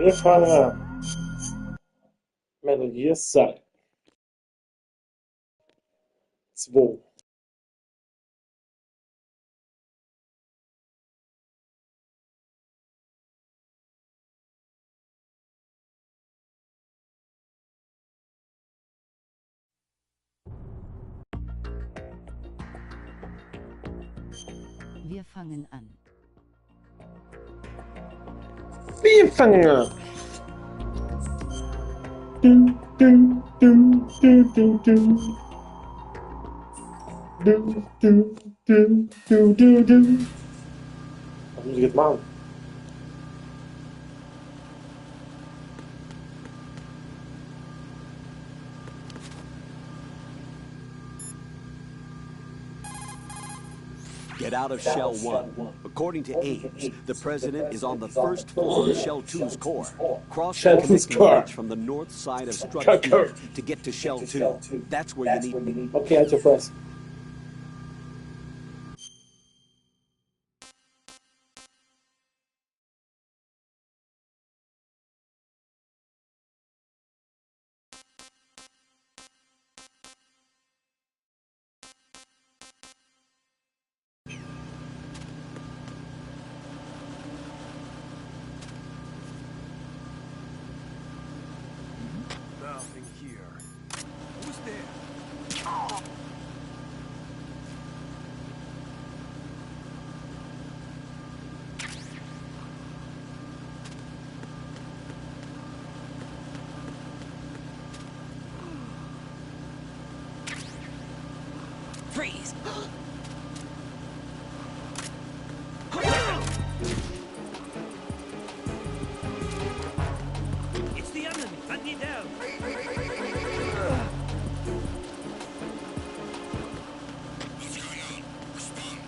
Wir fangen an. Metal Gear Solid 2. Wir fangen an. Wir fangen an. Du, du, du, du, du, du. Du, du, du, du, du, du. Was muss ich jetzt machen? Get out of Shell 1. According to Ames, the president is on the first floor of Shell 2's core. Cross the Shell 2's connecting core. bridge from the north side of Strutt Core. Field to get to Shell 2. That's where you need... Okay, halt your Fresse. Nothing here. Who's there? Freeze! It's the enemy! Hunt me down! What's going on? Respond.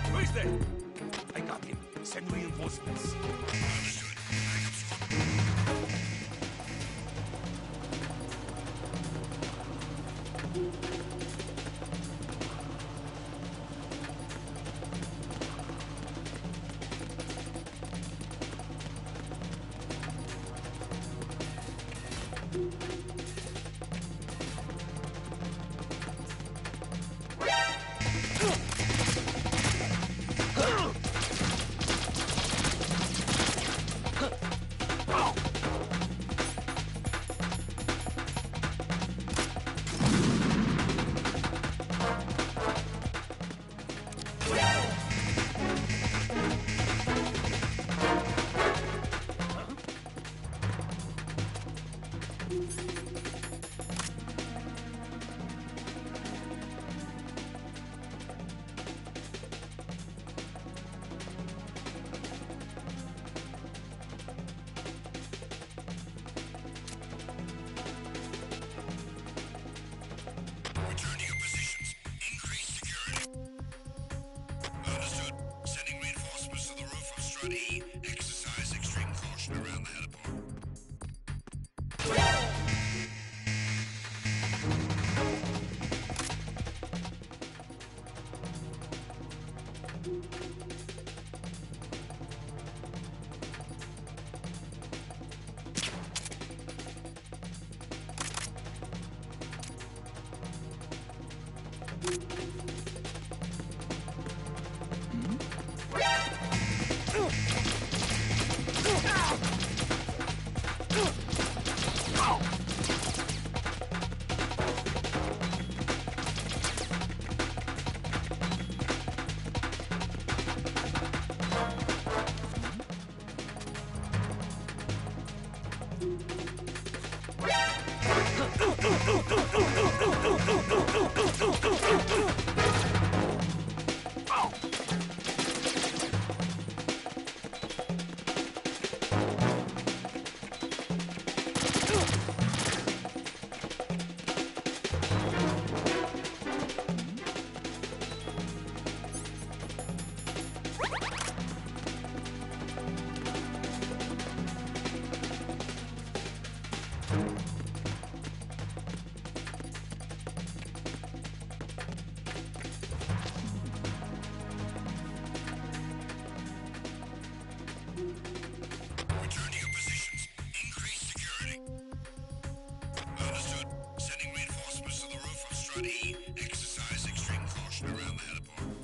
Who is there? I got him. Send reinforcements. Understood. Backup squad. Return to your positions. Increase security. Understood. Sending reinforcements to the roof of Strut E. Exercise extreme caution around the heliport. Strut E. Exercise extreme caution around the heliport.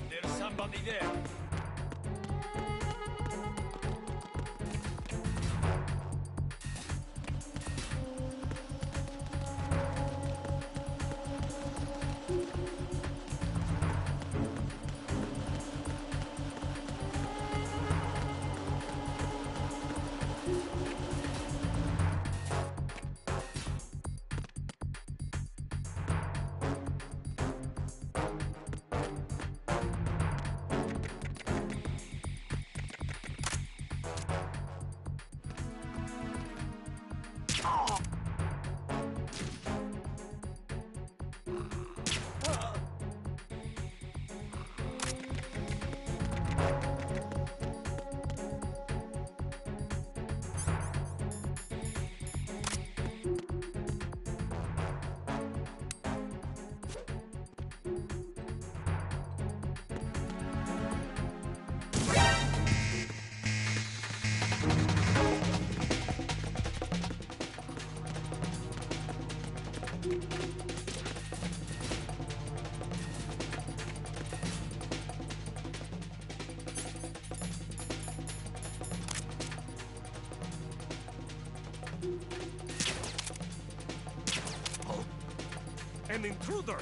There's somebody there. An intruder!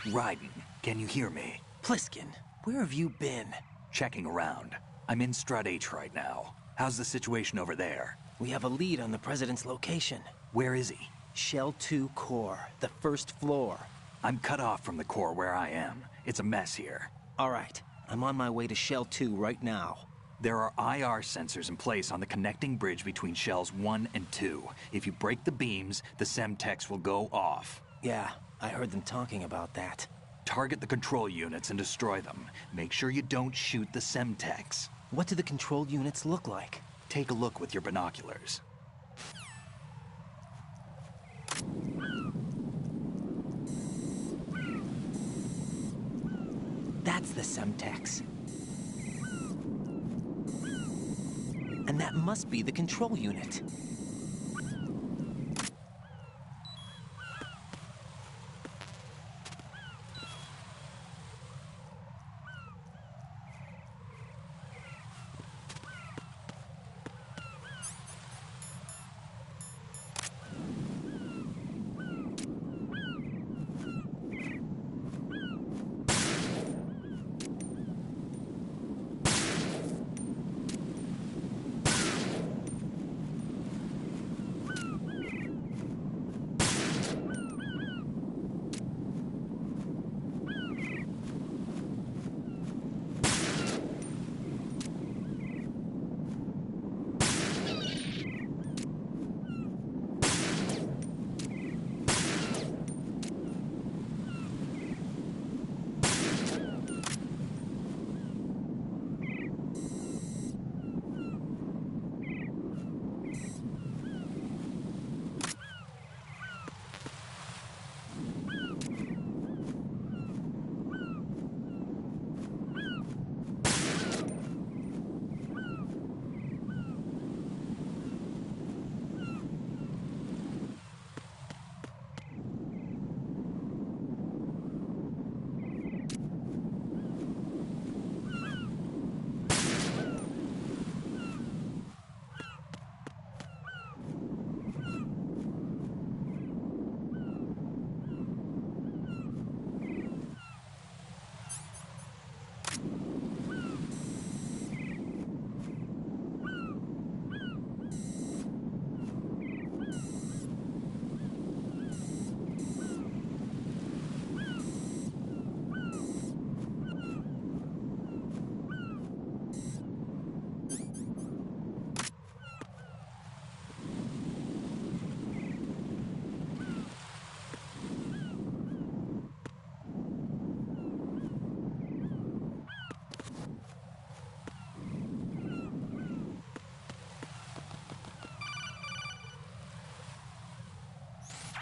Raiden, can you hear me? Pliskin, where have you been? Checking around. I'm in Strut H right now. How's the situation over there? We have a lead on the President's location. Where is he? Shell 2 core, the first floor. I'm cut off from the core where I am. It's a mess here. All right, I'm on my way to Shell 2 right now. There are IR sensors in place on the connecting bridge between Shells 1 and 2. If you break the beams, the Semtex will go off. Yeah, I heard them talking about that. Target the control units and destroy them. Make sure you don't shoot the Semtex. What do the control units look like? Take a look with your binoculars. That's the Semtex. And that must be the control unit.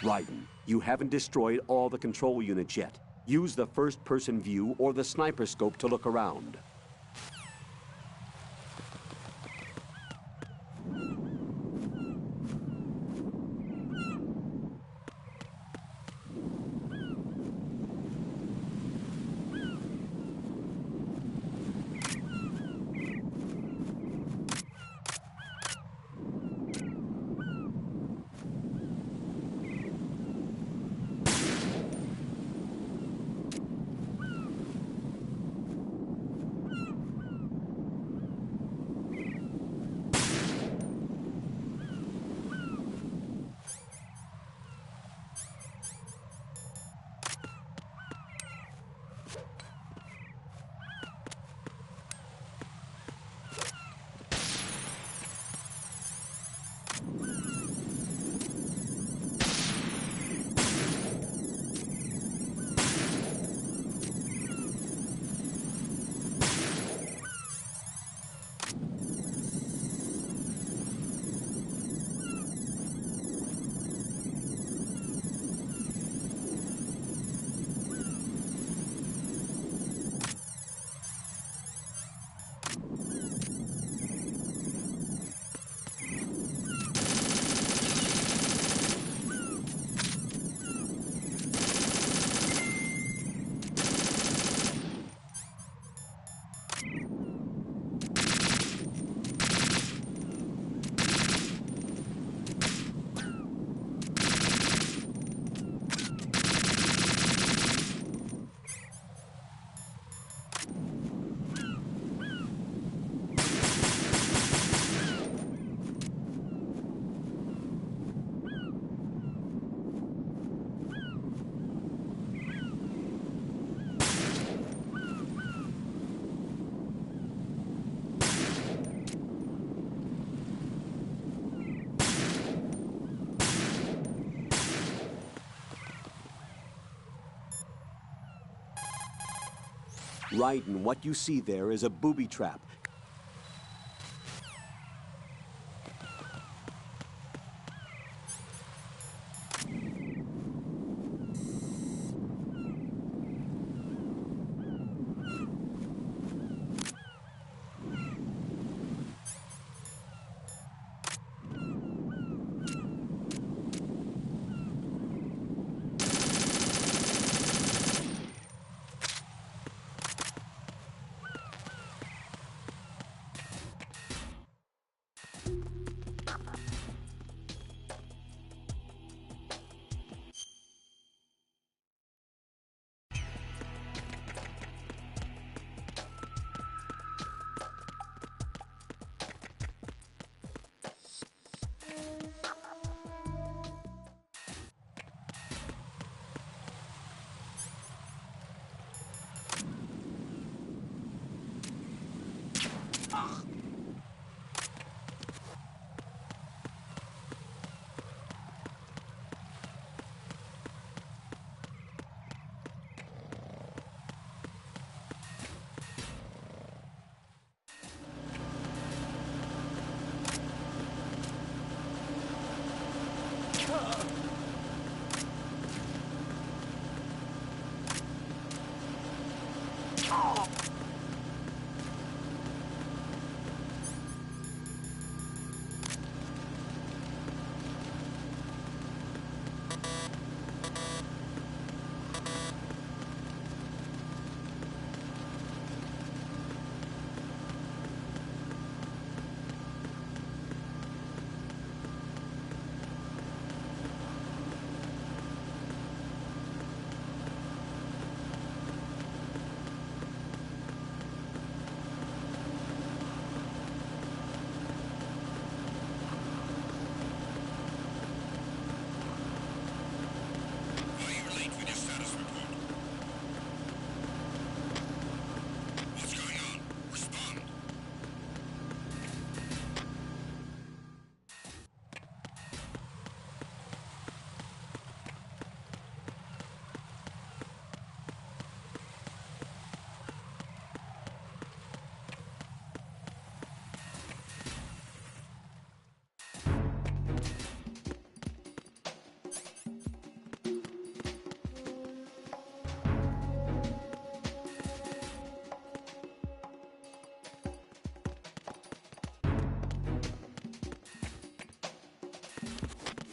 Raiden, you haven't destroyed all the control units yet. Use the first-person view or the sniper scope to look around. Raiden, what you see there is a booby trap.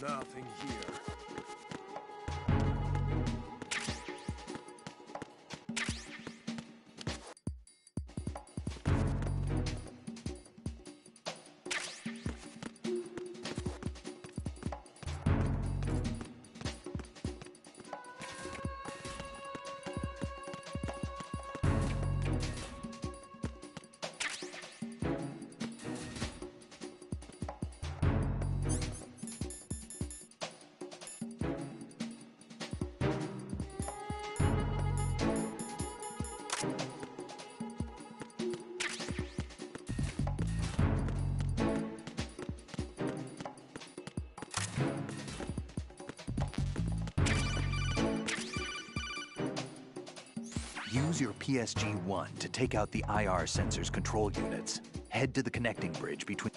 Nothing here. Use your PSG-1 to take out the IR sensor's control units. Head to the connecting bridge between...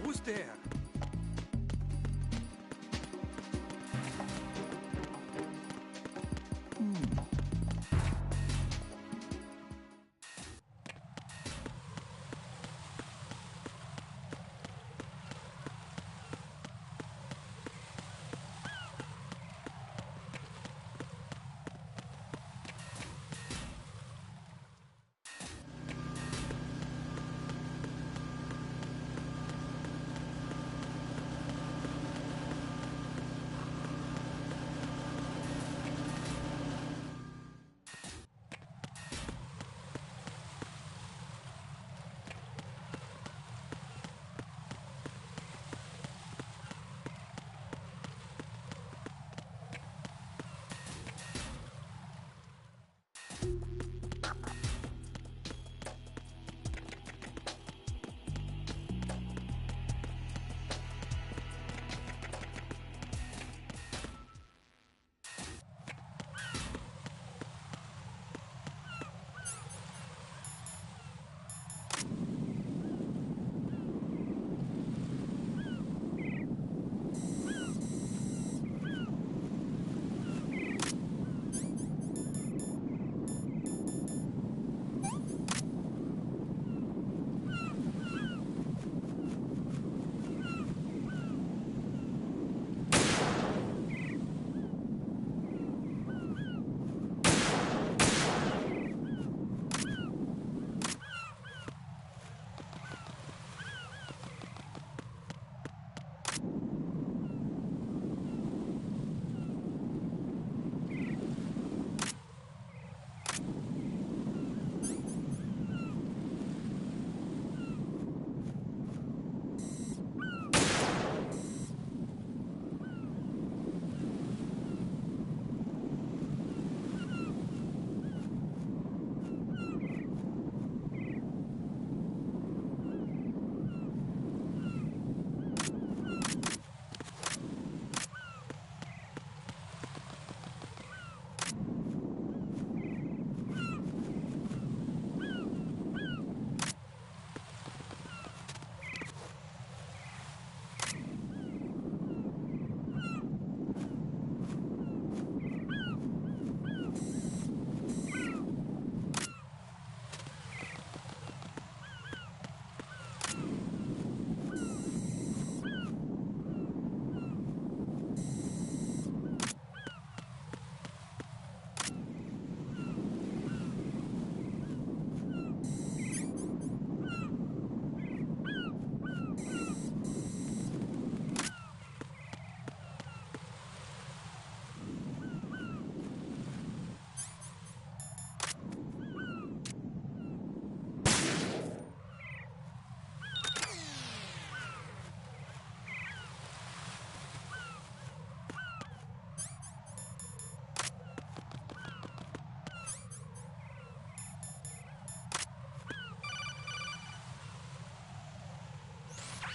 Who's there?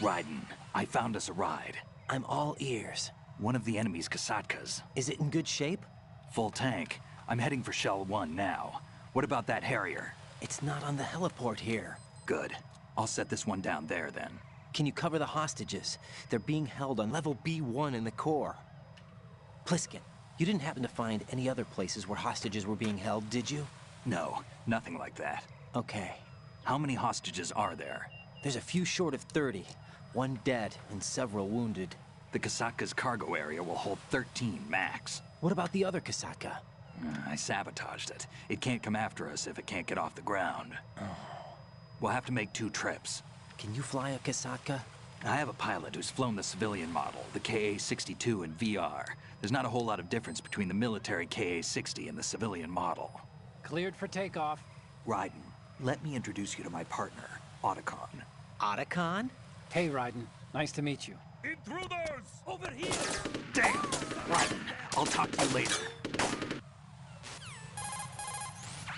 Raiden, I found us a ride. I'm all ears. One of the enemy's Kasatkas. Is it in good shape? Full tank. I'm heading for Shell 1 now. What about that Harrier? It's not on the heliport here. Good. I'll set this one down there then. Can you cover the hostages? They're being held on level B1 in the core. Pliskin, you didn't happen to find any other places where hostages were being held, did you? No, nothing like that. Okay. How many hostages are there? There's a few short of 30. One dead and several wounded. The Kasatka's cargo area will hold 13 max. What about the other Kasaka? I sabotaged it. It can't come after us if it can't get off the ground. We'll have to make 2 trips. Can you fly a Kasaka? I have a pilot who's flown the civilian model, the KA-62 in VR. There's not a whole lot of difference between the military KA-60 and the civilian model. Cleared for takeoff. Raiden, let me introduce you to my partner, Otacon. Otacon? Hey, Raiden. Nice to meet you. Intruders! Over here! Damn! Raiden, I'll talk to you later.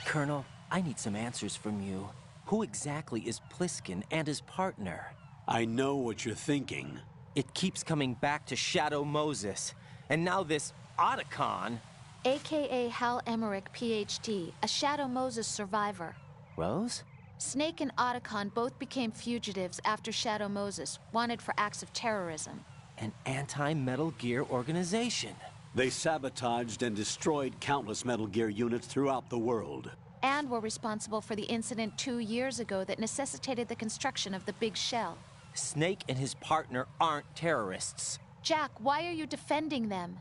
Colonel, I need some answers from you. Who exactly is Pliskin and his partner? I know what you're thinking. It keeps coming back to Shadow Moses. And now this Otacon. AKA Hal Emmerich, PhD, a Shadow Moses survivor. Rose? Snake and Otacon both became fugitives after Shadow Moses, wanted for acts of terrorism. An anti-Metal Gear organization. They sabotaged and destroyed countless Metal Gear units throughout the world. And were responsible for the incident 2 years ago that necessitated the construction of the Big Shell. Snake and his partner aren't terrorists. Jack, why are you defending them?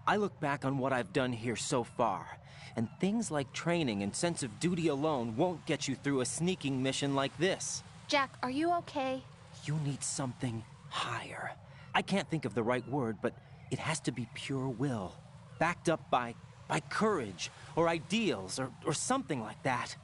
I look back on what I've done here so far, and things like training and sense of duty alone won't get you through a sneaking mission like this. Jack, are you okay? You need something higher. I can't think of the right word, but it has to be pure will, backed up by courage, or ideals, or something like that.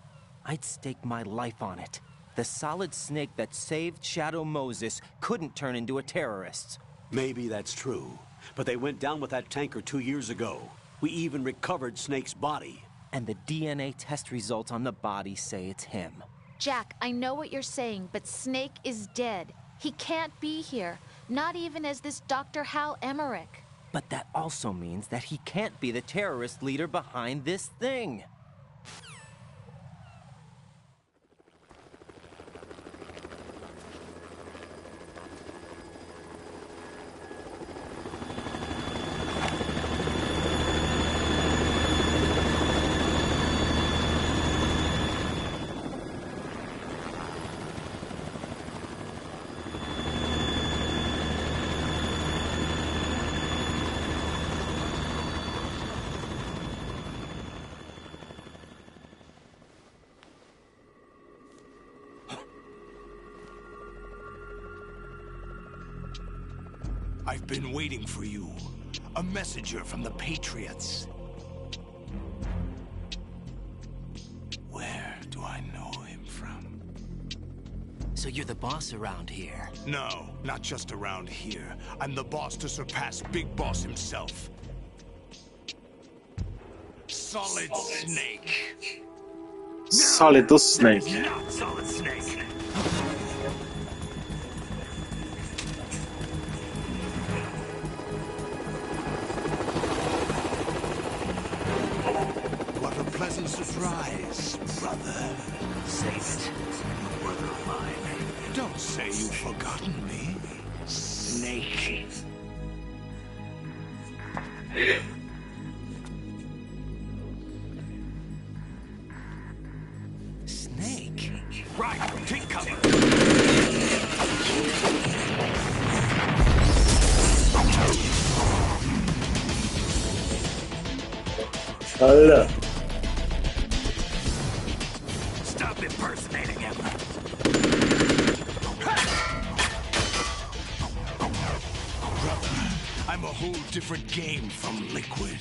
I'd stake my life on it. The solid Snake that saved Shadow Moses couldn't turn into a terrorist. Maybe that's true, but they went down with that tanker 2 years ago. We even recovered Snake's body. And the DNA test results on the body say it's him. Jack, I know what you're saying, but Snake is dead. He can't be here, not even as this Dr. Hal Emmerich. But that also means that he can't be the terrorist leader behind this thing. I've been waiting for you. A messenger from the Patriots. Where do I know him from? So you're the boss around here? No, not just around here. I'm the boss to surpass Big Boss himself. Solid Snake. Solid Snake. Not Solid Snake. What a pleasant surprise, brother. Save it. You brother of mine. Don't say you've forgotten me. Snake. Snake? Right, take cover. Allah. Stop impersonating him. Brother, I'm a whole different game from Liquid.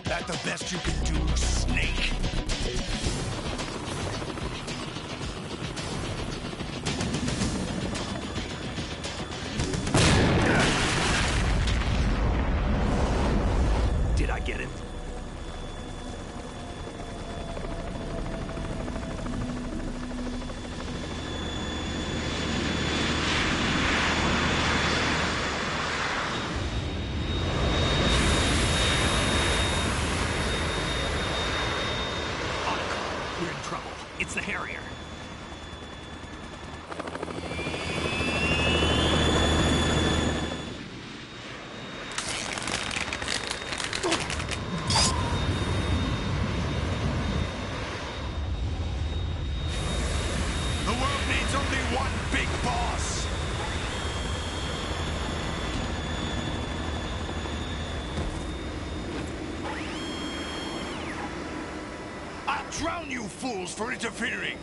That the best you can do, Snake? That's the Harrier. The world needs only one big boss. I'll drown you fools for interfering.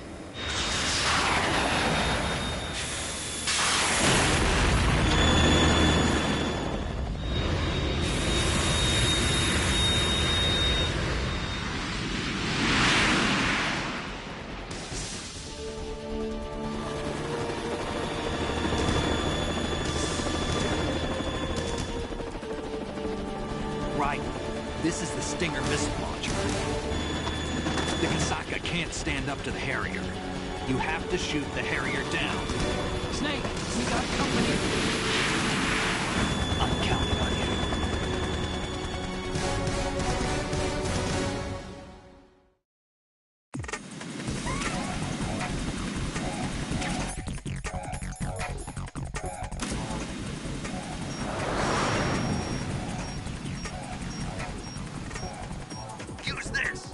Right. This is the Stinger missile launcher. The Kasaka can't stand up to the Harrier. You have to shoot the Harrier down. Snake, we got company. I'm counting on you. Use this!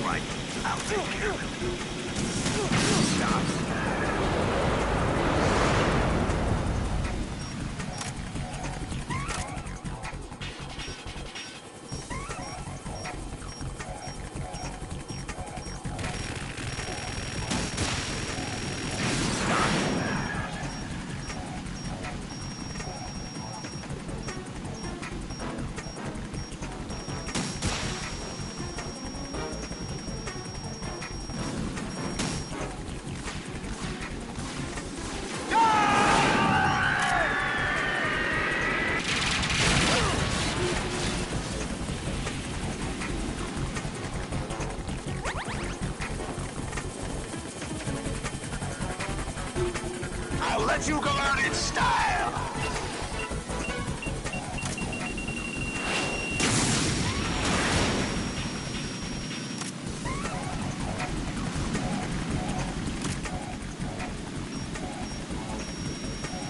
Right. I'll take care of it. Stop. I'll let you go out in style!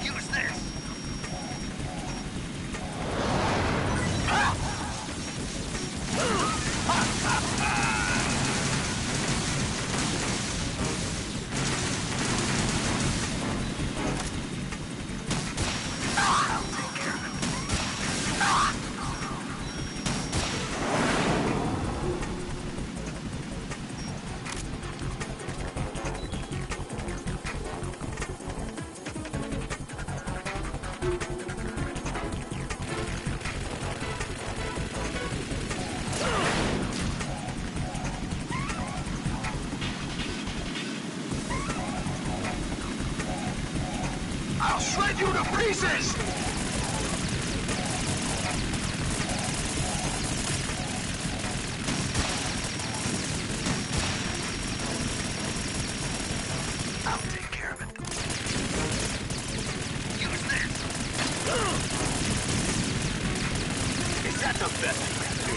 Use this! I'll take care of it. I'll shred you to pieces! I'll take care of it. Use this! Is that the best you can do?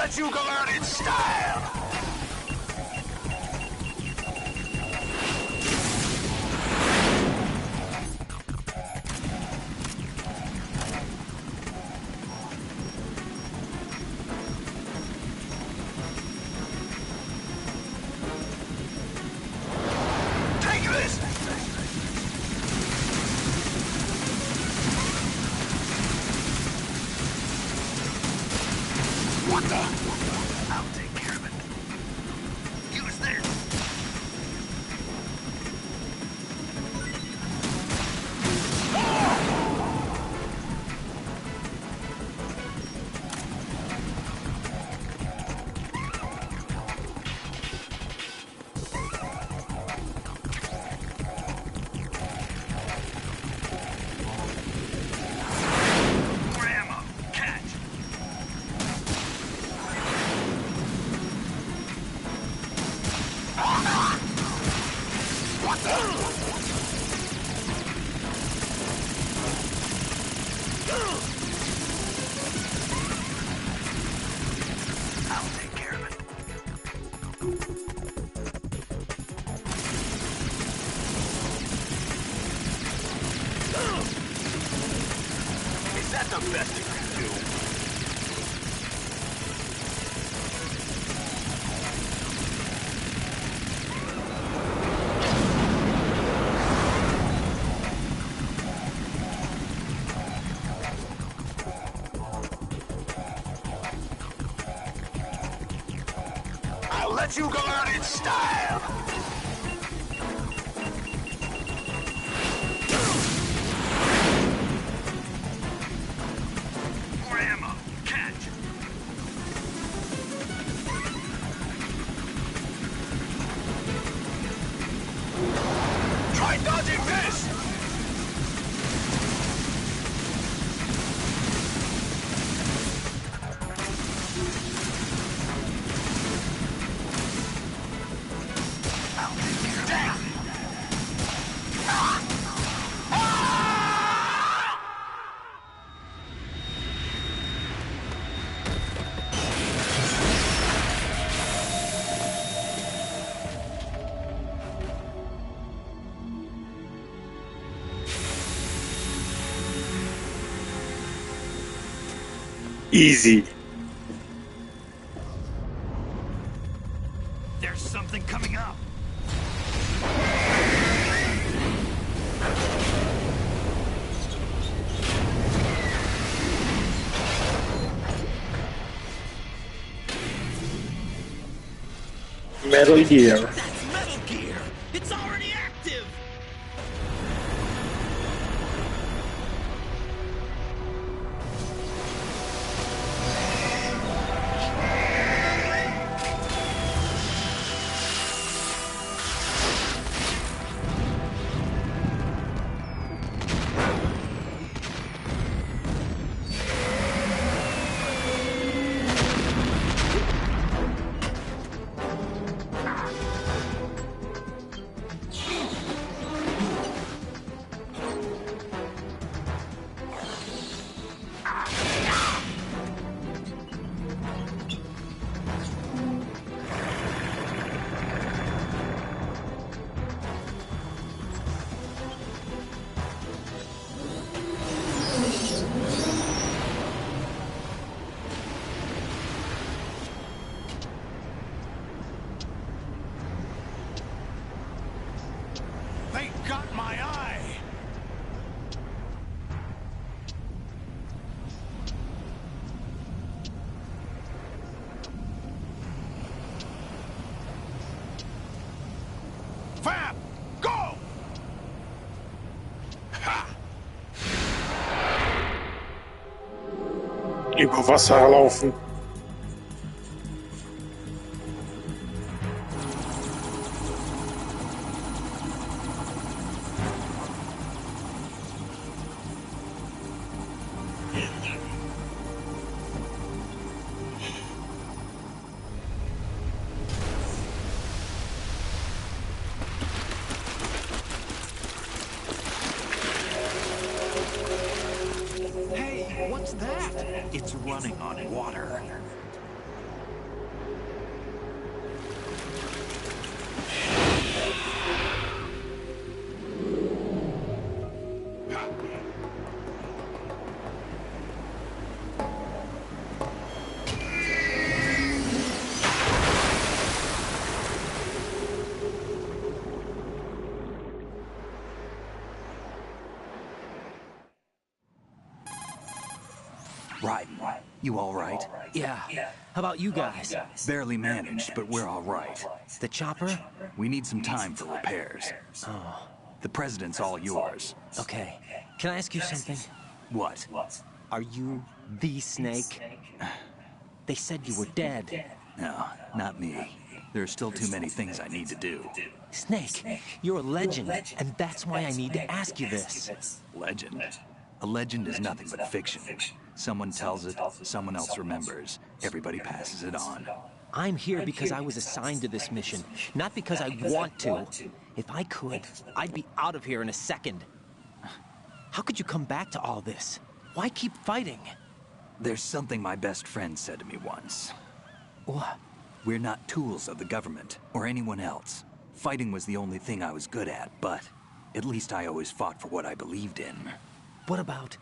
let you go out in style! Take this! What the? I'll take care of it. Use this. More ammo. Catch. What the? I'll take care of it. Is that the best you can do? I'll let you go out in style! More ammo. Catch. Try dodging this! I'll take care of that. Easy. There's something coming up. Metal Gear. That's Metal Gear! It's already active! They got my eye! Fab! Go! Ha! Über Wasser laufen. What's that? It's running on water. Raiden, you all right? Yeah. How about you guys? Barely managed, but we're all right. The chopper? We need some time for repairs. Oh, The president's all yours. okay. Can I ask you something? What? Are you the Snake? They said you were dead. No, not me. There are still too many things I need to do. Snake, you're a legend, and that's why I need to ask you this. Legend? A legend is nothing but fiction. Someone tells it, someone else remembers. Everybody passes it on. I'm here because I was assigned to this mission, not because I want to. If I could, I'd be out of here in a second. How could you come back to all this? Why keep fighting? There's something my best friend said to me once. What? We're not tools of the government or anyone else. Fighting was the only thing I was good at, but at least I always fought for what I believed in. What about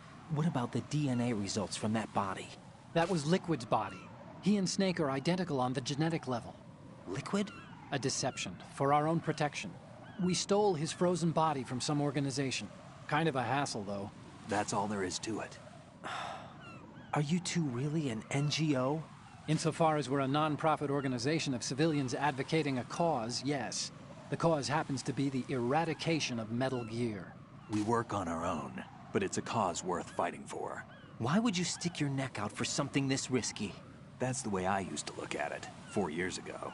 the DNA results from that body? That was Liquid's body. He and Snake are identical on the genetic level. Liquid? A deception, for our own protection. We stole his frozen body from some organization. Kind of a hassle, though. That's all there is to it. Are you two really an NGO? Insofar as we're a non-profit organization of civilians advocating a cause, yes. The cause happens to be the eradication of Metal Gear. We work on our own, but it's a cause worth fighting for. Why would you stick your neck out for something this risky? That's the way I used to look at it, 4 years ago.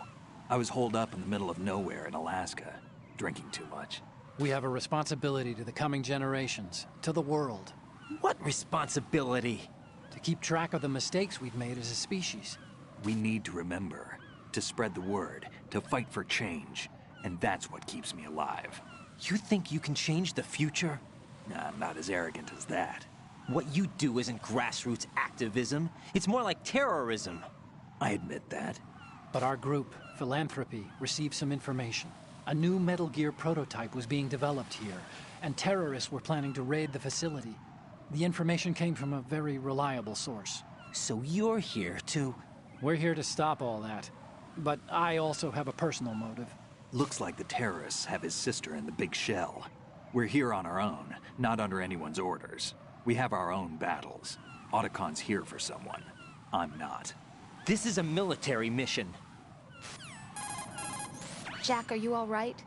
I was holed up in the middle of nowhere in Alaska, drinking too much. We have a responsibility to the coming generations, to the world, What responsibility? to keep track of the mistakes we've made as a species. We need to remember, to spread the word, to fight for change, and that's what keeps me alive. You think you can change the future? Nah, I'm not as arrogant as that. What you do isn't grassroots activism. It's more like terrorism. I admit that. But our group, Philanthropy, received some information. A new Metal Gear prototype was being developed here, and terrorists were planning to raid the facility. The information came from a very reliable source. So you're here to... We're here to stop all that. But I also have a personal motive. Looks like the terrorists have his sister in the big shell. We're here on our own, not under anyone's orders. We have our own battles. Otacon's here for someone. I'm not. This is a military mission. Jack, are you all right?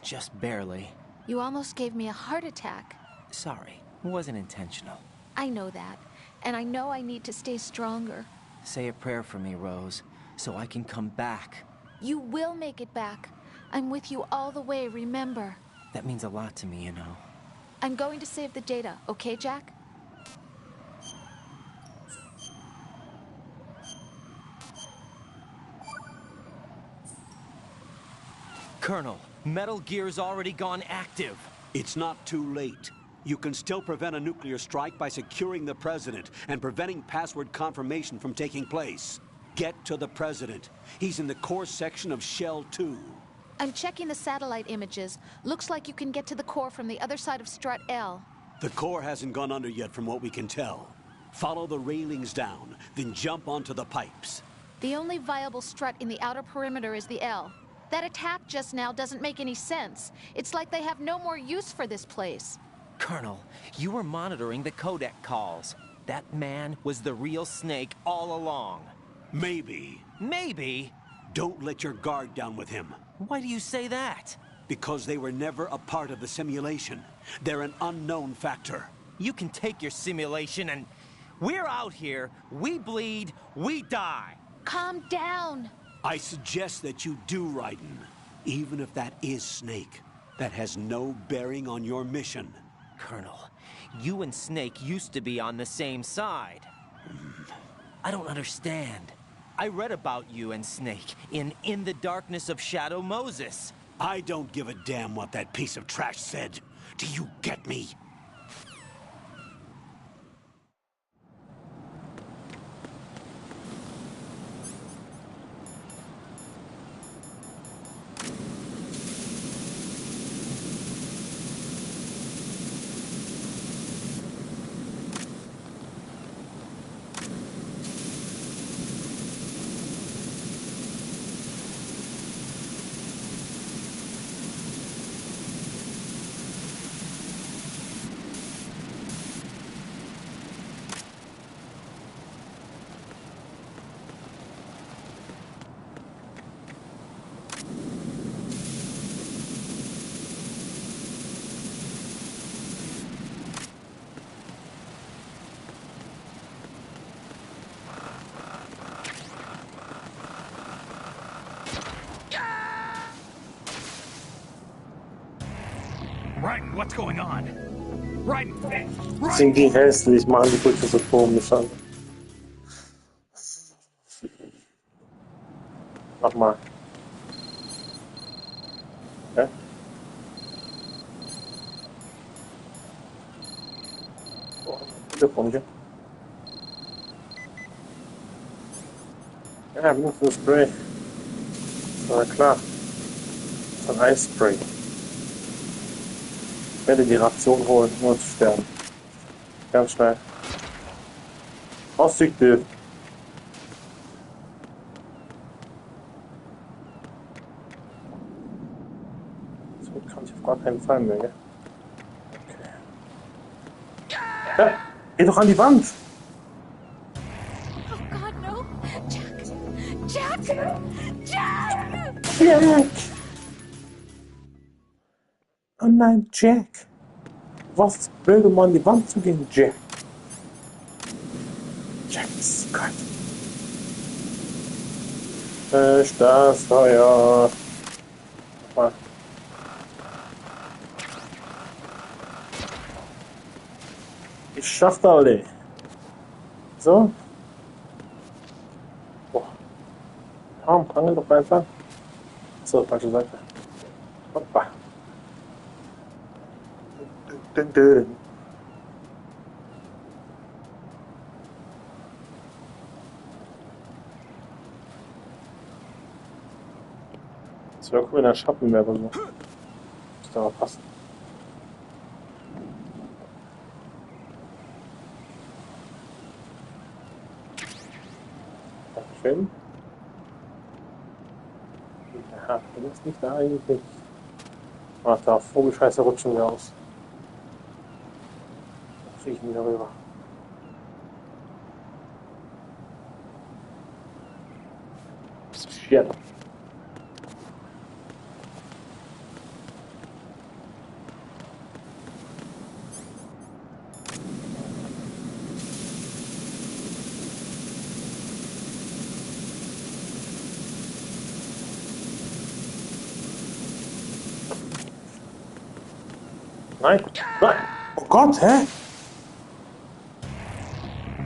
Just barely. You almost gave me a heart attack. Sorry, it wasn't intentional. I know that, and I know I need to stay stronger. Say a prayer for me, Rose, so I can come back. You will make it back. I'm with you all the way, remember. That means a lot to me, you know. I'm going to save the data, okay, Jack? Colonel, Metal Gear's already gone active. It's not too late. You can still prevent a nuclear strike by securing the president and preventing password confirmation from taking place. Get to the president. He's in the core section of Shell 2. I'm checking the satellite images. Looks like you can get to the core from the other side of Strut L. The core hasn't gone under yet from what we can tell. Follow the railings down, then jump onto the pipes. The only viable strut in the outer perimeter is the L. That attack just now doesn't make any sense. It's like they have no more use for this place. Colonel, you were monitoring the codec calls. That man was the real Snake all along. Maybe. Maybe? Don't let your guard down with him. Why do you say that? Because they were never a part of the simulation. They're an unknown factor. You can take your simulation and... We're out here, we bleed, we die. Calm down. I suggest that you do, Raiden. Even if that is Snake. That has no bearing on your mission. Colonel, you and Snake used to be on the same side. I don't understand. I read about you and Snake in the Darkness of Shadow Moses. I don't give a damn what that piece of trash said. Do you get me? what's going on? Raiden! Sind die hässlich, machen die Brücke so komisch an. Mach mal. Hä? Oh, Telefon hier. Ja, nur für Spray. Na klar. So ein Eisspray. Ich werde die Ration holen, nur zu sterben. Ganz schnell. Aussichtbild. So kann ich auf gar keinen Fall mehr, gell? Okay. Ja, geh doch an die Wand! Oh God, no! Jack! Jack! Jack! Jack! Oh nein, Jack! Was will du mal an die Wand zu gehen, Jack? Jack ist kalt. Ist das Feuer? Mal. Ich schaff da alle. So. Boah. Komm, angel doch einfach. So, falsche Seite. Hoppa. Dun, dun, dun. Das wäre cool, wenn er Schatten wäre, aber so. Muss da aber passen. Dankeschön. Ja, du bist nicht da eigentlich. Ach, da Vogelscheiße rutschen wir aus. Da kriege ich mich darüber. Shit. Nein, nein. Oh Gott, hä?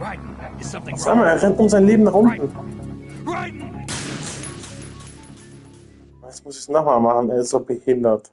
Raiden, is something Sag mal, er rennt um sein Leben nach unten. Raiden! Jetzt muss ich es nochmal machen, er ist so behindert.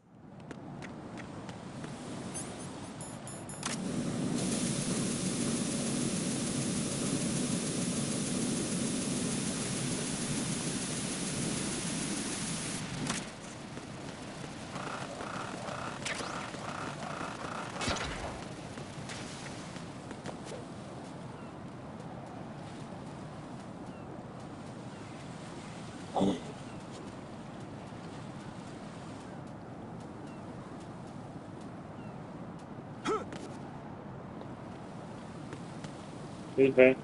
Okay.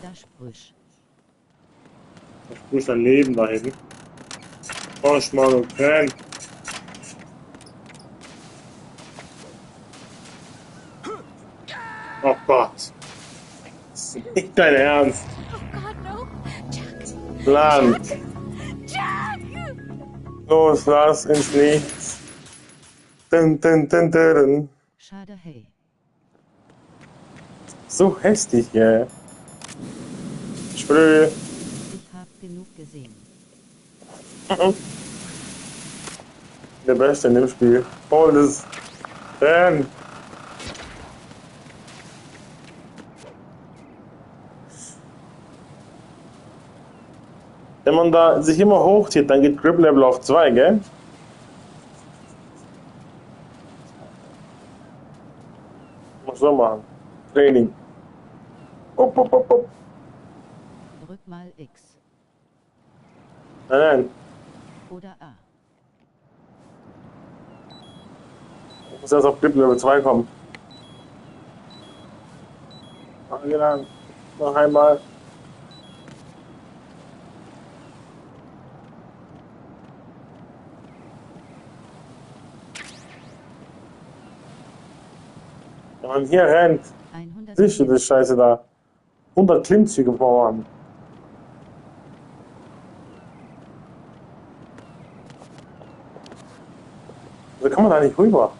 Das Sprüch. Ich muss dein Leben da hinten. Arsch mal und Fan. Oh Gott. Das ist nicht dein Ernst. Oh God, no! Jack! Land. Jack! Los, lass ins Nichts. Dun, dun, dun, dun. Schade, hey. So hässlich, ja. Sprüh. Ich hab genug gesehen. Der Beste in dem Spiel. Hol es. Renn. Wenn man da sich immer hochzieht, dann geht Grip Level auf 2, gell? Muss so machen. Training. Upp, upp, upp, upp. Drück mal X. Nein. Oder A. Ich muss erst auf Grip Level 2 kommen. Angelangt. Noch einmal. Wenn man hier rennt, 100 siehst du das Scheiße da. 100 Klimmzüge vorhaben. So kann man da nicht rüber.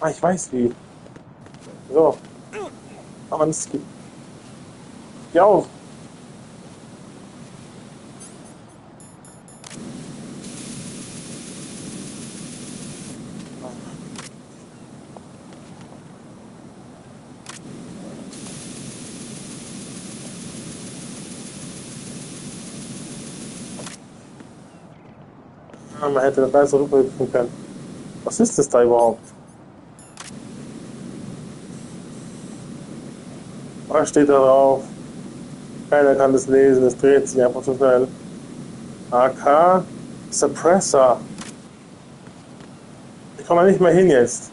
Ah, ich weiß wie. So. Aber es gibt. Geh auf. Ah, man hätte da so rüberhüpfen können. Was ist das da überhaupt? Was steht da drauf? Keiner kann das lesen, es dreht sich einfach zu schnell. AK Suppressor. Ich komme da nicht mehr hin jetzt.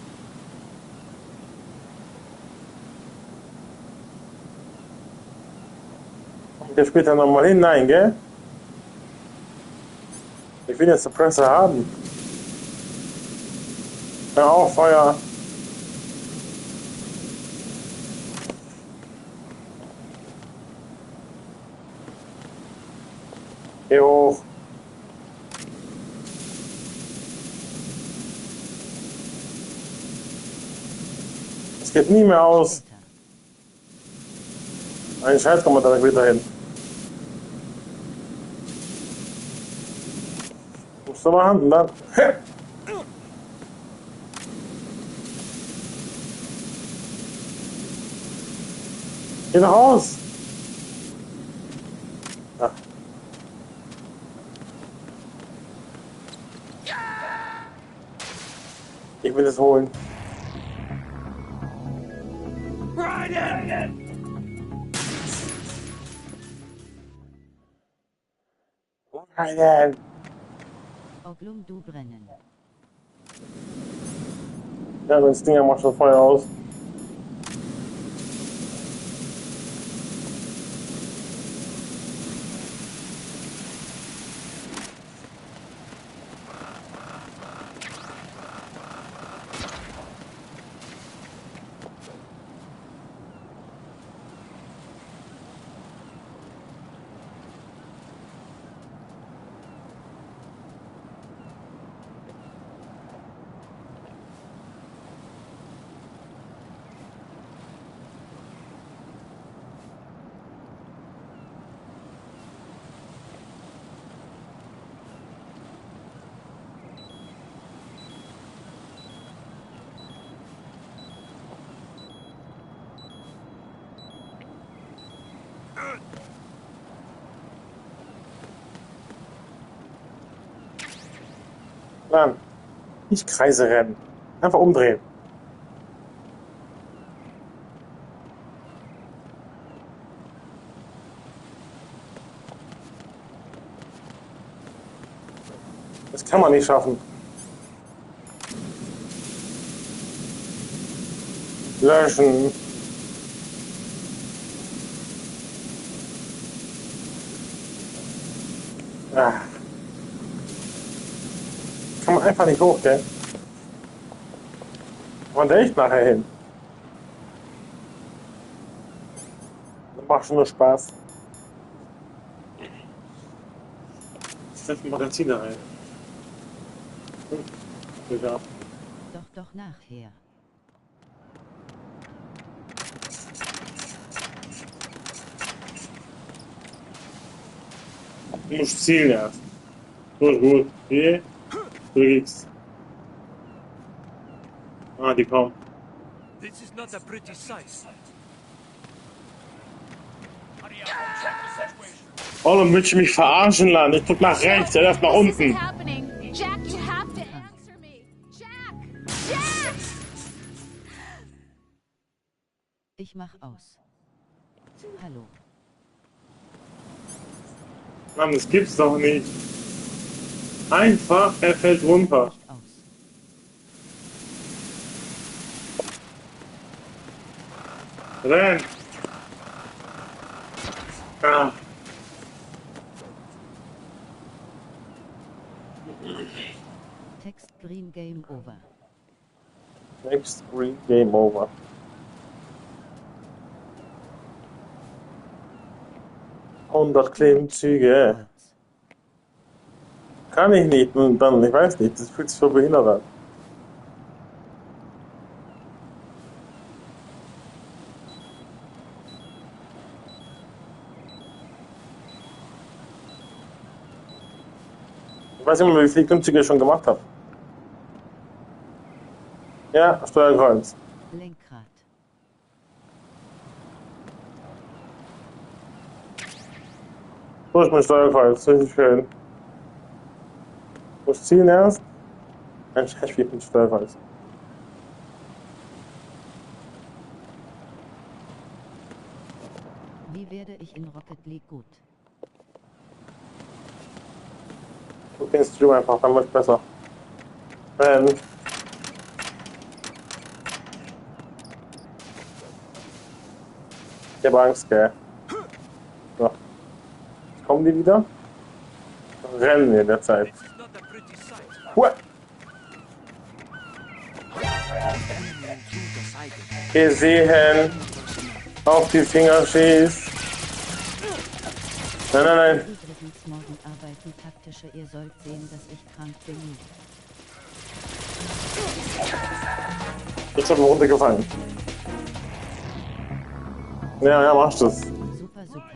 Kommt der später nochmal hin? Nein, gell? Ich will jetzt Suppressor haben. Ja, auch Feuer. Geh hoch. Es geht nie mehr aus. Später. Ein Scheiß kommt man da wieder hin. Musst du machen und dann. Geh nach Haus. Ja. Ich will es holen. Nein. Oglum du brennen. Ja, das Ding macht schon Feuer aus. Nein, nicht Kreise rennen. Einfach umdrehen. Das kann man nicht schaffen. Löschen. Ah. Kann man einfach nicht hoch, gell? Wann der echt nachher hin? Das macht schon nur Spaß. Ich setze Magazine rein. Ja. Doch nachher. Du musst zielen erst. So ist gut. Hier. Drück X. Ah, die kommen. This is not a pretty sight. Warum willst du mich verarschen, Lan? Ich drück nach rechts, er läuft nach This isn't unten. happening. Jack, you have to answer me. Jack! Jack! Ich mach aus. Hallo. Mann, das gibt's doch nicht. Einfach, er fällt runter. Nicht aus. Renn! Ah. Text Green Game Over. Next screen, Game Over. Hundert Klimmzüge. Holz. Kann ich nicht. Und dann, ich weiß nicht, das fühlt sich so behindert an. Ich weiß nicht mehr, wie viele Klimmzüge ich schon gemacht habe. Ja, Steuerkreuz. Lenkrad. So ist mein Steuerkreuz, richtig schön. Muss ziehen erst. Ein Scheißspiel mit Steuerkreuz. Wie werde ich in Rocket League gut? Du den Stream einfach, dann wird es besser. Ich habe Angst, gell. So. Jetzt kommen die wieder. Rennen wir in der Zeit. Hua! Gesehen. Auf die Finger schießt. Nein, nein, nein. Übrigens morgen arbeiten taktische. Ihr sollt sehen, dass ich krank bin. Ich habe runtergefallen. Ja, machst du's. Super, super.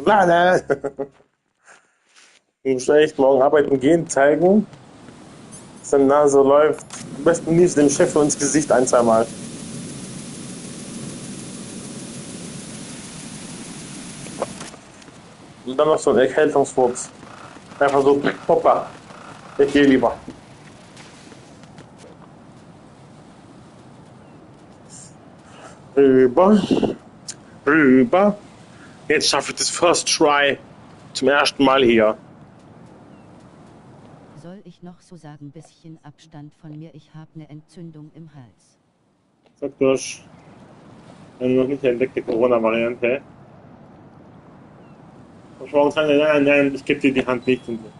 Nein, nein. Du musst echt morgen arbeiten gehen, zeigen, dass deine Nase läuft. Am besten liefst dem Chef nur ins Gesicht ein, zweimal. Und dann noch so ein Erkältungsfurz. Einfach so, hoppa. Ich gehe lieber. Rüber. Rüber. Jetzt schaffe ich das First Try. Zum ersten Mal hier. Soll ich noch so sagen, bisschen Abstand von mir, ich habe eine Entzündung im Hals. Sag durch. Eine noch nicht entdeckte Corona-Variante. Und morgen sagen, nein, ich gebe dir die Hand nicht. Und so.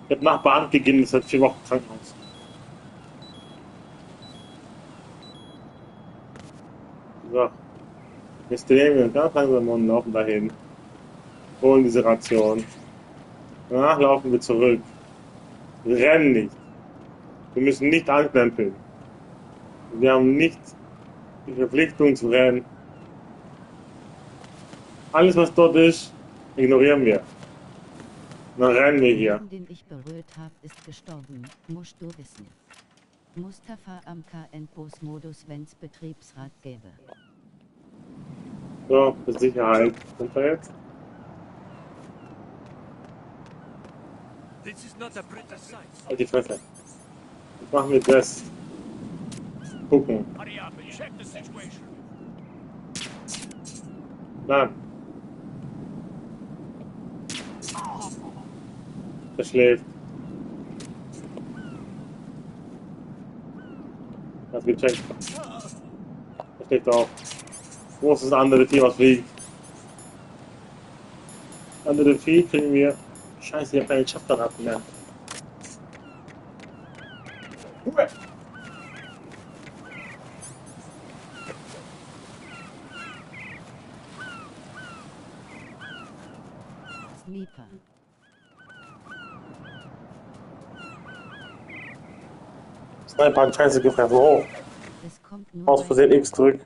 Ich habe Nachbarn gegeben, das hat 4 Wochen Krankenhaus. So. Jetzt drehen wir ganz langsam und laufen dahin. Holen diese Ration. Danach laufen wir zurück. Wir rennen nicht. Wir müssen nicht anklempeln. Wir haben nicht die Verpflichtung zu rennen. Alles, was dort ist, ignorieren wir. Dann rennen wir hier. Den ich berührt habe, ist gestorben, musst du wissen. Mustafa am KN-Bus-Modus, wenn's Betriebsrat gäbe. So, für Sicherheit. Kommt er jetzt? This is not a pretty sight. Halt die Fresse. Jetzt machen wir das. Gucken. Hurry up and check the situation. Nein. Er schläft. Hast gecheckt. Er schläft auch. Wo ist das andere Team, was fliegt? Das andere Vieh kriegen wir. Scheiße, ich hab keine Schaftgranaten mehr. Sniper. Sniper hat Scheiße gefressen. Oh, Es kommt nur aus Versehen X drück.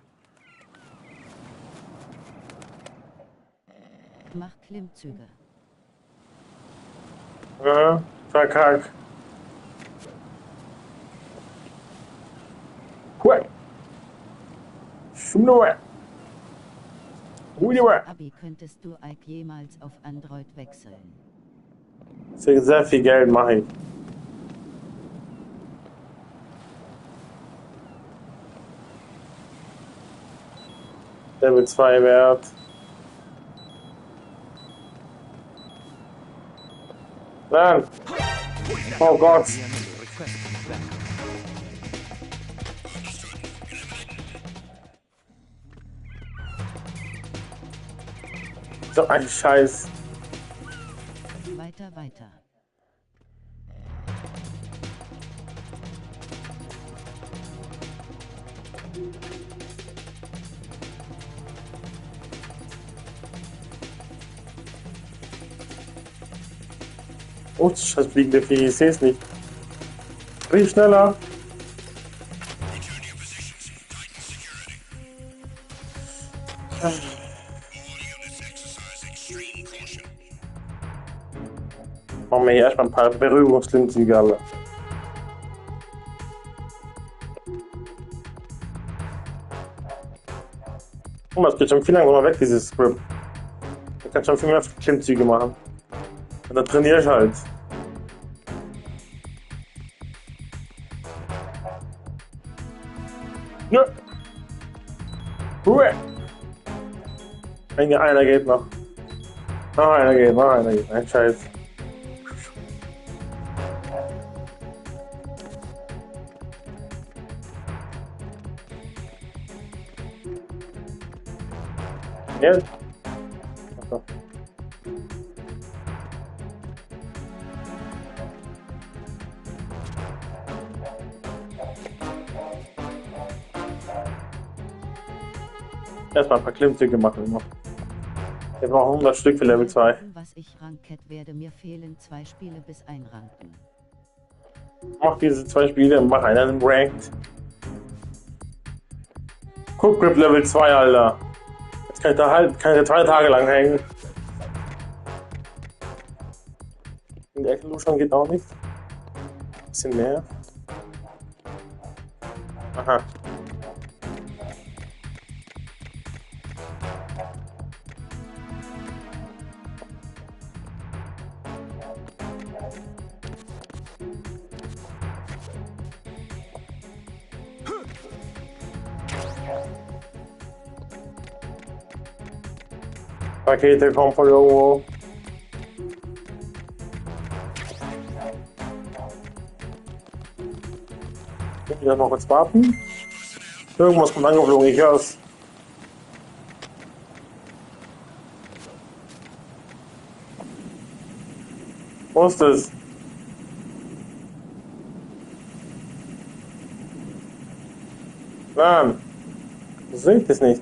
Mach Klimmzüge. Ja, verkack. Hui. Abi, könntest du Ike jemals auf Android wechseln? Für sehr viel Geld mache ich. Level 2 wert. Nein! Oh Gott! So ein Scheiß. Weiter, weiter. Oh, das scheiß fliegende Vieh, ich sehe es nicht. Riech schneller! Return your positions. Tighten security. All units exercise extreme caution. Machen wir hier erstmal ein paar Berührungsklimmzüge, alle. Guck mal, es geht schon viel langsam weg, dieses Script. Da kann schon viel mehr Klimmzüge machen. Und dann trainiere ich halt. Nö. Ruhe. Einer geht noch. Noch einer geht. Ein Scheiß. Jetzt? Achso. Erstmal ein paar Klimmzüge machen noch. Wir brauchen 100 Stück für Level 2. Was ich Ranked werde, mir fehlen 2 Spiele bis einranken. Mach diese 2 Spiele und mach einen Ranked. Cook Grip Level 2, Alter. Jetzt kann ich da halt, kann ich 2 Tage lang hängen. In der Evolution geht auch nicht. Bisschen mehr. Aha. Rakete kommt von irgendwo. Ich muss noch kurz warten. Irgendwas kommt angeflogen, ich hör's. Wo ist es? Nein. Sehe ich das nicht?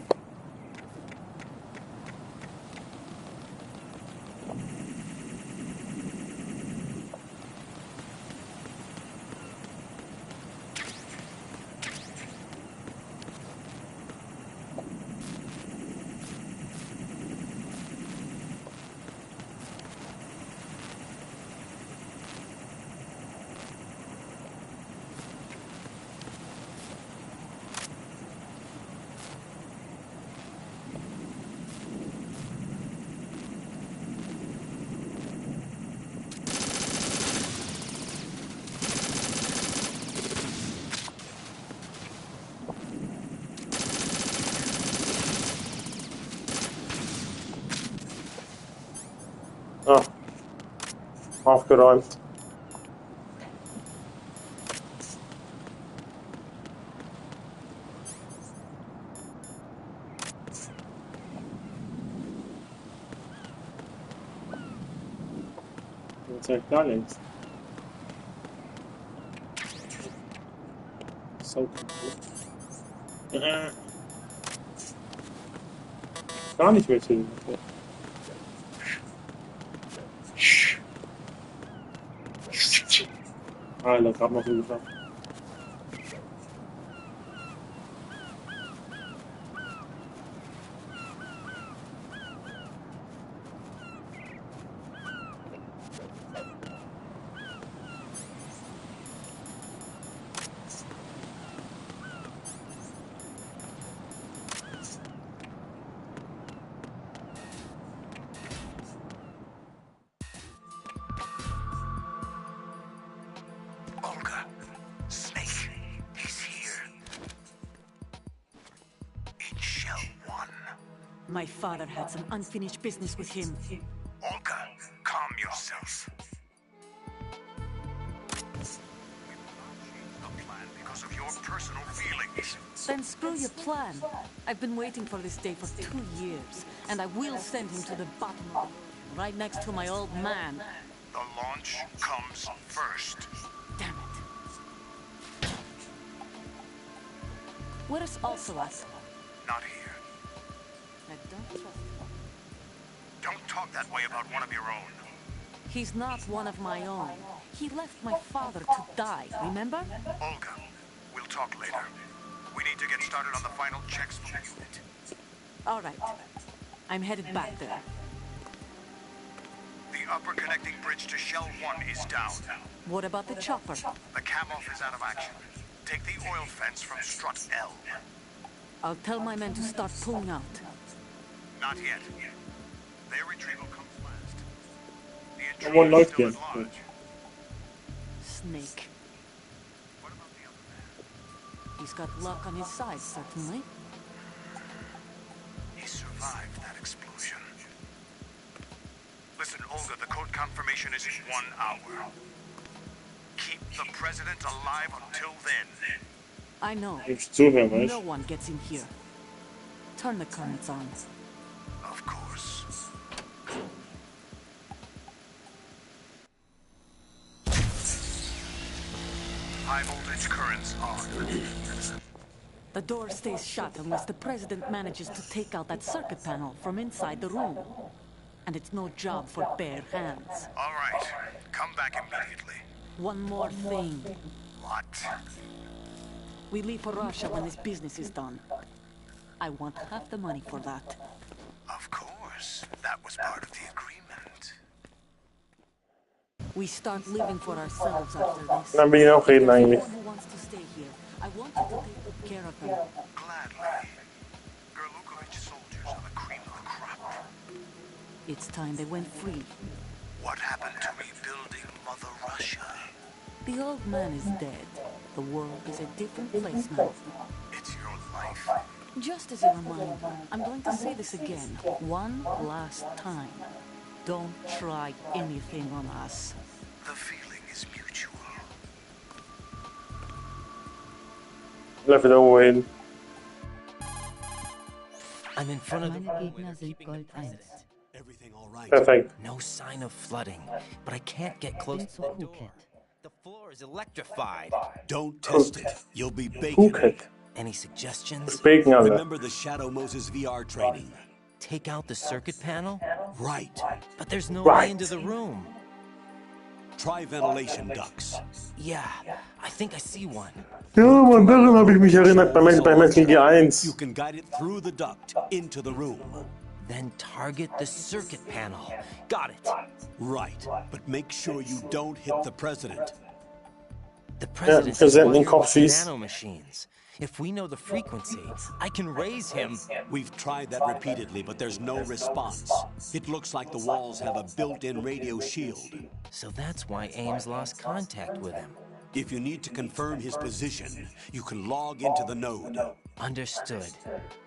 Ah, aufgeräumt. Jetzt sagt gar nichts. So. Gar nicht mehr zu. Alter, gerade noch so geschafft. My father had some unfinished business with him. Olga, calm yourself. The plan because of your personal feelings. Then screw your plan. I've been waiting for this day for 2 years, and I will send him to the bottom of it, right next to my old man. The launch comes first. Damn it. Where's Ocelot? Not here. I don't trust him. Don't talk that way about one of your own. He's not one of my own. He left my father to die, remember? Olga, we'll talk later. We need to get started on the final checks for the unit. All right. I'm headed back there. The upper connecting bridge to Shell 1 is down. What about the chopper? The cam-off is out of action. Take the oil fence from strut L. I'll tell my men to start pulling out. Not yet. Their retrieval comes last. The Aber intruder is läuft still jetzt. at large. Snake. What about the other man? He's got luck on his side, certainly. He survived that explosion. Listen, Olga, the code confirmation is in 1 hour. Keep the president alive until then. I know. Nimmst zuhören, weißt No one gets in here. Turn the currents on. Of course. High voltage currents on. The door stays shut unless the president manages to take out that circuit panel from inside the room. And it's no job for bare hands. All right. Come back immediately. One more thing. What? We leave for Russia when this business is done. I want half the money for that. Of course. That was part of the agreement. We start living for ourselves after this. Dann will ich auch reden If there's eigentlich. anyone who wants to stay here, I want you to take good care of them. Gladly. Gerlukovich soldiers are the cream of the crop. It's time they went free. What happened to rebuilding Mother Russia? The old man is dead. The world is a different place now. It's your life. Just as a reminder, I'm going to say this again, one last time. Don't try anything on us. The feeling is mutual. Lauf wieder irgendwo hin. I'm in front of the Meine room where Gegner they're sind keeping the Gold 1. president. Everything all right? Perfekt. No sign of flooding, but I can't get close Bin to zu the door. Phuket. The floor is electrified. Don't test it. You'll be bacon. Phuket. Any suggestions? Bacon alle. Remember the Shadow Moses VR training? Take out the circuit panel? Right. But there's no Right. way into the room. Try ventilation ducts. Yeah, I think I see one. Ja, Mann, daran habe ich mich erinnert bei Metal Gear 1. You can guide it through the duct into the room. Then target the circuit panel. Got it. Right. But make sure you don't hit the president. The president is Präsidenten wired den Kopf with schießt. nanomachines. If we know the frequency, I can raise him. We've tried that repeatedly, but there's no response. It looks like the walls have a built-in radio shield. So that's why Ames lost contact with him. If you need to confirm his position, you can log into the node. Understood.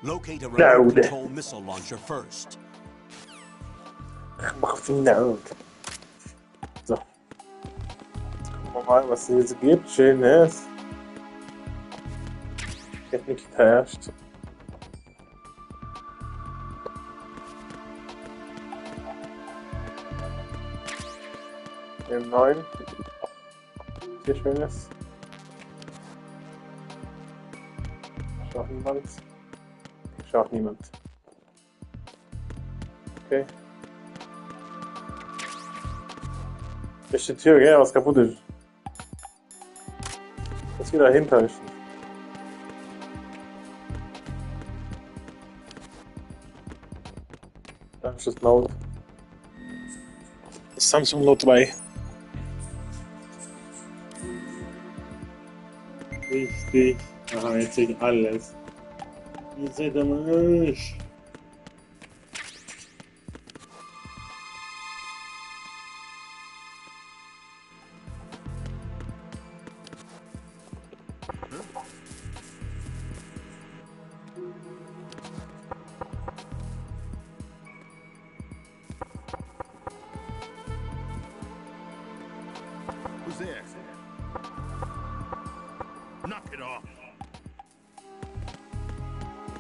Locate a Node. remote control missile launcher first. Mach auf den Node. So. Gucken wir mal, was es jetzt gibt. Schönes. Technik herrscht. M9. Hier schönes. Schaut niemand. Schaut niemand. Okay. Ist die Tür, gell? Was kaputt ist. Das wieder hintäuschen. Da ist das Note. Das Samsung Note 2. Richtig. Aha, jetzt sehe ich alles. Ihr seid am Arsch. there. Knock it off.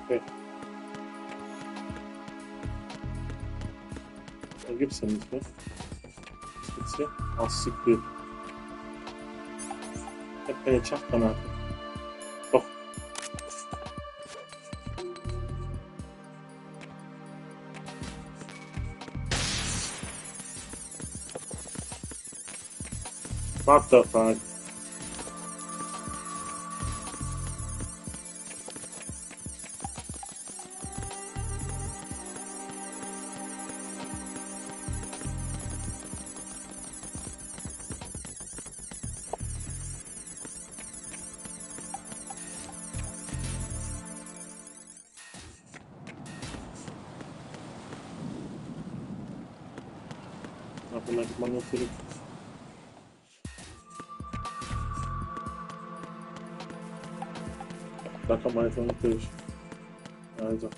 Okay. Da gibt's ja nicht mehr. Was gibt's hier? Auch Secret. Ich hab keine Schachgranate. Doch. What the fuck? Dann geht man nur zurück. Da kann man jetzt noch nicht durch. Also.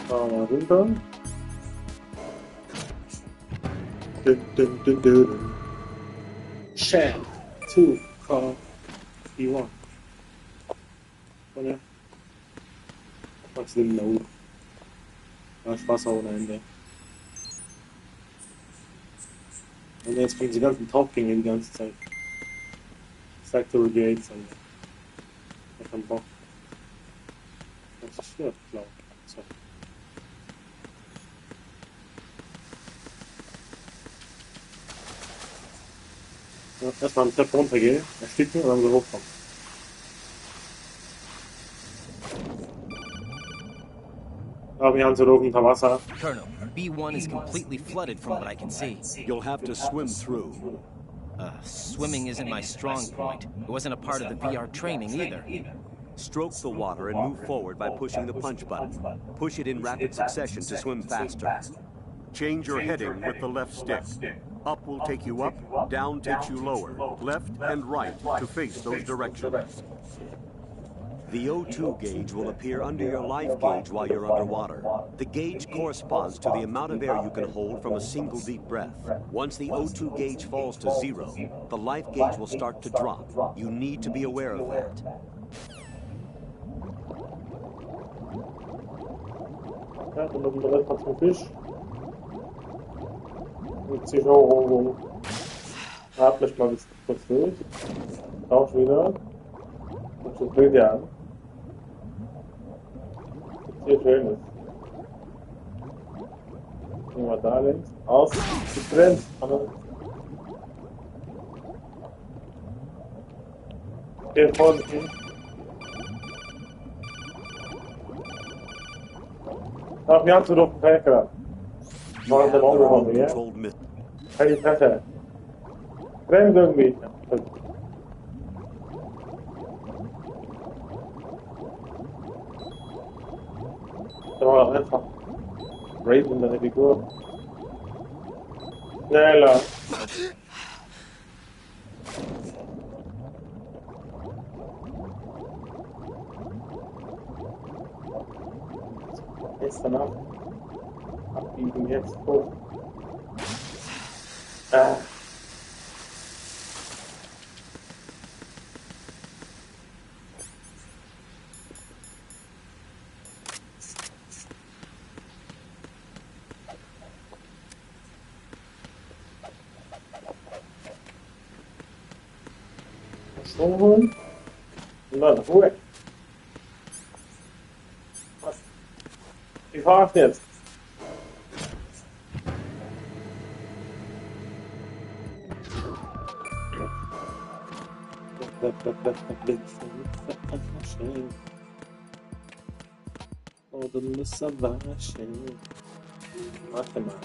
Fahren wir runter. Share 2 Car E1. Oder? Was denn da? Da ist Wasser ohne Ende. Und jetzt kommen die ganzen Tauchgänge die ganze Zeit. Factory Gates und ich hab Bock. Das ist schwer, glaube ich. So. Ja, erstmal eine Treppe runtergehen, ersticken und dann so hochkommen. Aber wir haben so unter Wasser. Colonel, B1 is completely flooded from what I can see. You'll have to swim through. Swimming isn't my strong point. It wasn't a part of the VR training either. Stroke the water and move forward by pushing the punch button. Push it in rapid succession to swim faster. Change your heading with the left stick. Up will take you up, down takes you lower, left and right to face those directions. The O2 gauge will appear under your life gauge while you're underwater. The gauge corresponds to the amount of air you can hold from a single deep breath. Once the O2 gauge falls to 0, the life gauge will start to drop. You need to be aware of that. Ja, dann oben direkt mal zum Fisch. Und ziehe ich auch rum. Atme ich mal kurz durch. Tausch wieder. Und so dreht ihr an. Jetzt hier schön ist. Gehen wir da links. Aus. Getrennt. Okay, vorsichtig. Ach, wir haben zu doch Fächer. Machen wir auch noch, ja? Keine Fächer. Bremsen irgendwie. Da war einfach Raiden in der Figur. Schneller. Jetzt danach abbiegen, jetzt hoch. Schwung holen und dann Ruhe. Ich fahr's jetzt. Oder müssen waschen. Warte mal.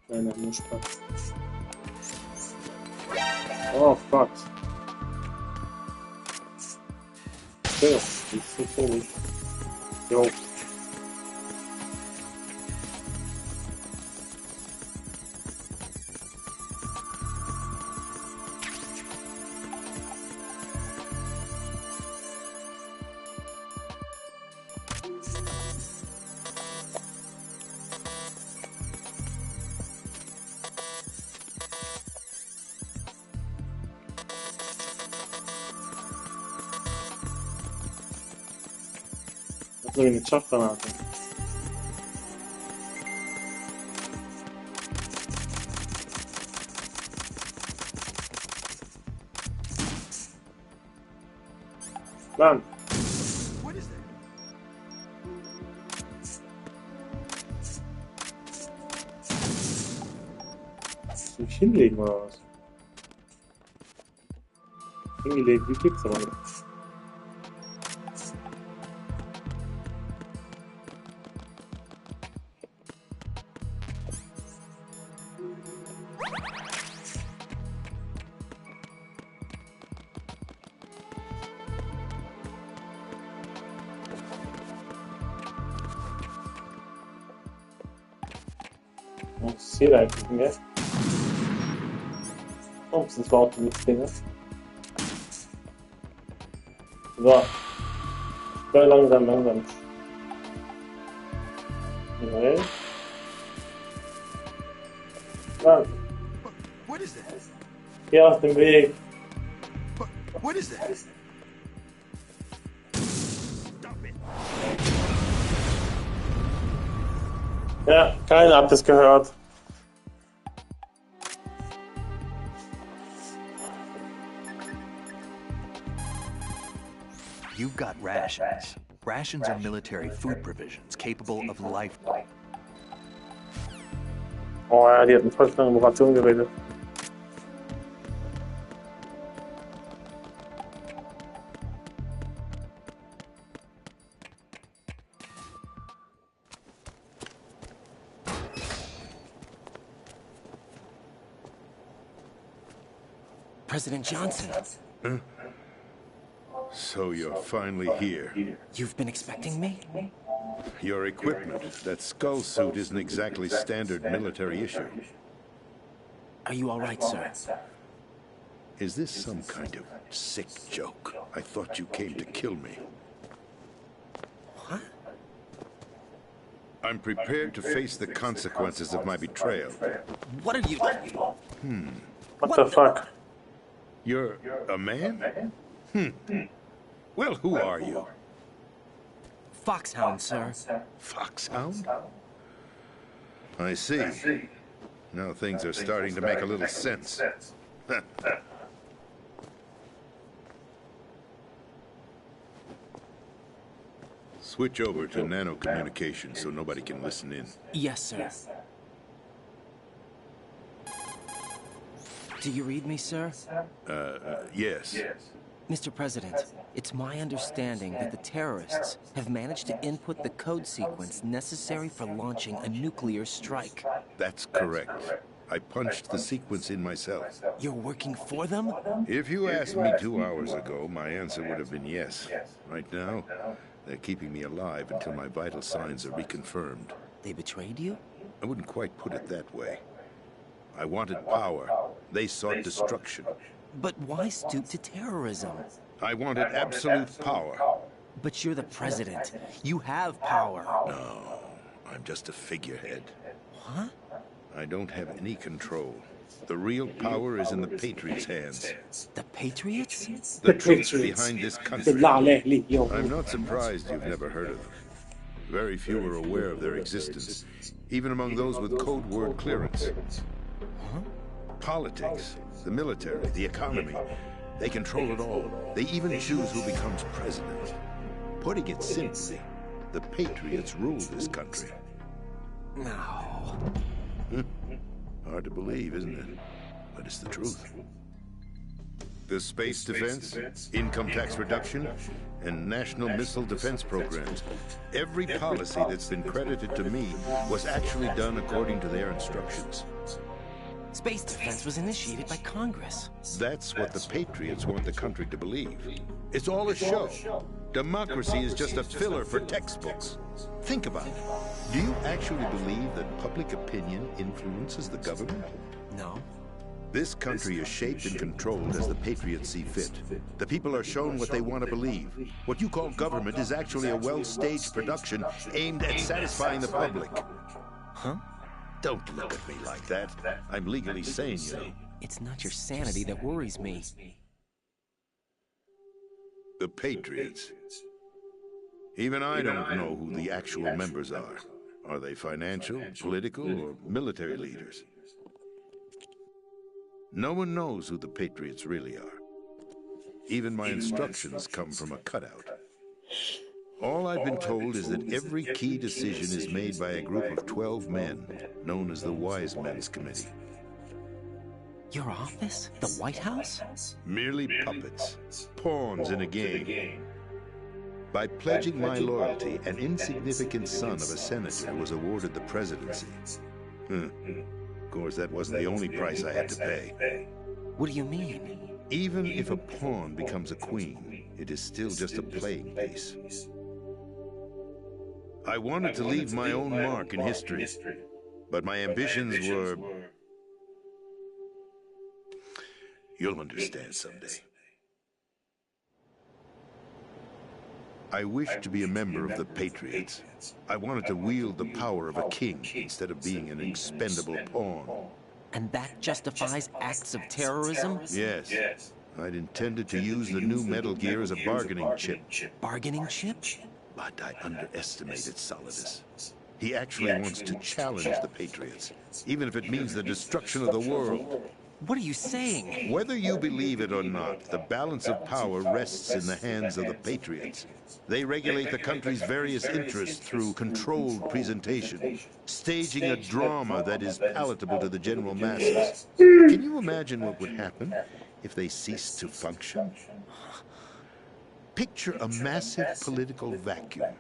Nein, nur Spaß. Oh, fuck. So, ich so komisch. Jo. So wie eine Schockgranate. Mann. What is that? Soll ich hinlegen oder was? Hingelegt, wie geht's aber nicht? Ich sehe da eigentlich mehr. Oh, das war auch die Dinge. So. Voll langsam. Okay. Mann. What is that? Geh aus dem Weg. What is that? Ja, keiner hat das gehört. You've got rations. Rations are military food provisions capable of life. Oh ja, die hatten voll von Moderation geredet. President Johnson. Huh? So you're finally here. You've been expecting me? Your equipment, that skull suit, isn't exactly standard military issue. Are you all right, sir? Is this some kind of sick joke? I thought you came to kill me. What? I'm prepared to face the consequences of my betrayal. What are you... What the fuck? You're a man? Well, who are you? Foxhound, sir. Foxhound? I see. Now things are starting to make a little sense. Switch over to nano communication so nobody can listen in. Yes, sir. Do you read me, sir? Yes. Mr. President, it's my understanding that the terrorists have managed to input the code sequence necessary for launching a nuclear strike. That's correct. I punched the sequence in myself. You're working for them? If you asked me 2 hours ago, my answer would have been yes. Right now, they're keeping me alive until my vital signs are reconfirmed. They betrayed you? I wouldn't quite put it that way. I wanted power. They sought destruction. But why stoop to terrorism? I wanted absolute power. But you're the president. You have power. No, I'm just a figurehead. What? I don't have any control. The real power is in the Patriots' hands. The Patriots? The troops behind this country. I'm not surprised you've never heard of them. Very few are aware of their existence, even among those with code word clearance. Huh? Politics, the military, the economy. They control it all. They even choose who becomes president. Putting it simply, the Patriots rule this country. No. Hard to believe, isn't it? But it's the truth. The space defense, income tax reduction, and national missile defense programs. Every policy that's been credited to me was actually done according to their instructions. Space defense was initiated by Congress. That's what the Patriots want the country to believe. It's all a show. Democracy is just a filler for textbooks. Think about it. Do you actually believe that public opinion influences the government? No. This country is shaped and controlled as the Patriots see fit. The people are shown what they want to believe. What you call government is actually a well-staged production aimed at satisfying the public. Huh? Don't look at me like that. I'm legally sane, you know. It's not your sanity that worries me. The Patriots. Even I don't know who the actual members are. Are they financial, political, or military leaders? No one knows who the Patriots really are. Even my instructions come from a cutout. All I've been told is that every key decision is made by a group of 12 men, known as the Wise Men's Committee. Your office? The White House? Merely puppets, pawns in a game. By pledging my loyalty, an insignificant son of a senator was awarded the presidency. Of course, that wasn't the only price I had to pay. What do you mean? Even if a pawn becomes a queen, it is still just a playing piece. I wanted to leave my own mark in history, but my ambitions were... You'll understand someday. I wished to be a member of the Patriots. I wanted to wield the power of a king instead of being an expendable pawn. And that justifies acts of terrorism? Yes. I'd intended to use the new Metal Gear as a bargaining chip. Bargaining chip? But I underestimated Solidus. He actually wants to challenge the Patriots, even if it means the destruction of the world. What are you saying? Whether you believe it or not, the balance of power rests in the hands of the Patriots. They regulate the country's various interests through controlled presentation, staging a drama that is palatable to the general masses. Can you imagine what would happen if they ceased to function? Picture a massive political vacuum,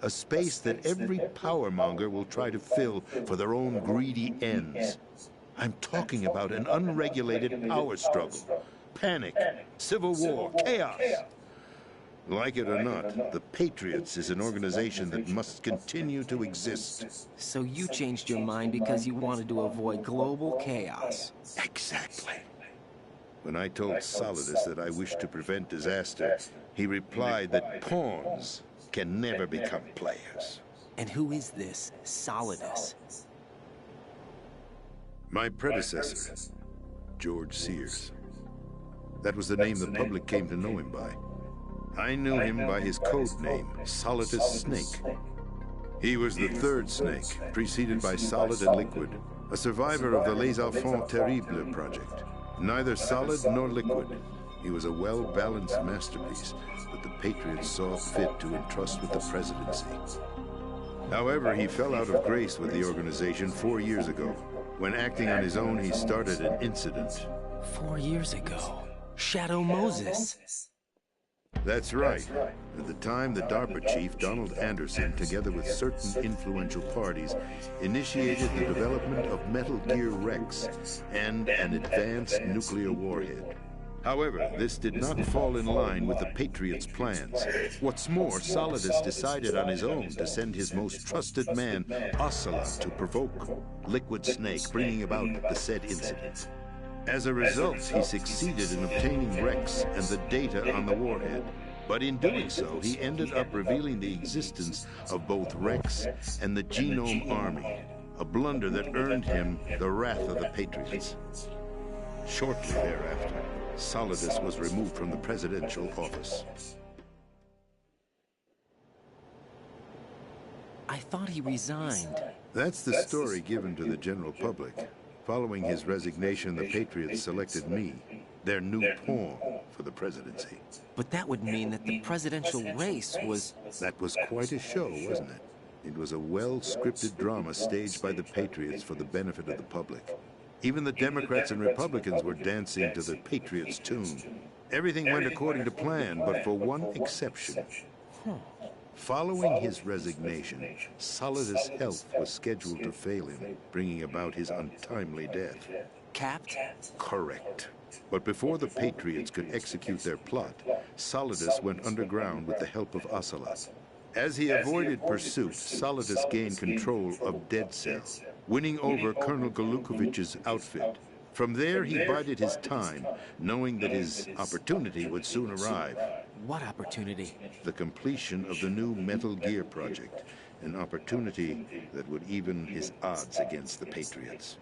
a space that every powermonger will try to fill for their own greedy ends. I'm talking about an unregulated power struggle, panic, civil war, chaos. Like it or not, the Patriots is an organization that must continue to exist. So you changed your mind because you wanted to avoid global chaos. Exactly. When I told Solidus that I wished to prevent disaster, he replied that pawns can never become players. And who is this Solidus? My predecessor, George Sears. That was the name the public came to know him by. I knew him by his code name, Solidus Snake. He was the third Snake, preceded by Solid and Liquid, a survivor of the Les Enfants Terribles project. Neither solid nor liquid. He was a well-balanced masterpiece that the Patriots saw fit to entrust with the presidency. However, he fell out of grace with the organization 4 years ago. When acting on his own, he started an incident. 4 years ago? Shadow Moses. That's right. At the time, the DARPA chief, Donald Anderson, together with certain influential parties, initiated the development of Metal Gear Rex and an advanced nuclear warhead. However, this did not fall in line with the Patriots' plans. What's more, Solidus decided on his own to send his most trusted man, Ocelot, to provoke Liquid Snake, bringing about the said incident. As a result, he succeeded in obtaining Rex and the data on the warhead. But in doing so, he ended up revealing the existence of both Rex and the Genome Army, a blunder that earned him the wrath of the Patriots. Shortly thereafter, Solidus was removed from the presidential office. I thought he resigned. That's the story given to the general public. Following his resignation, the Patriots selected me, their new pawn, for the presidency. But that would mean that the presidential race was... That was quite a show, wasn't it? It was a well-scripted drama staged by the Patriots for the benefit of the public. Even the Democrats and Republicans were dancing to the Patriots' tune. Everything went according to plan, but for one exception. Following his resignation, Solidus' health was scheduled to fail him, bringing about his untimely death. Capped? Correct. But before the Patriots could execute their plot, Solidus went underground with the help of Ocelot. As he avoided pursuit, Solidus gained control of Dead Cell, winning over Colonel Golukovich's outfit. From there, he bided his time, knowing that his opportunity would soon arrive. What opportunity? The completion of the new Metal Gear project, an opportunity that would even his odds against the Patriots.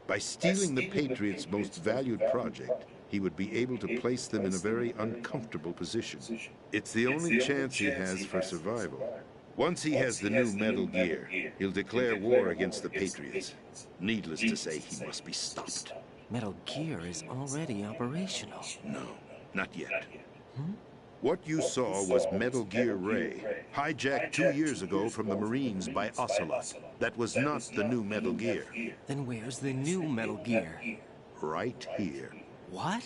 By stealing the Patriots' most valued project, he would be able to place them in a very uncomfortable position. It's the only chance he has for survival. Once he has the new Metal Gear, he'll declare war against the Patriots. Needless to say, he must be stopped. Metal Gear is already operational. No, not yet. What you saw was Metal Gear Ray, hijacked 2 years ago from the Marines by Ocelot. That was not the new Metal Gear. Then where's the new Metal Gear? Right here. What?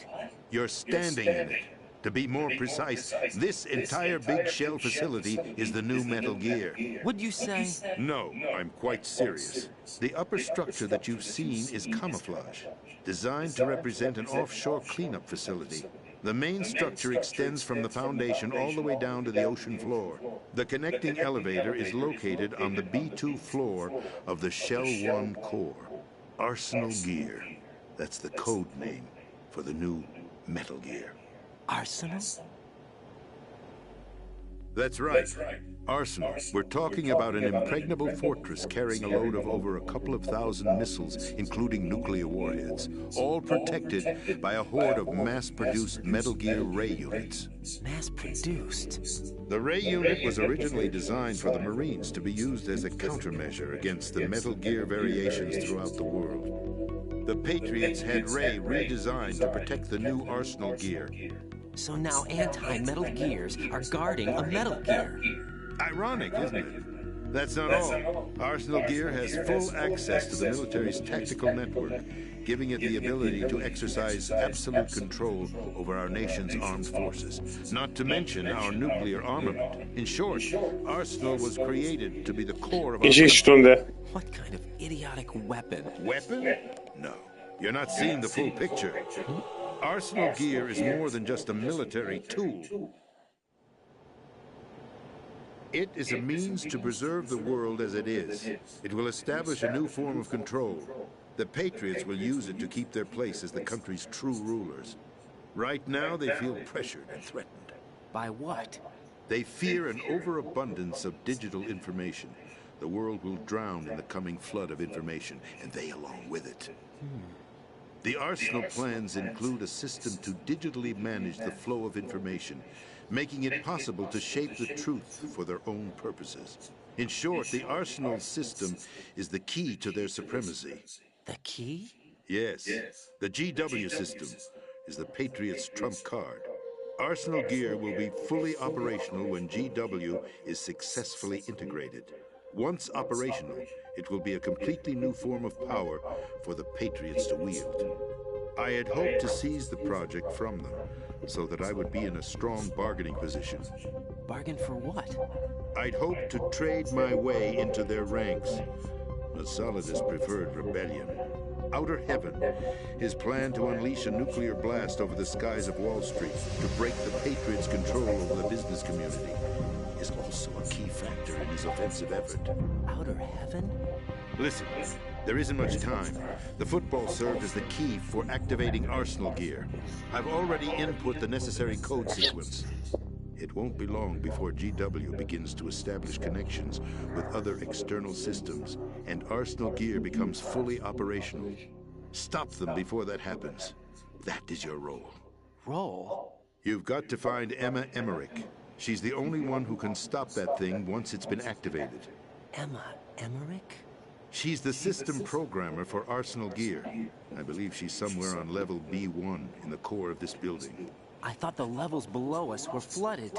You're standing in it. To be more precise, this entire Big Shell facility is the new Metal Gear. Would you say? No, I'm quite serious. The upper structure that you've seen is camouflage, designed to represent an offshore cleanup facility. The main structure extends from the foundation all the way down to the ocean floor. The connecting elevator is located on the B2 floor of the Shell 1 core. Arsenal Gear. That's the code name for the new Metal Gear. Arsenal? That's right. Arsenal. We're talking about an impregnable fortress carrying a load of over a couple of thousand missiles, including nuclear warheads, all protected by a horde of mass-produced Metal Gear Ray units. Mass-produced? The Ray unit was originally designed for the Marines to be used as a countermeasure against the Metal Gear variations throughout the world. The Patriots had Ray redesigned to protect the new Arsenal Gear. So now anti-Metal Gears are guarding a Metal Gear. Ironic, isn't it? That's not all. Arsenal Gear has full access to the military's tactical network, giving it the ability to exercise absolute control over our nation's armed forces, not to mention our nuclear armament. In short, Arsenal was created to be the core of our... What kind of idiotic weapon? Weapon? No. You're not seeing the full picture. Arsenal Gear is more than just a military tool. It is a means to preserve the world as it is. It will establish a new form of control. The Patriots will use it to keep their place as the country's true rulers. Right now, they feel pressured and threatened. By what? They fear an overabundance of digital information. The world will drown in the coming flood of information, and they along with it. The Arsenal plans include a system to digitally manage the flow of information, making it possible to shape the truth for their own purposes. In short, the Arsenal system is the key to their supremacy. The key? Yes. The GW system is the Patriots' trump card. Arsenal Gear will be fully operational when GW is successfully integrated. Once operational, it will be a completely new form of power for the Patriots to wield. I had hoped to seize the project from them, so that I would be in a strong bargaining position. Bargain for what? I'd hoped to trade my way into their ranks. But Solidus preferred rebellion. Outer Heaven, his plan to unleash a nuclear blast over the skies of Wall Street to break the Patriots' control over the business community, is also a key factor in his offensive effort. Outer Heaven? Listen, there isn't much time. The football served as the key for activating Arsenal Gear. I've already input the necessary code sequence. It won't be long before GW begins to establish connections with other external systems, and Arsenal Gear becomes fully operational. Stop them before that happens. That is your role. Role? You've got to find Emma Emmerich. She's the only one who can stop that thing once it's been activated. Emma Emmerich? She's the system programmer for Arsenal Gear. I believe she's somewhere on level B1 in the core of this building. I thought the levels below us were flooded.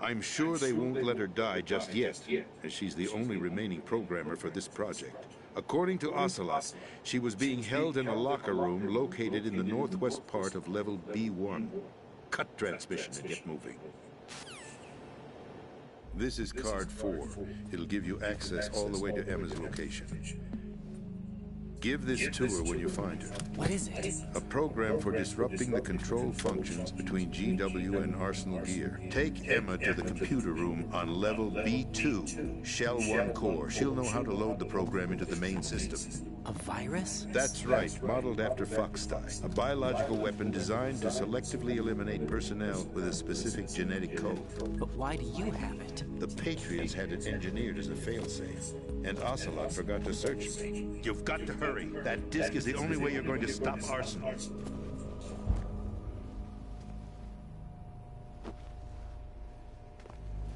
I'm sure they won't let her die just yet, as she's the only remaining programmer for this project. According to Ocelot, she was being held in a locker room located in the northwest part of level B1. Cut transmission and get moving. This is card 4. It'll give you access all the way to Emma's location. Give this to her when you find her. What is it? A program for disrupting the control functions between GW and Arsenal Gear. Take Emma to the computer room on level B2, Shell 1 core. She'll know how to load the program into the main system. A virus? That's right, modeled after Foxdie. A biological weapon designed to selectively eliminate personnel with a specific genetic code. But why do you have it? The Patriots had it engineered as a failsafe, and Ocelot forgot to search me. You've got to hurry. That disk is the only way you're going to stop Arsenal.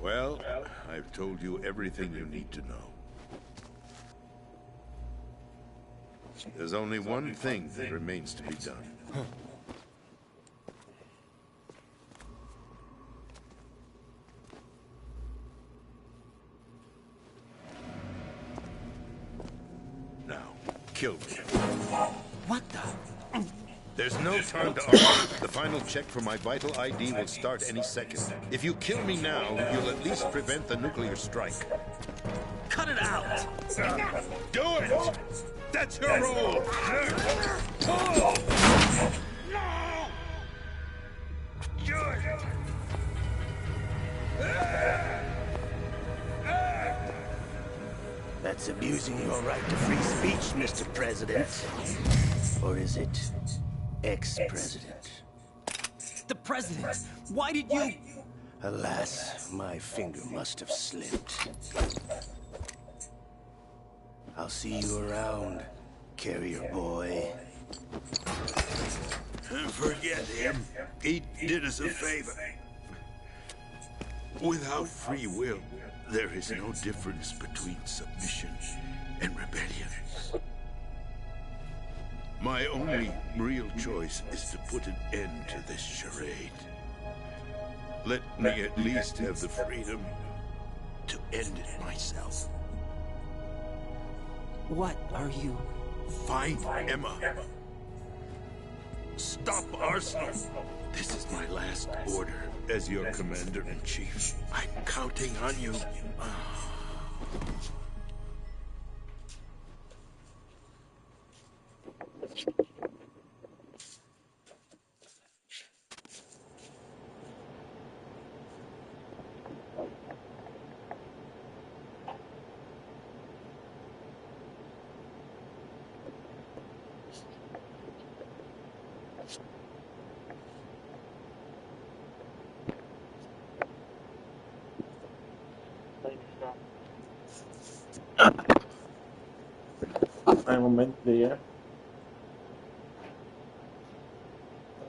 Well, I've told you everything you need to know. There's only one thing that remains to be done. Now, kill me. What the? There's no time to argue. The final check for my vital ID will start any second. If you kill me now, you'll at least prevent the nuclear strike. Cut it out! Do it! That's your role! No! George! That's abusing your right to free speech, Mr. President. Or is it ex-president? The president! Why did you... Alas, my finger must have slipped. I'll see you around, carrier boy. Forget him. He did us a favor. Without free will, there is no difference between submission and rebellion. My only real choice is to put an end to this charade. Let me at least have the freedom to end it myself. What are you... Find Emma. Stop Arsenal. This is my last order as your commander-in-chief. I'm counting on you. Einen Moment, Lea. Hat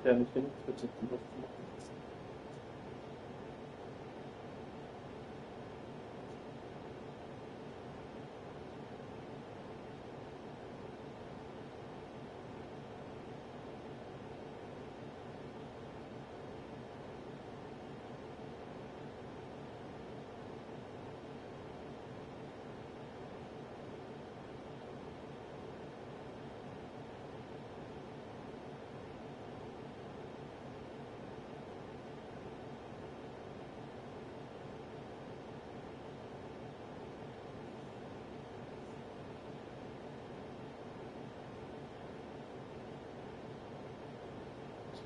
der nicht hin? Bitte.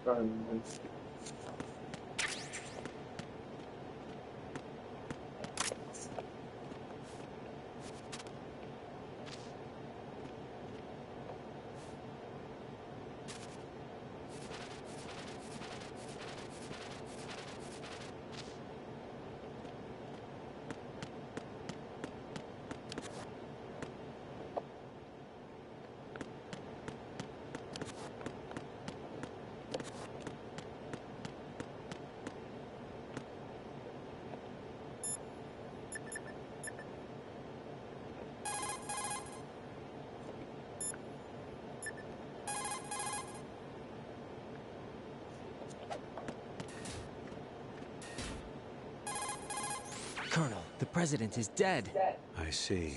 Moment. Colonel, the president is dead. I see.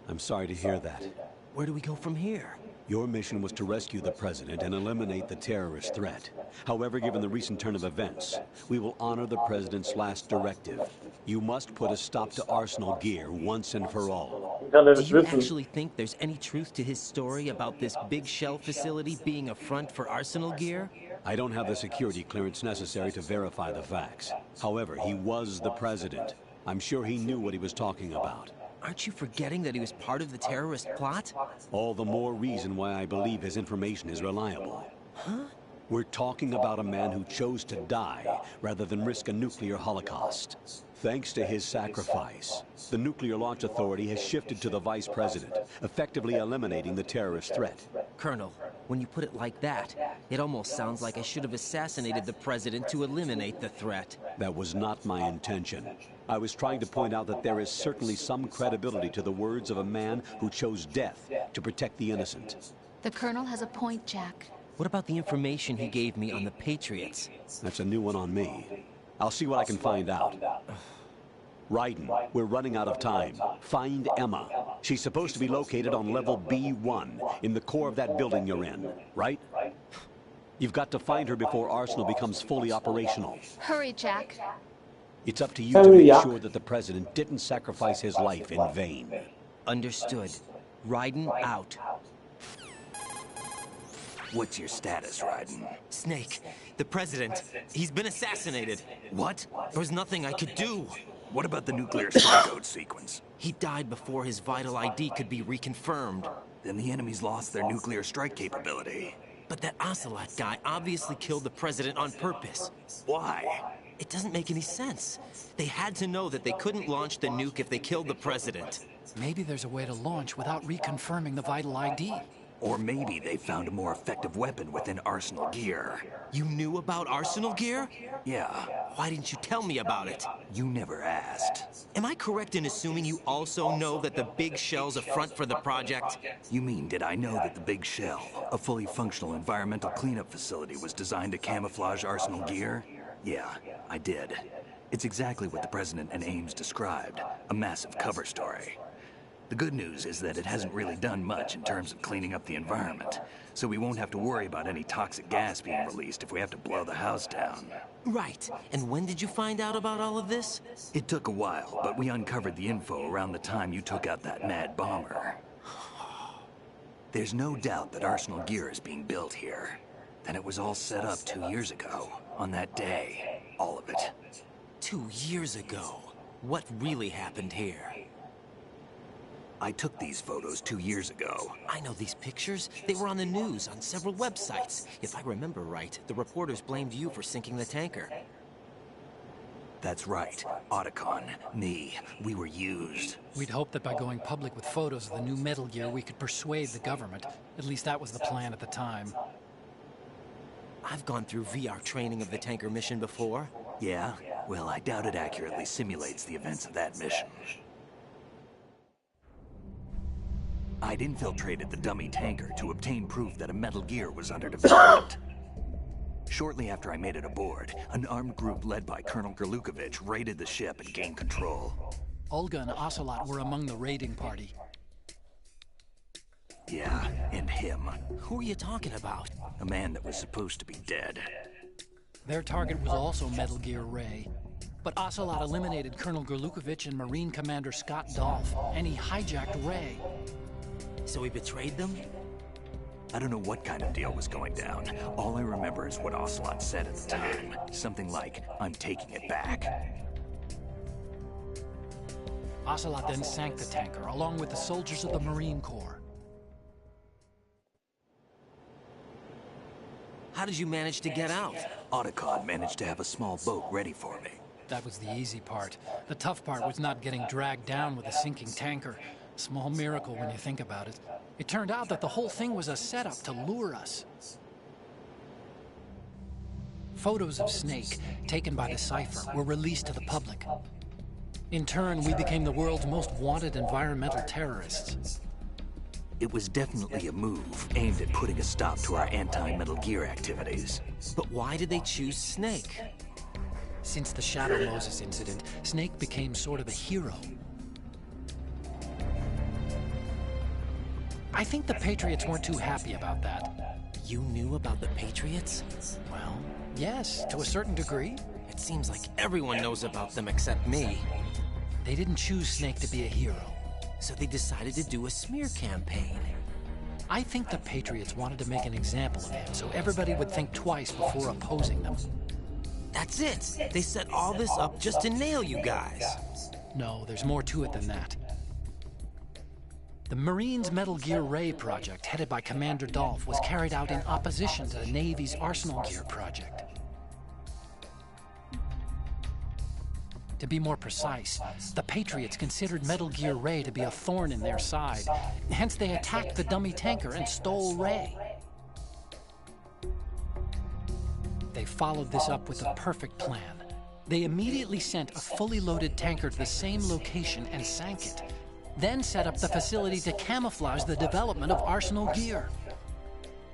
I'm sorry to hear that. Where do we go from here? Your mission was to rescue the president and eliminate the terrorist threat. However, given the recent turn of events, we will honor the president's last directive. You must put a stop to Arsenal Gear once and for all. Do you actually think there's any truth to his story about this big shell facility being a front for Arsenal Gear? I don't have the security clearance necessary to verify the facts. However, he was the president. I'm sure he knew what he was talking about. Aren't you forgetting that he was part of the terrorist plot? All the more reason why I believe his information is reliable. Huh? We're talking about a man who chose to die rather than risk a nuclear holocaust. Thanks to his sacrifice, the Nuclear Launch Authority has shifted to the Vice President, effectively eliminating the terrorist threat. Colonel, When you put it like that, it almost sounds like I should have assassinated the president to eliminate the threat. That was not my intention. I was trying to point out that there is certainly some credibility to the words of a man who chose death to protect the innocent. The Colonel has a point, Jack. What about the information he gave me on the Patriots? That's a new one on me. I'll see what I can find out. Raiden, we're running out of time. Find Emma. She's supposed to be located on level B1, in the core of that building you're in, right? You've got to find her before Arsenal becomes fully operational. Hurry, Jack. It's up to you to make sure that the president didn't sacrifice his life in vain. Understood. Raiden out. What's your status, Raiden? Snake, the president, he's been assassinated. What? There was nothing I could do. What about the nuclear strike code sequence? He died before his vital ID could be reconfirmed. Then the enemy's lost their nuclear strike capability. But that Ocelot guy obviously killed the president on purpose. Why? It doesn't make any sense. They had to know that they couldn't launch the nuke if they killed the president. Maybe there's a way to launch without reconfirming the vital ID. Or maybe they found a more effective weapon within Arsenal gear. You knew about Arsenal gear? Yeah. Why didn't you tell me about it? You never asked. Am I correct in assuming you also know that the Big Shell's a front for the project? You mean, did I know that the Big Shell, a fully functional environmental cleanup facility, was designed to camouflage Arsenal gear? Yeah, I did. It's exactly what the President and Ames described, a massive cover story. The good news is that it hasn't really done much in terms of cleaning up the environment, so we won't have to worry about any toxic gas being released if we have to blow the house down. Right. And when did you find out about all of this? It took a while, but we uncovered the info around the time you took out that mad bomber. There's no doubt that Arsenal gear is being built here. That it was all set up 2 years ago, on that day. All of it. 2 years ago? What really happened here? I took these photos 2 years ago. I know these pictures. They were on the news, on several websites. If I remember right, the reporters blamed you for sinking the tanker. That's right. Otacon, me, we were used. We'd hoped that by going public with photos of the new Metal Gear, we could persuade the government. At least that was the plan at the time. I've gone through VR training of the tanker mission before. Yeah? Well, I doubt it accurately simulates the events of that mission. I'd infiltrated the dummy tanker to obtain proof that a Metal Gear was under development. Shortly after I made it aboard, an armed group led by Colonel Gurlukovich raided the ship and gained control. Olga and Ocelot were among the raiding party. Yeah, and him. Who are you talking about? A man that was supposed to be dead. Their target was also Metal Gear Ray. But Ocelot eliminated Colonel Gurlukovich and Marine Commander Scott Dolph, and he hijacked Ray. So he betrayed them? I don't know what kind of deal was going down. All I remember is what Ocelot said at the time. Something like, I'm taking it back. Ocelot then sank the tanker, along with the soldiers of the Marine Corps. How did you manage to get out? Otacon managed to have a small boat ready for me. That was the easy part. The tough part was not getting dragged down with a sinking tanker. Small miracle when you think about it. It turned out that the whole thing was a setup to lure us. Photos of Snake, taken by the Cypher, were released to the public. In turn, we became the world's most wanted environmental terrorists. It was definitely a move aimed at putting a stop to our anti-Metal Gear activities. But why did they choose Snake? Since the Shadow Moses incident, Snake became sort of a hero. I think the Patriots weren't too happy about that. You knew about the Patriots? Well, yes, to a certain degree. It seems like everyone knows about them except me. They didn't choose Snake to be a hero. So they decided to do a smear campaign. I think the Patriots wanted to make an example of him so everybody would think twice before opposing them. That's it! They set all this up just to nail you guys. No, there's more to it than that. The Marines' Metal Gear Ray project, headed by Commander Dolph, was carried out in opposition to the Navy's Arsenal Gear project. To be more precise, the Patriots considered Metal Gear Ray to be a thorn in their side. Hence, they attacked the dummy tanker and stole Ray. They followed this up with a perfect plan. They immediately sent a fully loaded tanker to the same location and sank it. Then set up the facility to camouflage the development of Arsenal gear.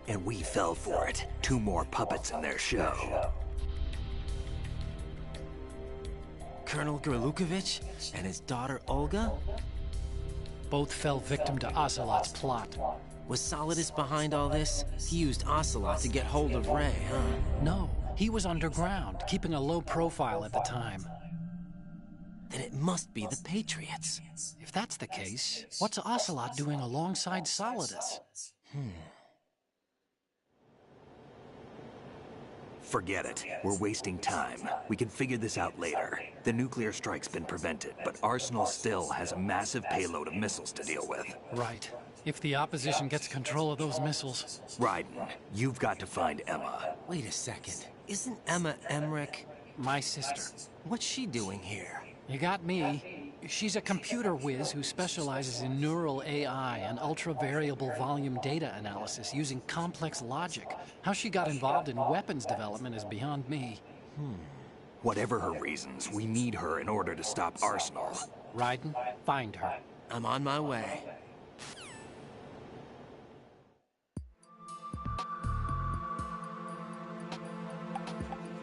And we fell for it. 2 more puppets in their show. Colonel Gurlukovich and his daughter Olga? Both fell victim to Ocelot's plot. Was Solidus behind all this? He used Ocelot to get hold of Ray, huh? No, he was underground, keeping a low profile at the time. Then it must be the Patriots. If that's the case, what's Ocelot doing alongside Solidus? Forget it. We're wasting time. We can figure this out later. The nuclear strike's been prevented, but Arsenal still has a massive payload of missiles to deal with. Right. If the opposition gets control of those missiles... Raiden, you've got to find Emma. Wait a second. Isn't Emma Emmerich... my sister? What's she doing here? You got me. She's a computer whiz who specializes in neural AI and ultra-variable volume data analysis using complex logic. How she got involved in weapons development is beyond me. Whatever her reasons, we need her in order to stop Arsenal. Raiden, find her. I'm on my way.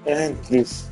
Endlich.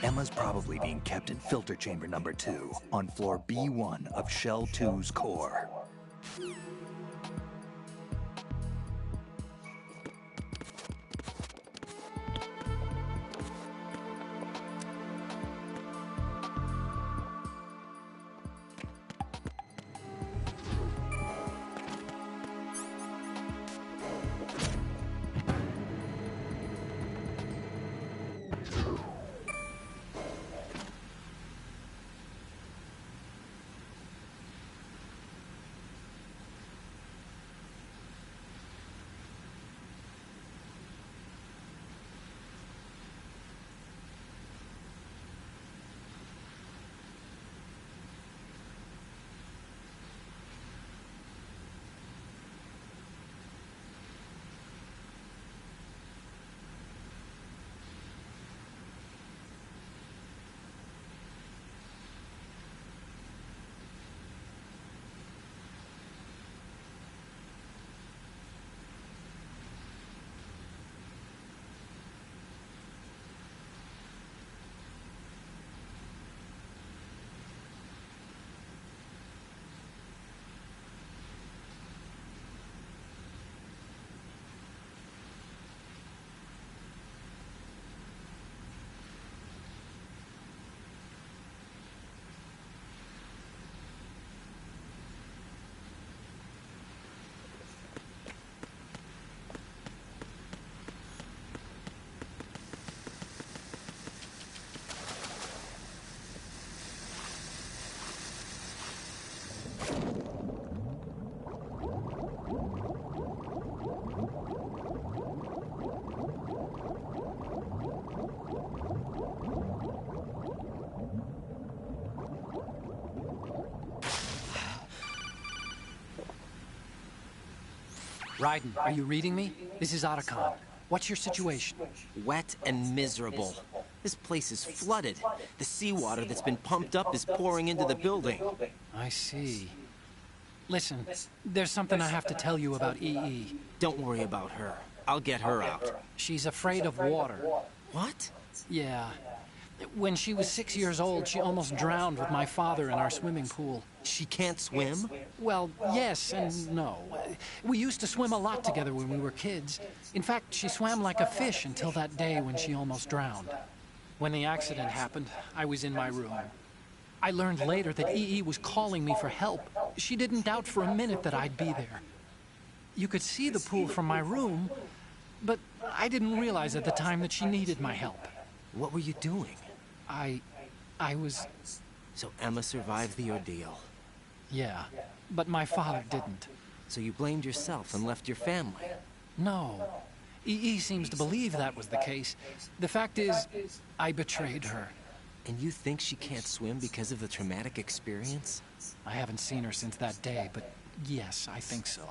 Emma's probably being kept in filter chamber number 2 on floor B1 of Shell 2's core. Raiden, are you reading me? This is Otacon. What's your situation? Wet and miserable. This place is flooded. The seawater that's been pumped up is pouring into the building. I see. Listen, there's something I have to tell you about EE. Don't worry about her. I'll get her out. She's afraid of water. What? Yeah. When she was 6 years old, she almost drowned with my father in our swimming pool. She can't swim? Well, yes and no. We used to swim a lot together when we were kids. In fact, she swam like a fish until that day when she almost drowned. When the accident happened, I was in my room. I learned later that EE was calling me for help. She didn't doubt for a minute that I'd be there. You could see the pool from my room, but I didn't realize at the time that she needed my help. What were you doing? I was... So Emma survived the ordeal? Yeah, but my father didn't. So you blamed yourself and left your family? No. EE seems to believe that was the case. The fact is, I betrayed her. And you think she can't swim because of the traumatic experience? I haven't seen her since that day, but yes, I think so.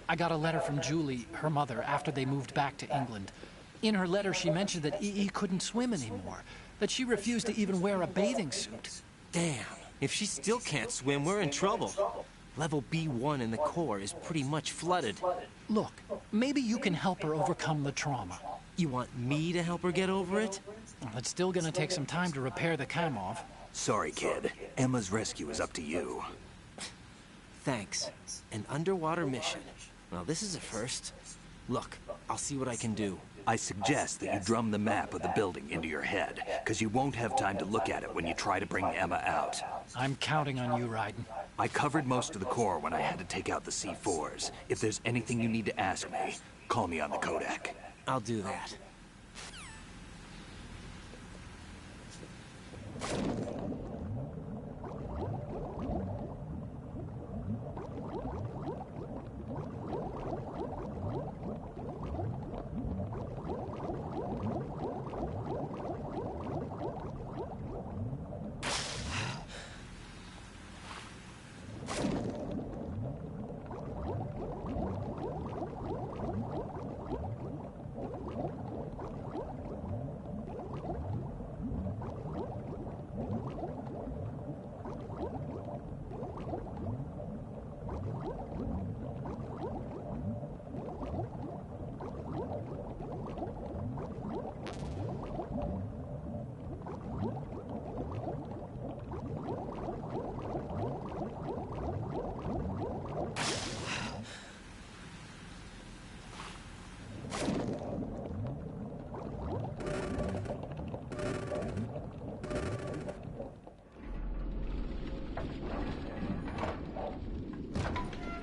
I got a letter from Julie, her mother, after they moved back to England. In her letter, she mentioned that EE couldn't swim anymore, that she refused to even wear a bathing suit. Damn. If she still can't swim, we're in trouble. Level B1 in the core is pretty much flooded. Look, maybe you can help her overcome the trauma. You want me to help her get over it? Well, it's still gonna take some time to repair the Kamov. Sorry, kid. Emma's rescue is up to you. Thanks. An underwater mission. Well, this is a first. Look, I'll see what I can do. I suggest that you drum the map of the building into your head, because you won't have time to look at it when you try to bring Emma out. I'm counting on you, Raiden. I covered most of the core when I had to take out the C4s. If there's anything you need to ask me, call me on the Codec. I'll do that.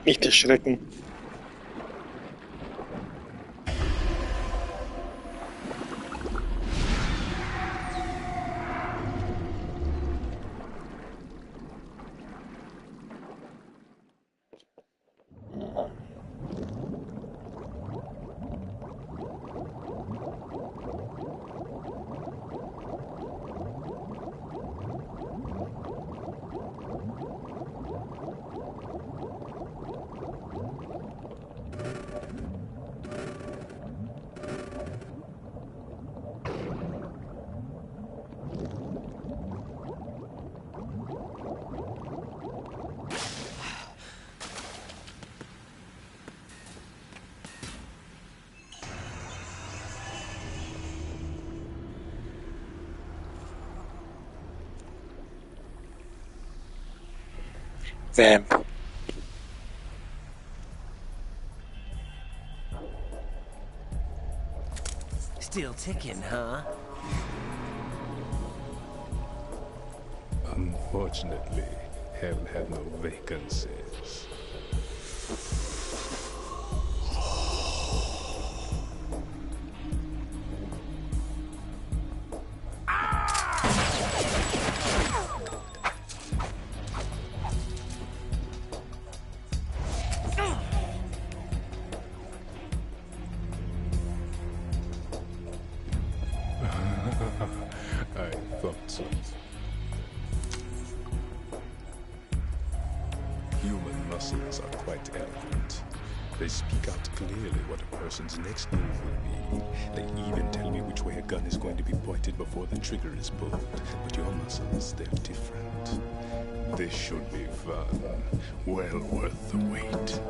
Nicht erschrecken. Vamp. Still ticking, huh? Unfortunately, hell had no vacancies. I thought so. Human muscles are quite eloquent. They speak out clearly what a person's next move will be. They even tell me which way a gun is going to be pointed before the trigger is pulled. But your muscles, they're different. This should be fun. Well worth the wait.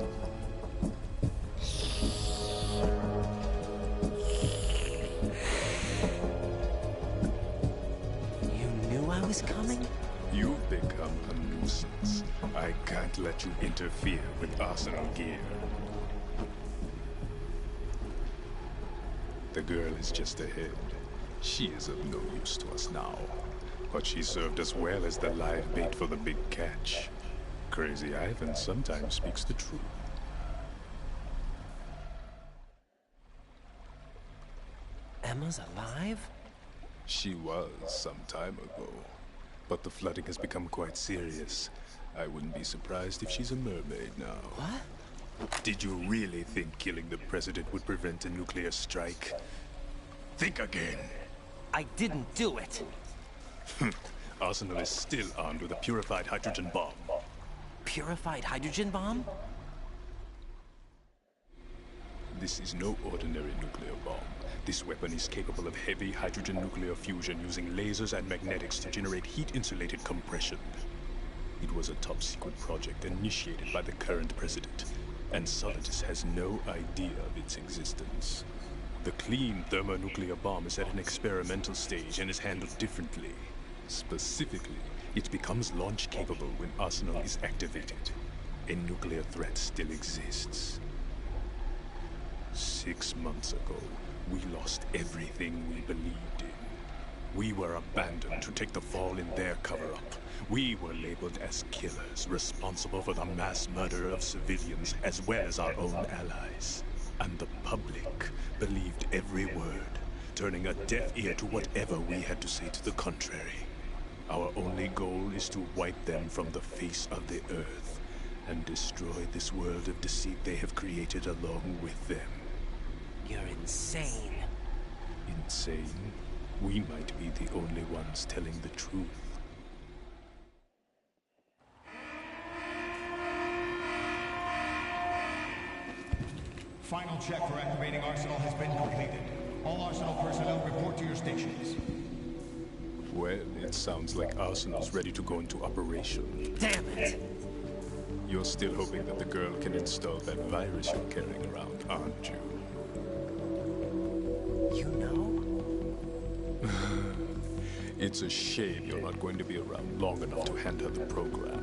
You knew I was coming? You've become a nuisance. I can't let you interfere with Arsenal gear. The girl is just ahead. She is of no use to us now. But she served us well as the live bait for the big catch. Crazy Ivan sometimes speaks the truth. Emma's alive? She was some time ago. But the flooding has become quite serious. I wouldn't be surprised if she's a mermaid now. What? Did you really think killing the president would prevent a nuclear strike? Think again. I didn't do it. Arsenal is still armed with a purified hydrogen bomb. Purified hydrogen bomb? This is no ordinary nuclear bomb. This weapon is capable of heavy hydrogen nuclear fusion using lasers and magnetics to generate heat-insulated compression. It was a top-secret project initiated by the current president, and Solidus has no idea of its existence. The clean thermonuclear bomb is at an experimental stage and is handled differently. Specifically, it becomes launch-capable when Arsenal is activated. A nuclear threat still exists. 6 months ago, we lost everything we believed in. We were abandoned to take the fall in their cover-up. We were labeled as killers, responsible for the mass murder of civilians as well as our own allies. And the public believed every word, turning a deaf ear to whatever we had to say to the contrary. Our only goal is to wipe them from the face of the earth and destroy this world of deceit they have created along with them. You're insane. Insane? We might be the only ones telling the truth. Final check for activating Arsenal has been completed. All Arsenal personnel report to your stations. Well, it sounds like Arsenal's ready to go into operation. Damn it! You're still hoping that the girl can install that virus you're carrying around, aren't you? You know? It's a shame you're not going to be around long enough to hand her the program.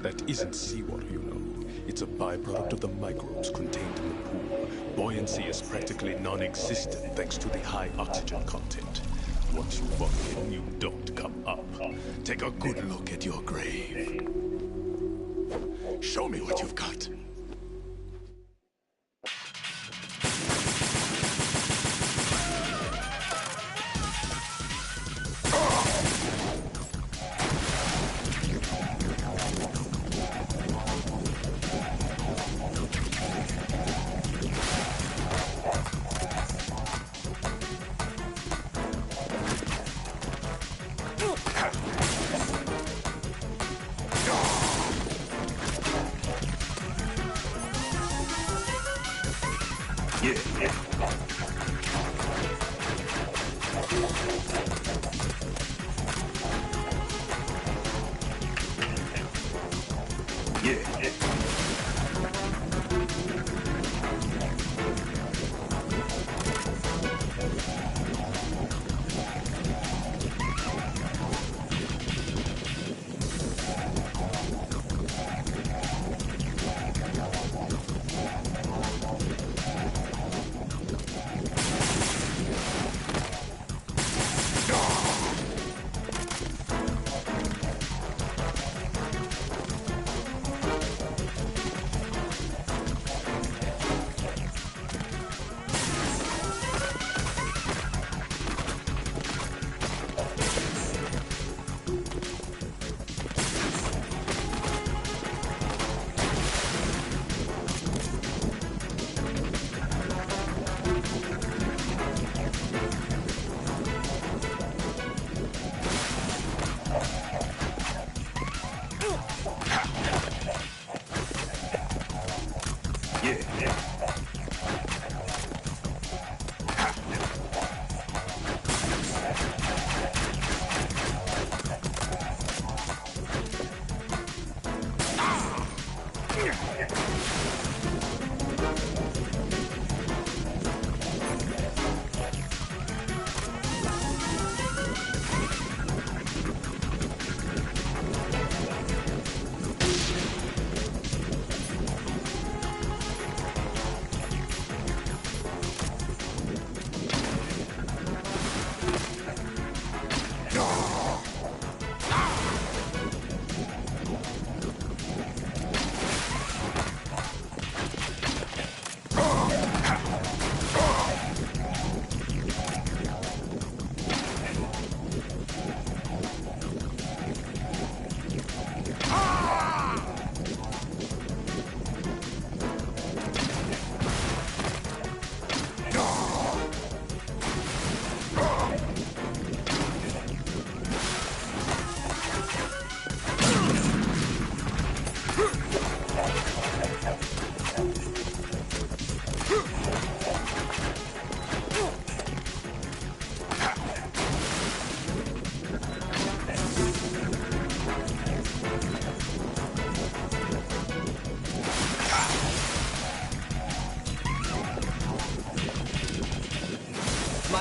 That isn't seawater, you know. It's a byproduct of the microbes contained in the pool. Buoyancy is practically non-existent thanks to the high oxygen content. Once you fall in, you don't come up. Take a good look at your grave. Show me what you've got.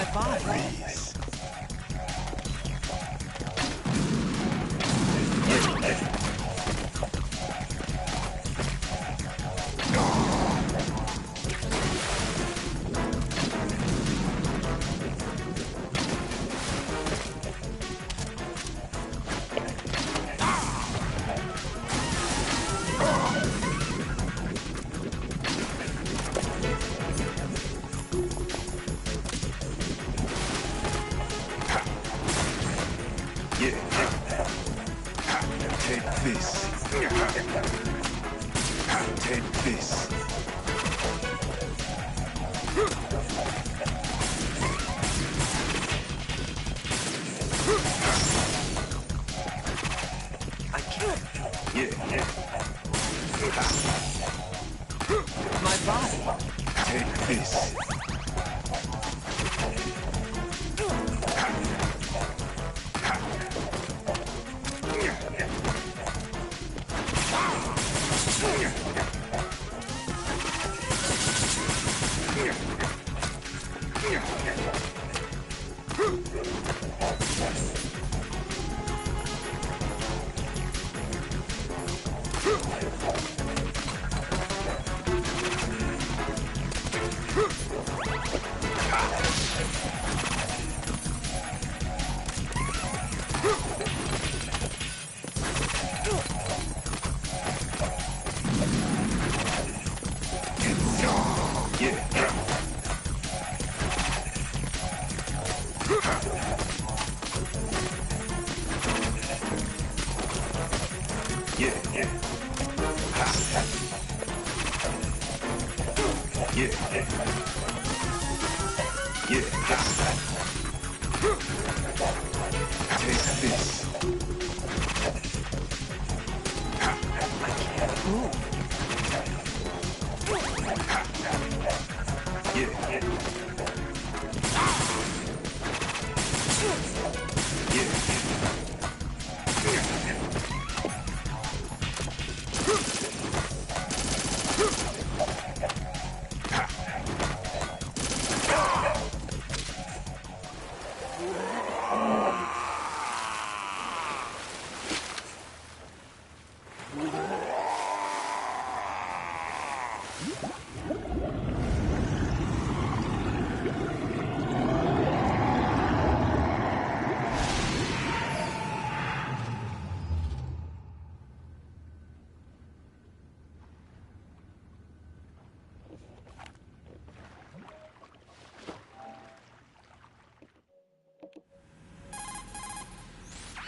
My body.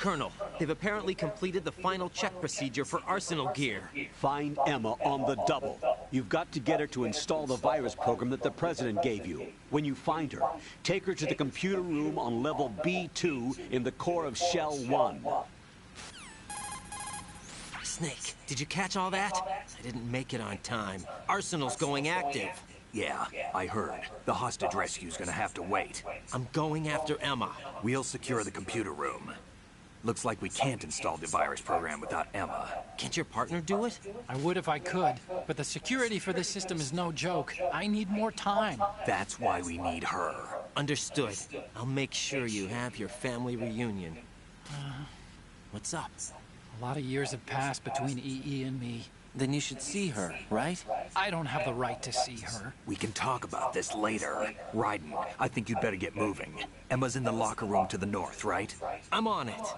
Colonel, they've apparently completed the final check procedure for arsenal gear. Find Emma on the double. You've got to get her to install the virus program that the President gave you. When you find her, take her to the computer room on level B2 in the core of Shell 1. Snake, did you catch all that? I didn't make it on time. Arsenal's going active. Yeah, I heard. The hostage rescue's gonna have to wait. I'm going after Emma. We'll secure the computer room. Looks like we can't install the virus program without Emma. Can't your partner do it? I would if I could, but the security for this system is no joke. I need more time. That's why we need her. Understood. I'll make sure you have your family reunion. What's up? A lot of years have passed between EE and me. Then you should see her, right? I don't have the right to see her. We can talk about this later. Raiden, I think you'd better get moving. Emma's in the locker room to the north, right? I'm on it.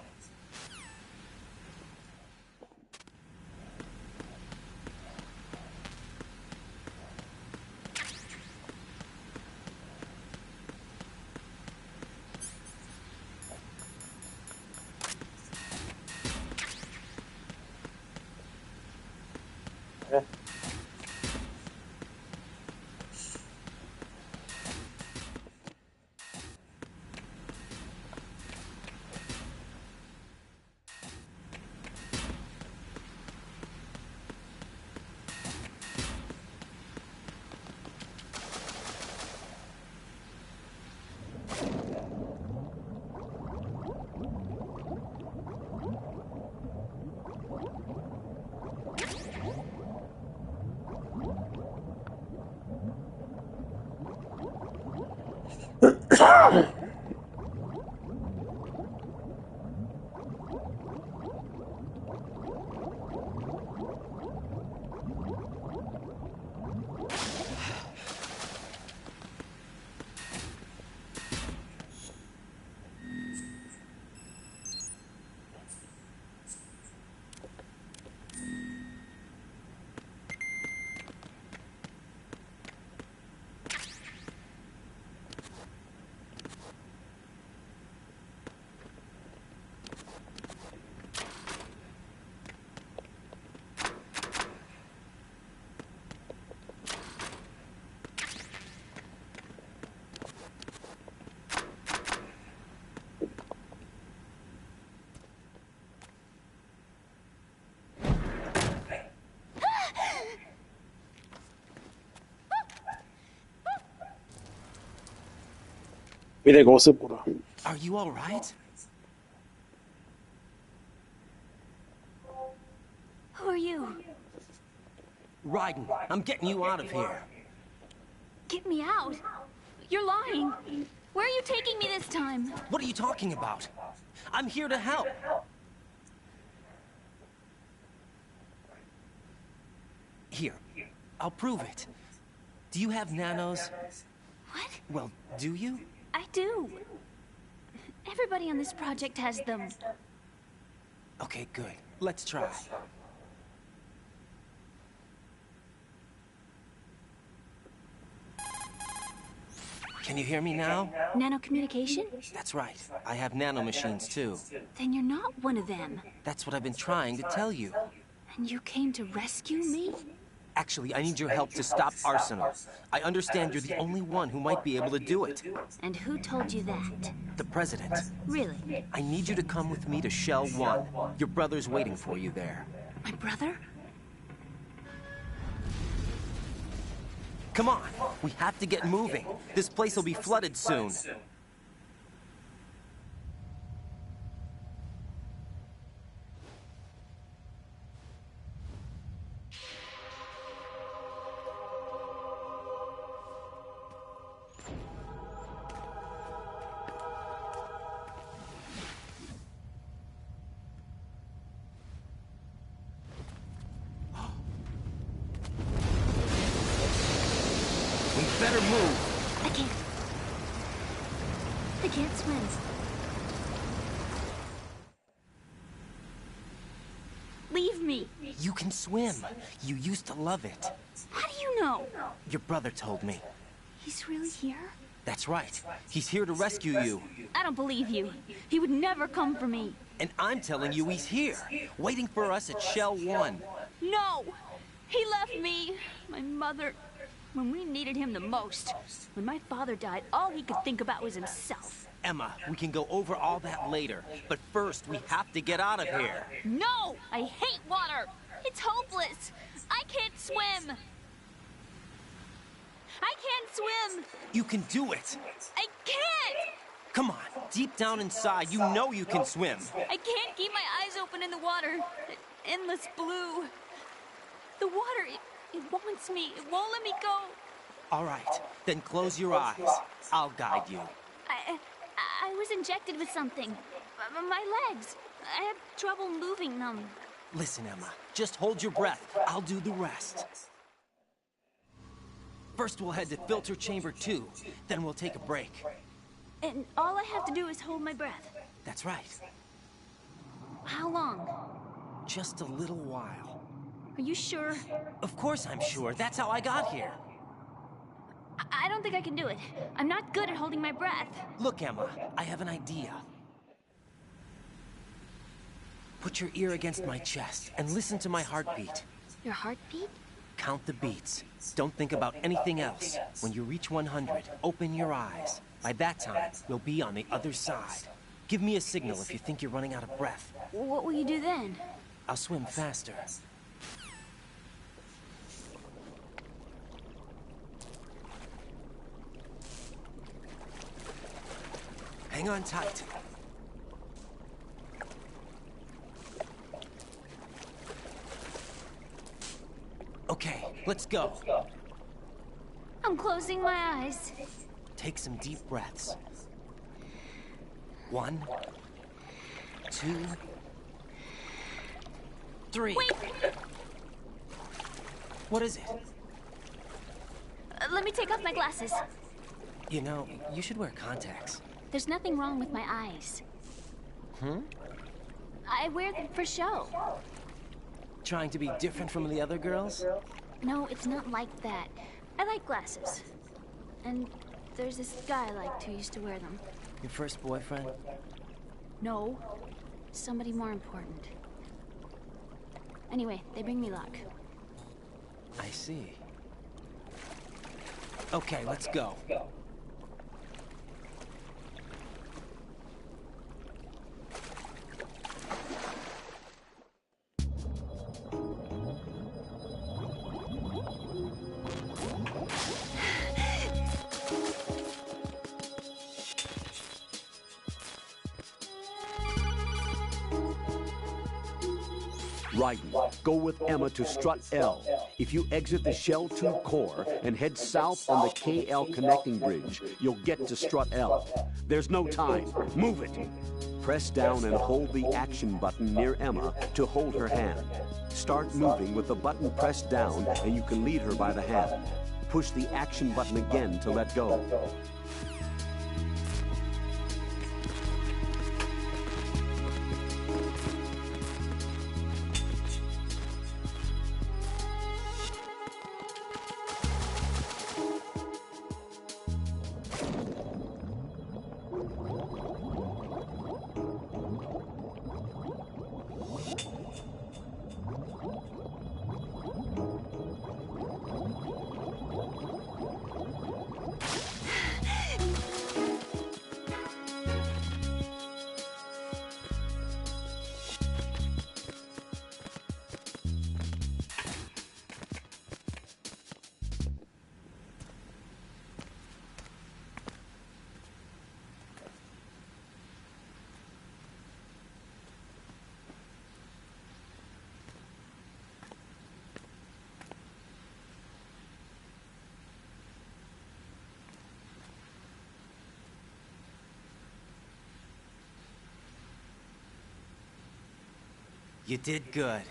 Wie der große Bruder. Are you all right? Who are you? Raiden, I'm getting you out of here. Get me out. You're lying. Where are you taking me this time? What are you talking about? I'm here to help. Here, I'll prove it. Do you have nanos? What? Well, do you? I do. Everybody on this project has them. Okay, good. Let's try. Can you hear me now? Nano-communication? That's right. I have nanomachines too. Then you're not one of them. That's what I've been trying to tell you. And you came to rescue me? Actually, I need your help to stop Arsenal. I understand you're the only one who might be able to do it. And who told you that? The President. Really? I need you to come with me to Shell 1. Your brother's waiting for you there. My brother? Come on, we have to get moving. This place will be flooded soon. Better move. I can't swim. Leave me. You can swim. You used to love it. How do you know? Your brother told me. He's really here? That's right. He's here to rescue you. I don't believe you. He would never come for me. And I'm telling you he's here, waiting for us at Shell 1. No! He left me, my mother, when we needed him the most. When my father died, all he could think about was himself. Emma, we can go over all that later. But first, we have to get out of here. No! I hate water! It's hopeless! I can't swim! I can't swim! You can do it! I can't! Come on, Deep down inside, you know you can swim. I can't keep my eyes open in the water. Endless blue. The water, it wants me. It won't let me go. All right, then close your eyes. I'll guide you. I was injected with something. My legs. I have trouble moving them. Listen, Emma, just hold your breath. I'll do the rest. First, we'll head to filter chamber 2. Then we'll take a break. And all I have to do is hold my breath. That's right. How long? Just a little while. Are you sure? Of course I'm sure. That's how I got here. I don't think I can do it. I'm not good at holding my breath. Look, Emma, I have an idea. Put your ear against my chest and listen to my heartbeat. Your heartbeat? Count the beats. Don't think about anything else. When you reach 100, open your eyes. By that time, you'll be on the other side. Give me a signal if you think you're running out of breath. What will you do then? I'll swim faster. Hang on tight. Okay, let's go. I'm closing my eyes. Take some deep breaths. 1, 2, 3. Wait! What is it? Let me take off my glasses. You know, you should wear contacts. There's nothing wrong with my eyes. I wear them for show. Trying to be different from the other girls? No, it's not like that. I like glasses. And there's this guy I liked who used to wear them. Your first boyfriend? No. Somebody more important. Anyway, they bring me luck. I see. Okay, let's go. Raiden, go with Emma to Strut L. If you exit the Shell 2 core and head south on the KL connecting bridge, you'll get to Strut L. There's no time. Move it. Press down and hold the action button near Emma to hold her hand. Start moving with the button pressed down and you can lead her by the hand. Push the action button again to let go. You did good.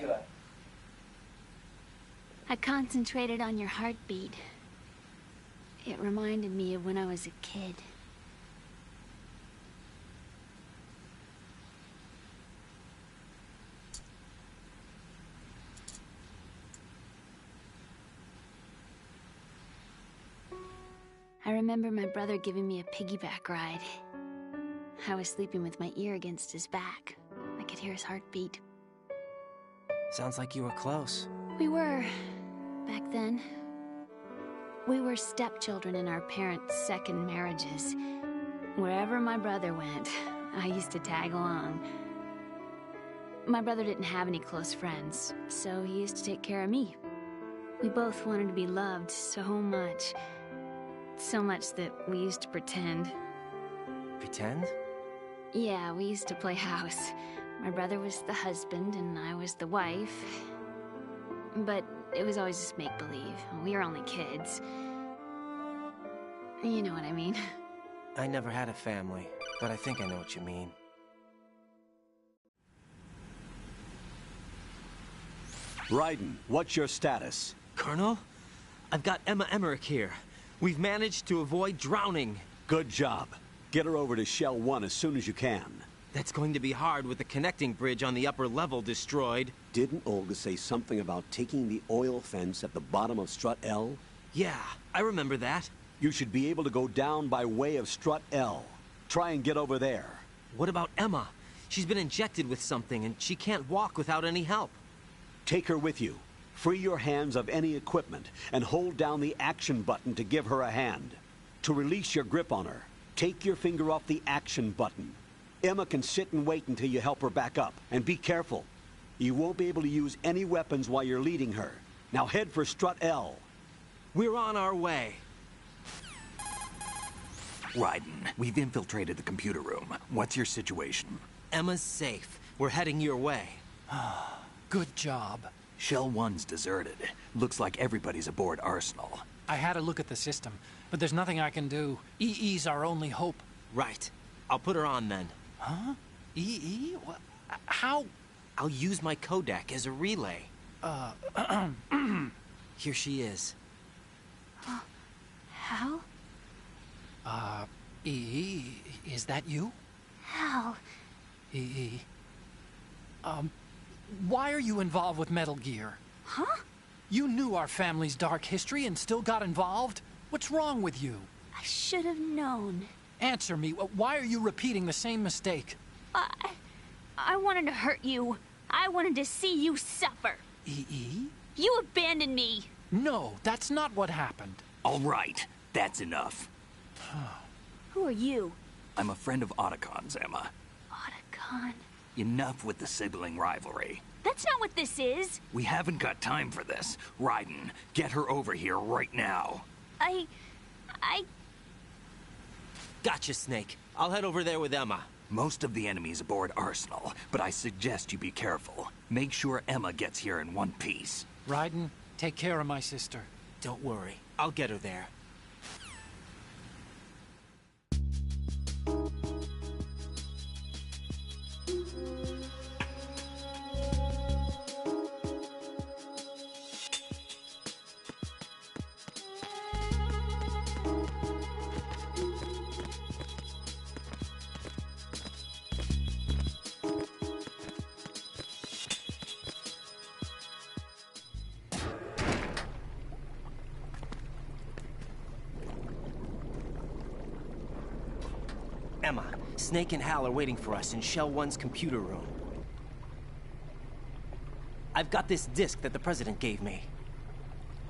I concentrated on your heartbeat. It reminded me of when I was a kid. I remember my brother giving me a piggyback ride. I was sleeping with my ear against his back. I could hear his heartbeat. Sounds like you were close. We were, back then. We were stepchildren in our parents' second marriages. Wherever my brother went, I used to tag along. My brother didn't have any close friends, so he used to take care of me. We both wanted to be loved so much. So much that we used to pretend. Pretend? Yeah, we used to play house. My brother was the husband and I was the wife. But it was always just make-believe. We were only kids. You know what I mean. I never had a family, but I think I know what you mean. Raiden, what's your status? Colonel, I've got Emma Emmerich here. We've managed to avoid drowning. Good job. Get her over to Shell 1 as soon as you can. That's going to be hard with the connecting bridge on the upper level destroyed. Didn't Olga say something about taking the oil fence at the bottom of Strut L? Yeah, I remember that. You should be able to go down by way of Strut L. Try and get over there. What about Emma? She's been injected with something and she can't walk without any help. Take her with you. Free your hands of any equipment and hold down the action button to give her a hand. To release your grip on her, take your finger off the action button. Emma can sit and wait until you help her back up. And be careful. You won't be able to use any weapons while you're leading her. Now head for Strut L. We're on our way. Raiden, we've infiltrated the computer room. What's your situation? Emma's safe. We're heading your way. Good job. Shell 1's deserted. Looks like everybody's aboard Arsenal. I had a look at the system, but there's nothing I can do. EE's our only hope. Right. I'll put her on then. Huh? EE? What? How? I'll use my Kodak as a relay. Here she is. Hal? EE, is that you? Hal. EE. Why are you involved with Metal Gear? Huh? You knew our family's dark history and still got involved? What's wrong with you? I should have known. Answer me. Why are you repeating the same mistake? I wanted to hurt you. I wanted to see you suffer. EE? You abandoned me. No, that's not what happened. All right, that's enough. Who are you? I'm a friend of Otacon's, Emma. Otacon? Enough with the sibling rivalry. That's not what this is. We haven't got time for this. Raiden, get her over here right now. I... Gotcha, Snake. I'll head over there with Emma. Most of the enemy's aboard Arsenal, but I suggest you be careful. Make sure Emma gets here in one piece. Raiden, take care of my sister. Don't worry. I'll get her there. Emma, Snake and Hal are waiting for us in Shell 1's computer room. I've got this disk that the President gave me.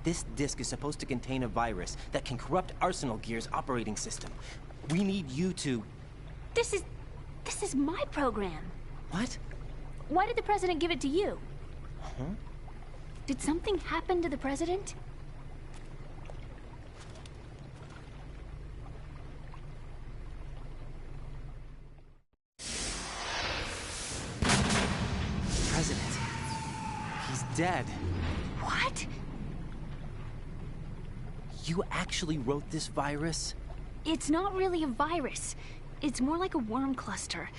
This disk is supposed to contain a virus that can corrupt Arsenal Gear's operating system. We need you to... This is my program. What? Why did the President give it to you? Huh? Did something happen to the President? President. He's dead. What? You actually wrote this virus? It's not really a virus. It's more like a worm cluster.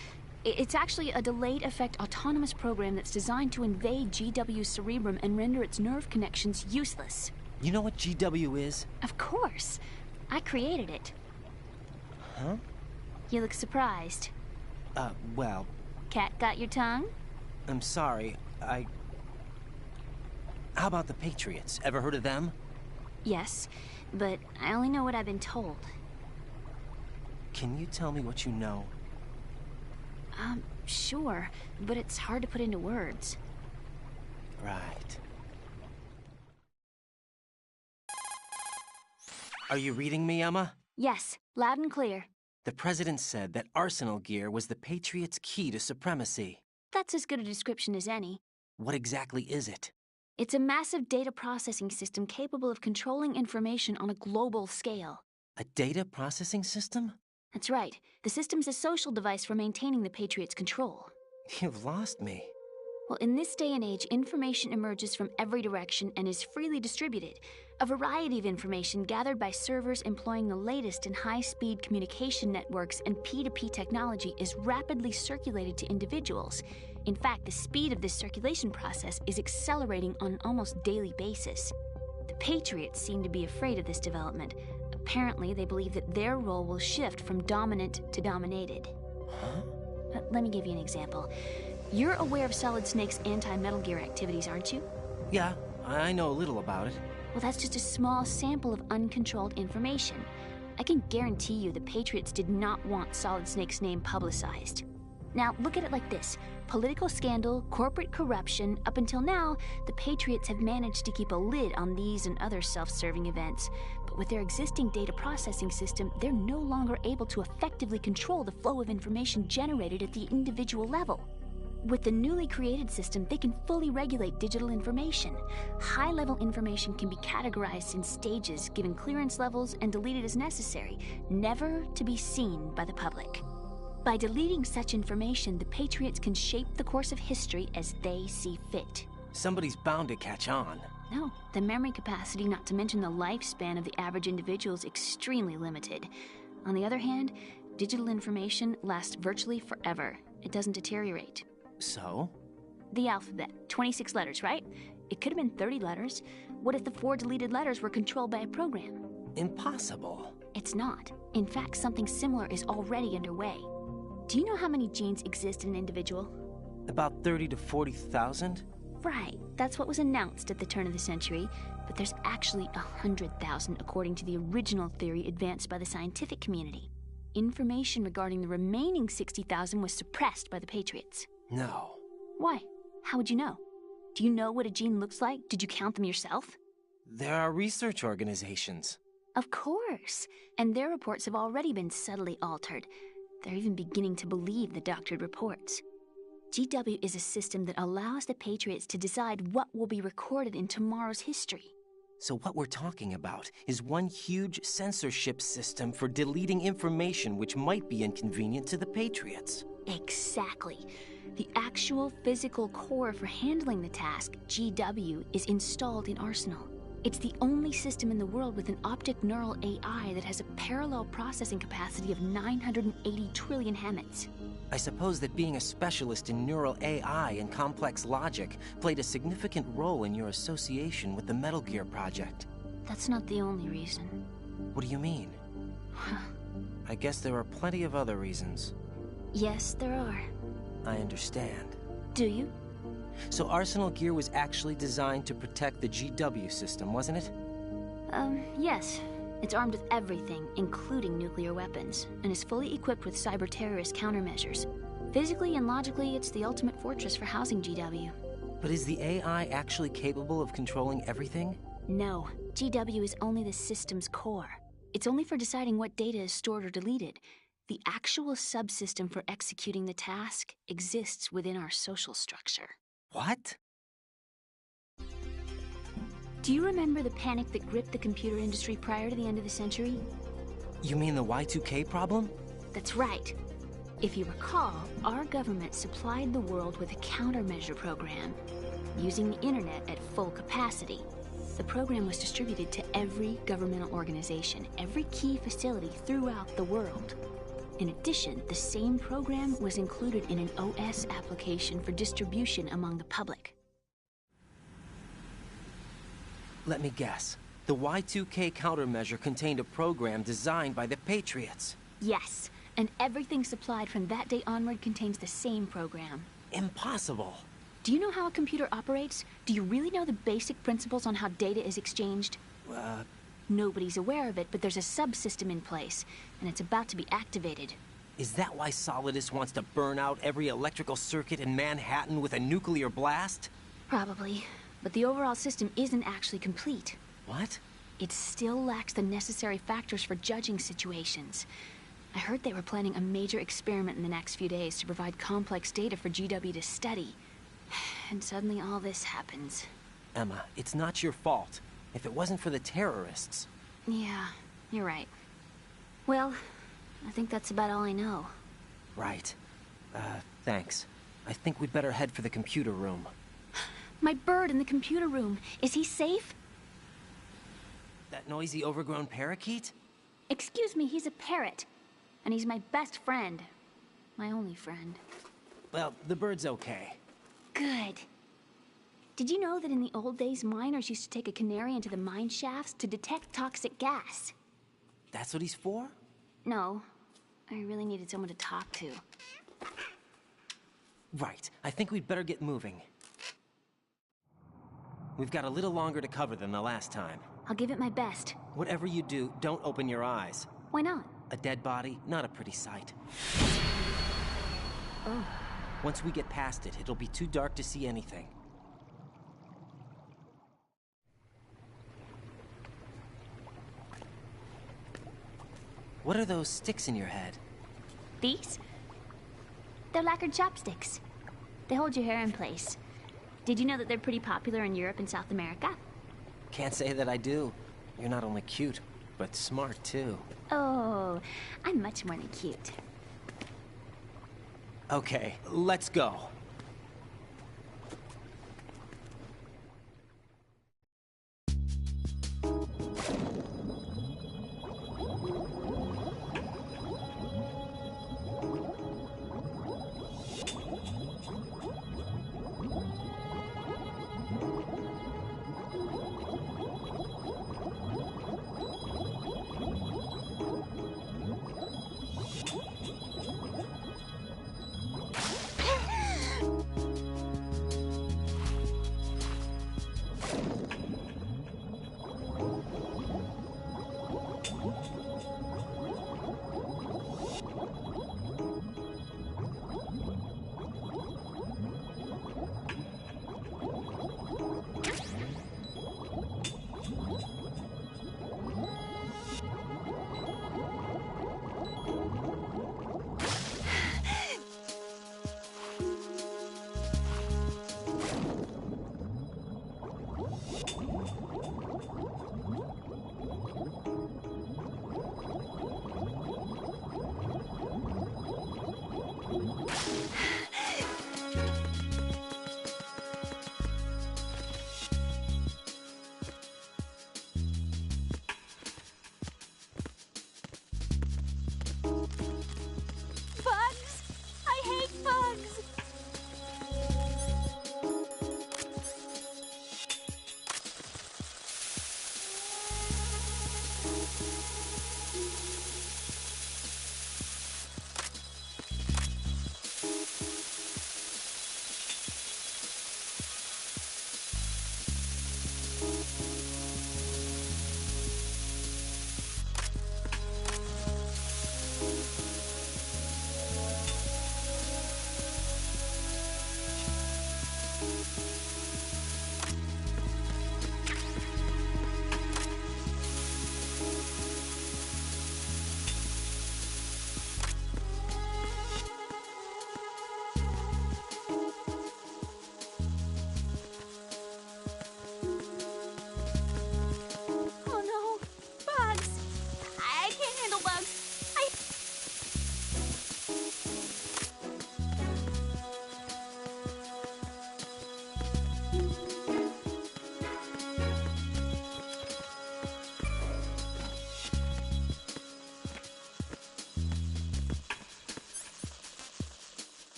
It's actually a delayed effect autonomous program that's designed to invade GW's cerebrum and render its nerve connections useless. You know what GW is? Of course. I created it. Huh? You look surprised. Well... Cat got your tongue? I'm sorry, How about the Patriots? Ever heard of them? Yes, but I only know what I've been told. Can you tell me what you know? Sure, but it's hard to put into words. Right. Are you reading me, Emma? Yes, loud and clear. The President said that Arsenal Gear was the Patriots' key to supremacy. That's as good a description as any. What exactly is it? It's a massive data processing system capable of controlling information on a global scale. A data processing system? That's right. The system's a social device for maintaining the Patriots' control. You've lost me. Well, in this day and age, information emerges from every direction and is freely distributed. A variety of information gathered by servers employing the latest in high-speed communication networks and P2P technology is rapidly circulated to individuals. In fact, the speed of this circulation process is accelerating on an almost daily basis. The Patriots seem to be afraid of this development. Apparently, they believe that their role will shift from dominant to dominated. Huh? Let me give you an example. You're aware of Solid Snake's anti-Metal Gear activities, aren't you? Yeah, I know a little about it. Well, that's just a small sample of uncontrolled information. I can guarantee you the Patriots did not want Solid Snake's name publicized. Now, look at it like this. Political scandal, corporate corruption, up until now, the Patriots have managed to keep a lid on these and other self-serving events. But with their existing data processing system, they're no longer able to effectively control the flow of information generated at the individual level. With the newly created system, they can fully regulate digital information. High-level information can be categorized in stages, given clearance levels, and deleted as necessary, never to be seen by the public. By deleting such information, the Patriots can shape the course of history as they see fit. Somebody's bound to catch on. No, the memory capacity, not to mention the lifespan of the average individual, is extremely limited. On the other hand, digital information lasts virtually forever. It doesn't deteriorate. So? The alphabet. 26 letters, right? It could have been 30 letters. What if the 4 deleted letters were controlled by a program? Impossible. It's not. In fact, something similar is already underway. Do you know how many genes exist in an individual? About 30 to 40,000? Right. That's what was announced at the turn of the century. But there's actually 100,000 according to the original theory advanced by the scientific community. Information regarding the remaining 60,000 was suppressed by the Patriots. No. Why? How would you know? Do you know what a gene looks like? Did you count them yourself? There are research organizations. Of course. And their reports have already been subtly altered. They're even beginning to believe the doctored reports. GW is a system that allows the Patriots to decide what will be recorded in tomorrow's history. So what we're talking about is one huge censorship system for deleting information which might be inconvenient to the Patriots. Exactly. The actual physical core for handling the task, GW, is installed in Arsenal. It's the only system in the world with an optic neural AI that has a parallel processing capacity of 980 trillion Hammets. I suppose that being a specialist in neural AI and complex logic played a significant role in your association with the Metal Gear project. That's not the only reason. What do you mean? I guess there are plenty of other reasons. Yes, there are. I understand. Do you? So Arsenal Gear was actually designed to protect the GW system, wasn't it? Yes. It's armed with everything, including nuclear weapons, and is fully equipped with cyber-terrorist countermeasures. Physically and logically, it's the ultimate fortress for housing GW. But is the AI actually capable of controlling everything? No. GW is only the system's core. It's only for deciding what data is stored or deleted. The actual subsystem for executing the task exists within our social structure. What? Do you remember the panic that gripped the computer industry prior to the end of the century? You mean the Y2K problem? That's right. If you recall, our government supplied the world with a countermeasure program, using the internet at full capacity. The program was distributed to every governmental organization, every key facility throughout the world. In addition, the same program was included in an OS application for distribution among the public. Let me guess. The Y2K countermeasure contained a program designed by the Patriots. Yes, and everything supplied from that day onward contains the same program. Impossible. Do you know how a computer operates? Do you really know the basic principles on how data is exchanged? Nobody's aware of it, but there's a subsystem in place, and it's about to be activated. Is that why Solidus wants to burn out every electrical circuit in Manhattan with a nuclear blast? Probably, but the overall system isn't actually complete. What? It still lacks the necessary factors for judging situations. I heard they were planning a major experiment in the next few days to provide complex data for GW to study. And suddenly all this happens. Emma, it's not your fault. If it wasn't for the terrorists... Yeah, you're right. Well, I think that's about all I know. Right. Thanks. I think we'd better head for the computer room. My bird in the computer room. Is he safe? That noisy, overgrown parakeet? Excuse me, he's a parrot. And he's my best friend. My only friend. Well, the bird's okay. Good. Did you know that in the old days, miners used to take a canary into the mine shafts to detect toxic gas? That's what he's for? No. I really needed someone to talk to. Right. I think we'd better get moving. We've got a little longer to cover than the last time. I'll give it my best. Whatever you do, don't open your eyes. Why not? A dead body, not a pretty sight. Oh. Once we get past it, it'll be too dark to see anything. What are those sticks in your head? These? They're lacquered chopsticks. They hold your hair in place. Did you know that they're pretty popular in Europe and South America? Can't say that I do. You're not only cute, but smart too. Oh, I'm much more than cute. Okay, let's go.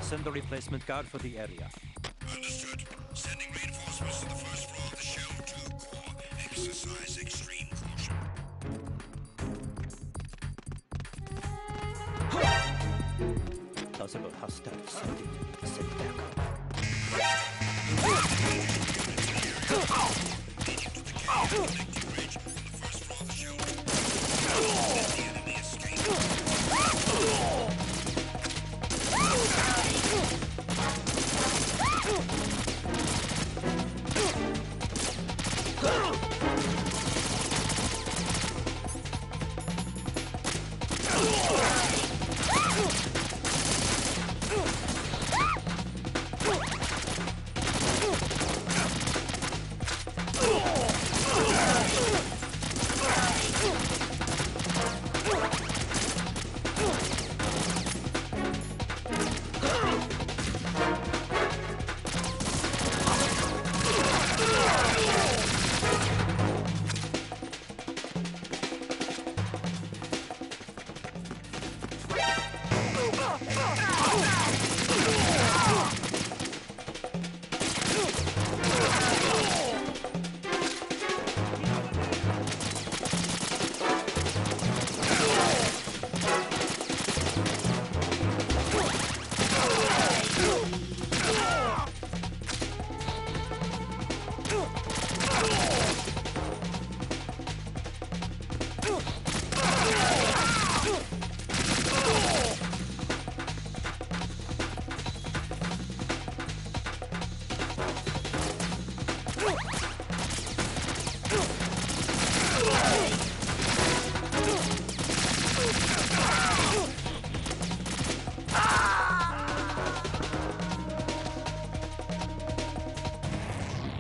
Send the replacement guard for the area. Understood. Sending reinforcements to the first floor of the shell 2 core. Exercise extreme caution. Possible hostile sighted. Send backup. Leading to the cave connecting bridge on the first floor of the shell 2 core. Let the enemy escape.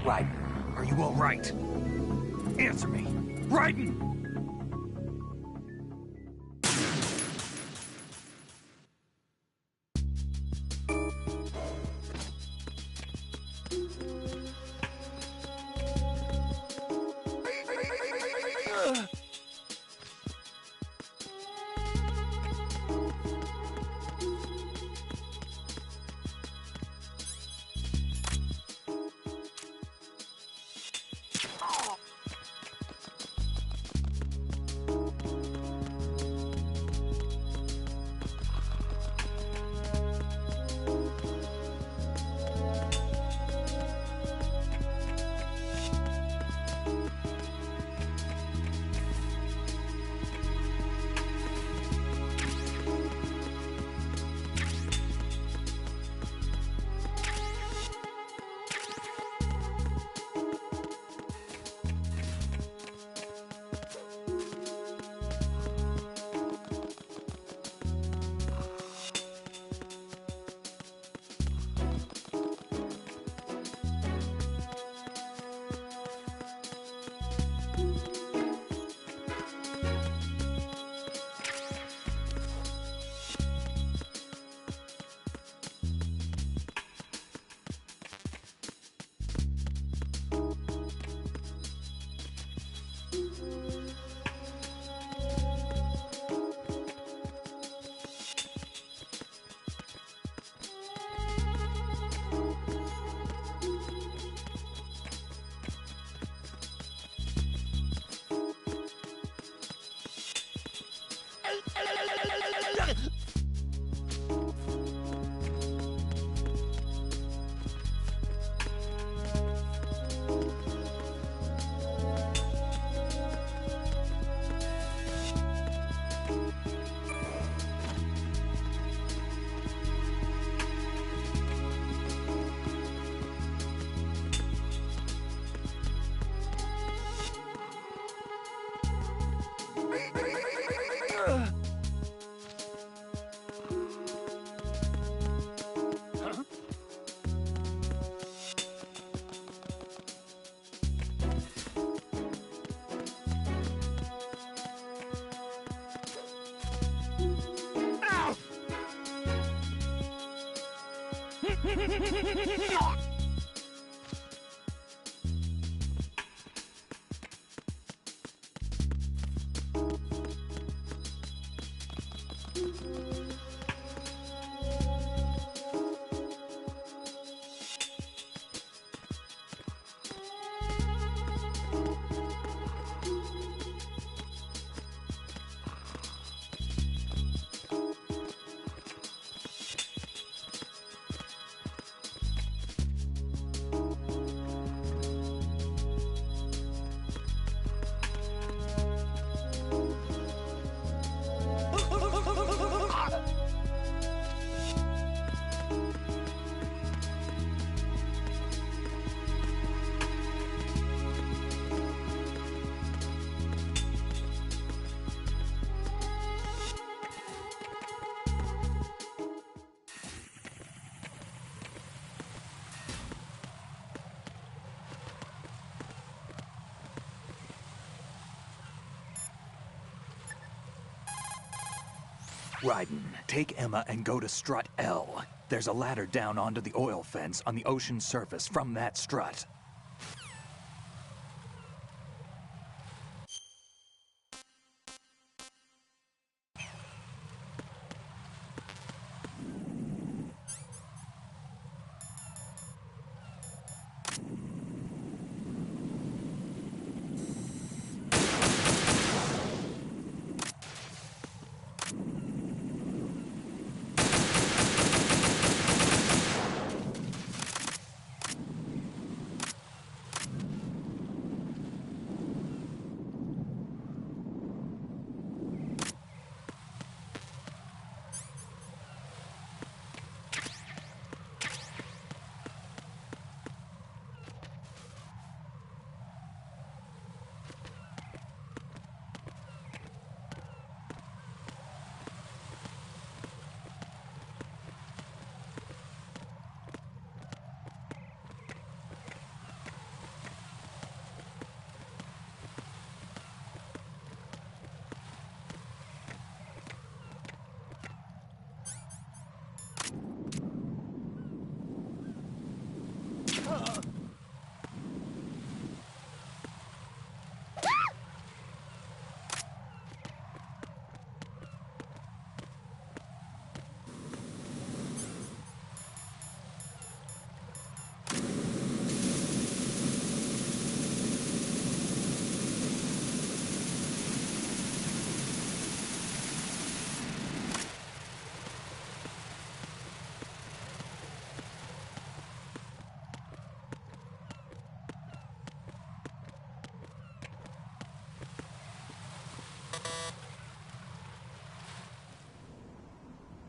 Raiden, are you all right? Answer me. Raiden! Raiden, take Emma and go to strut L. There's a ladder down onto the oil fence on the ocean surface from that strut.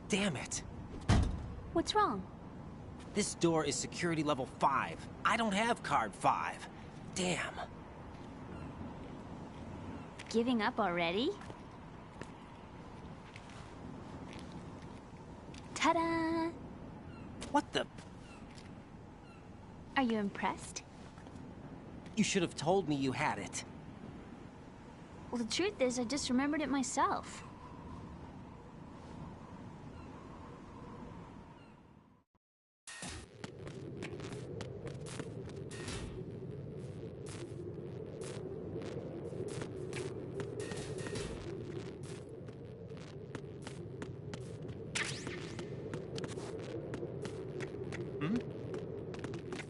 Damn it. What's wrong? This door is security level 5. I don't have card 5. Damn. Giving up already? Ta-da! What the? Are you impressed? You should have told me you had it. Well, the truth is, I just remembered it myself.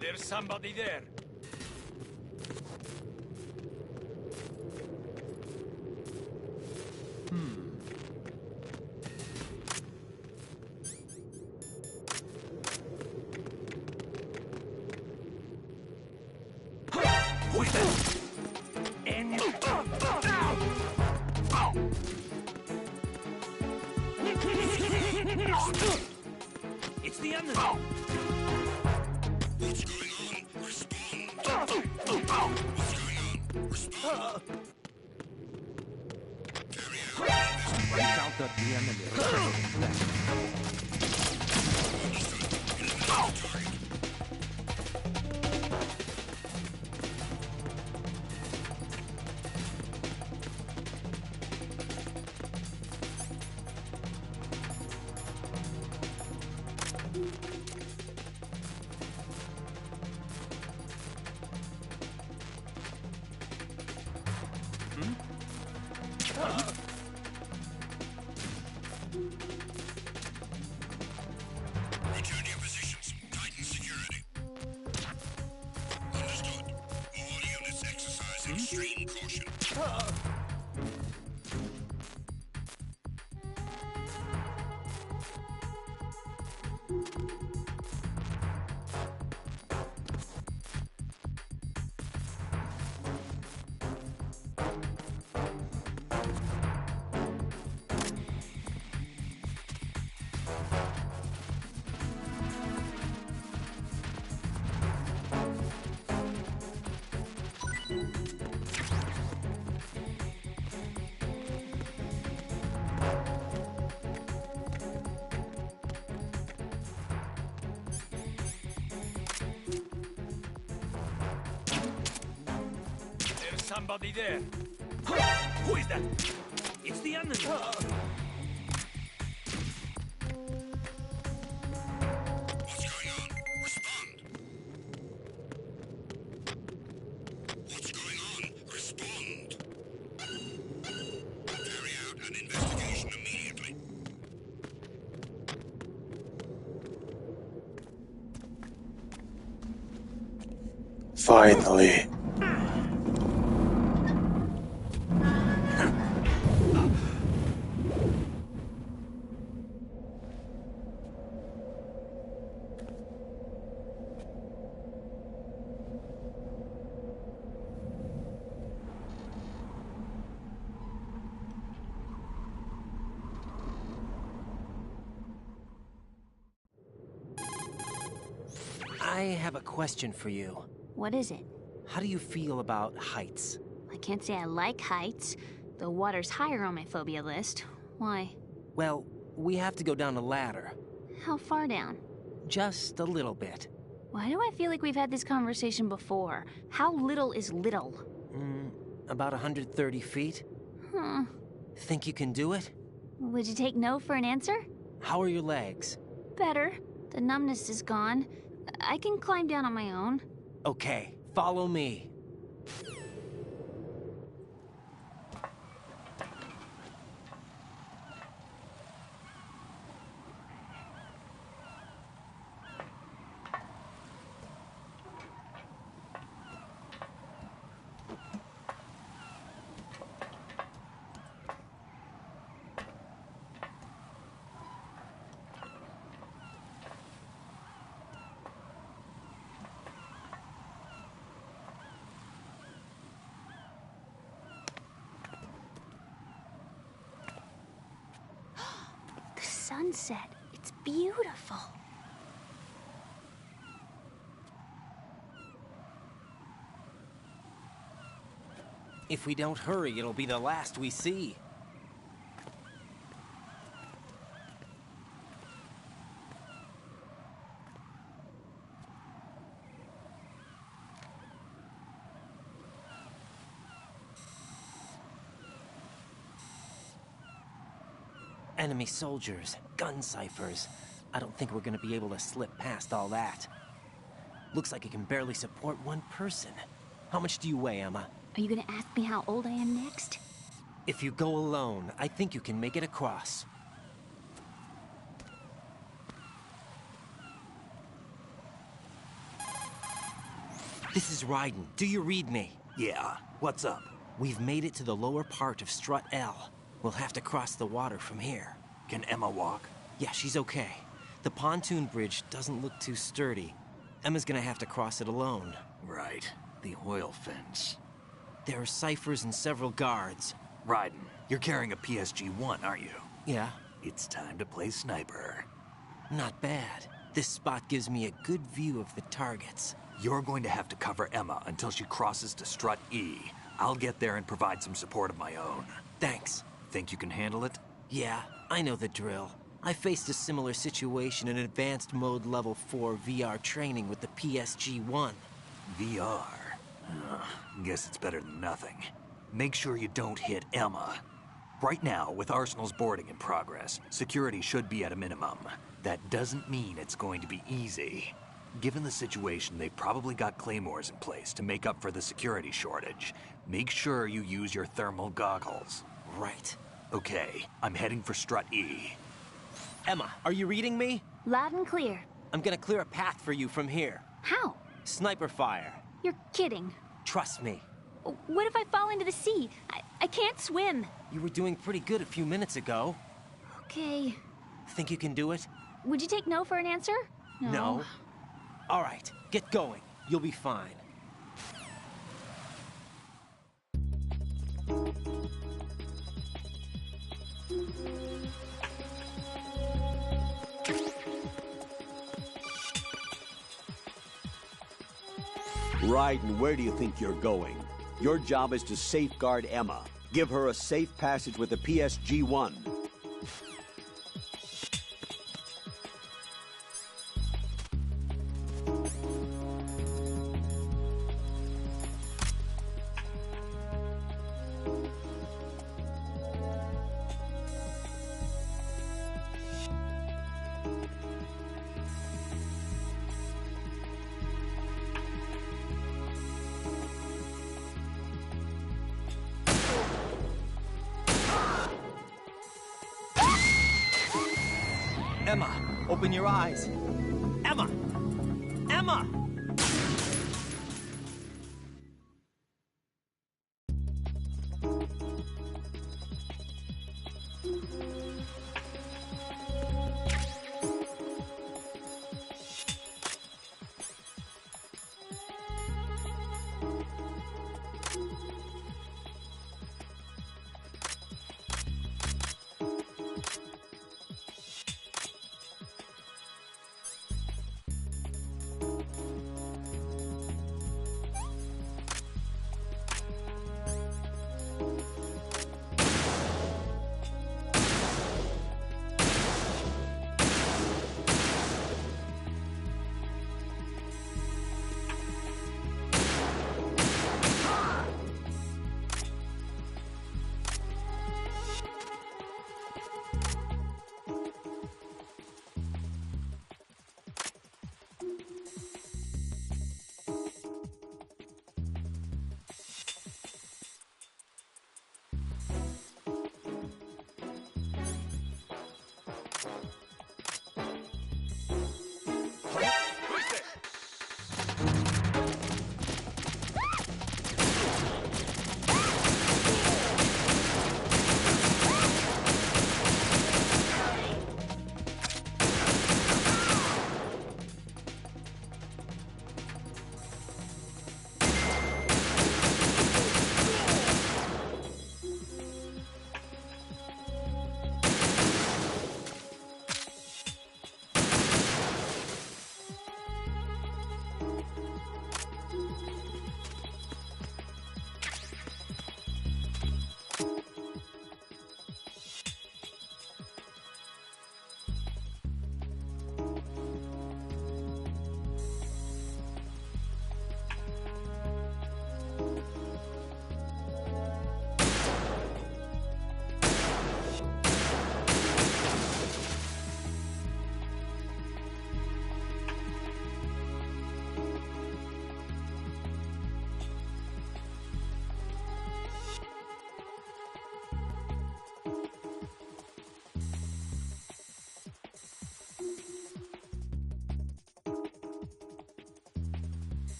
There's somebody there. Who's that? It's the enemy. What's going on? Respond. What's going on? Respond. Reach out to the enemy. Return to your positions. Tighten security. Understood. All units exercise extreme caution. There's somebody there. Who is that? It's the enemy. Finally. I have a question for you. What is it? How do you feel about heights? I can't say I like heights. The water's higher on my phobia list. Why? Well, we have to go down a ladder. How far down? Just a little bit. Why do I feel like we've had this conversation before? How little is little? About 130 feet. Think you can do it? Would you take no for an answer? How are your legs? Better. The numbness is gone. I can climb down on my own. Okay, follow me. Sunset. It's beautiful. If we don't hurry, it'll be the last we see. Enemy soldiers, gun ciphers. I don't think we're gonna be able to slip past all that. Looks like it can barely support one person. How much do you weigh, Emma? Are you gonna ask me how old I am next? If you go alone, I think you can make it across. This is Raiden. Do you read me? Yeah, what's up? We've made it to the lower part of Strut L. We'll have to cross the water from here. Can Emma walk? Yeah, she's okay. The pontoon bridge doesn't look too sturdy. Emma's gonna have to cross it alone. Right. The oil fence. There are ciphers and several guards. Raiden, you're carrying a PSG-1, aren't you? Yeah. It's time to play sniper. Not bad. This spot gives me a good view of the targets. You're going to have to cover Emma until she crosses to Strut E. I'll get there and provide some support of my own. Thanks. Think you can handle it? Yeah, I know the drill. I faced a similar situation in advanced mode level 4 VR training with the PSG-1. VR? Guess it's better than nothing. Make sure you don't hit Emma. Right now, with Arsenal's boarding in progress, security should be at a minimum. That doesn't mean it's going to be easy. Given the situation, they've probably got claymores in place to make up for the security shortage. Make sure you use your thermal goggles. Right. Okay, I'm heading for Strut E. Emma, are you reading me? Loud and clear. I'm gonna clear a path for you from here. How? Sniper fire. You're kidding. Trust me. What if I fall into the sea? I can't swim. You were doing pretty good a few minutes ago. Okay. Think you can do it? Would you take no for an answer? No. All right, get going. You'll be fine. Raiden, where do you think you're going? Your job is to safeguard Emma. Give her a safe passage with the PSG-1. Emma, open your eyes. Emma! Emma!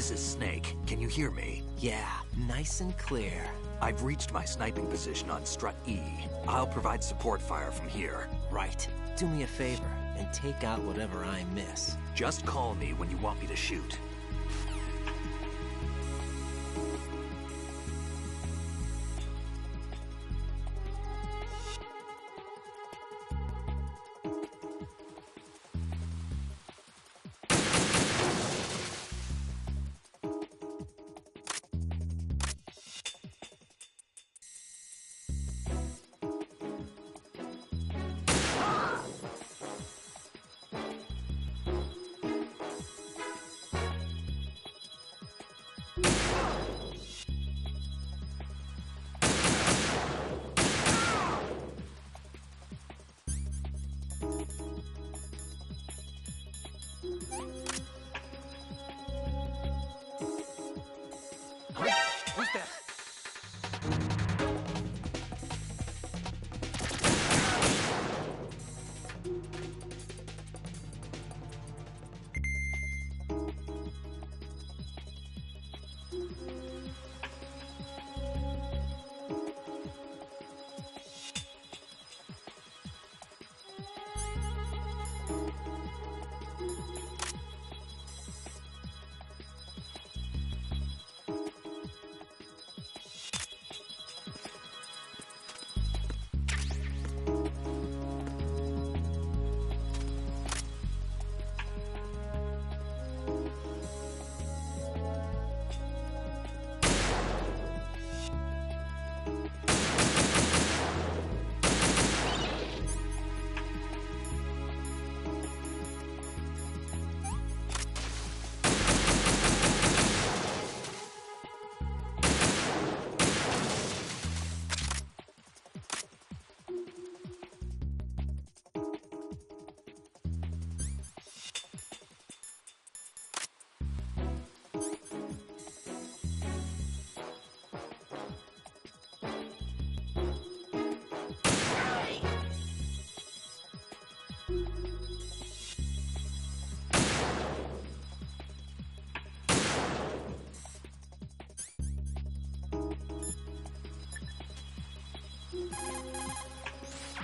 This is Snake. Can you hear me? Yeah, nice and clear. I've reached my sniping position on Strut E. I'll provide support fire from here. Right. Do me a favor and take out whatever I miss. Just call me when you want me to shoot. Who's that?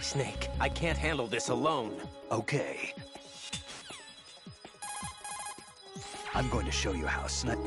Snake, I can't handle this alone. Okay. I'm going to show you how snipe...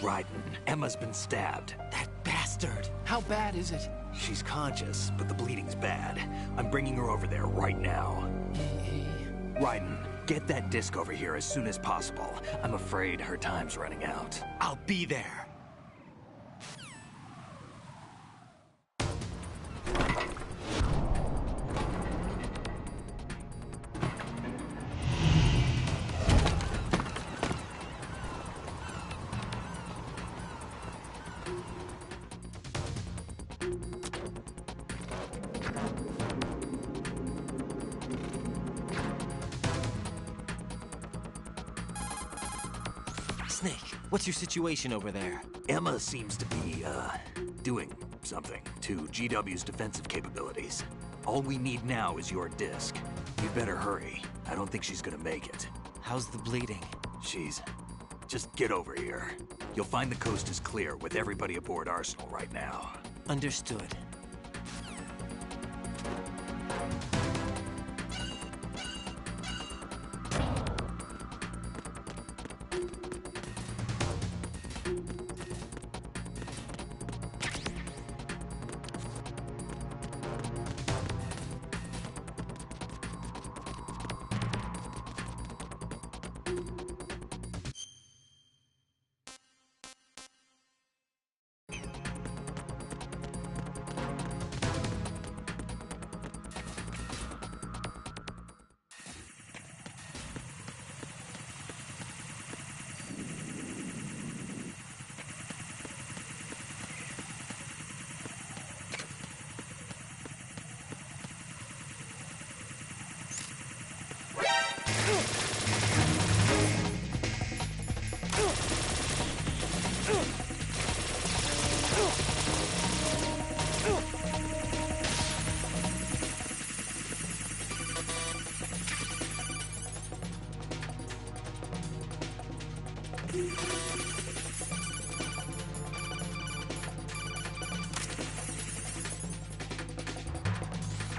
Raiden, Emma's been stabbed. That bastard! How bad is it? She's conscious, but the bleeding's bad. I'm bringing her over there right now. Raiden, get that disc over here as soon as possible. I'm afraid her time's running out. I'll be there. Snake, what's your situation over there? Emma seems to be, doing something to GW's defensive capabilities. All we need now is your disc. You'd better hurry. I don't think she's gonna make it. How's the bleeding? Just get over here. You'll find the coast is clear with everybody aboard Arsenal right now. Understood.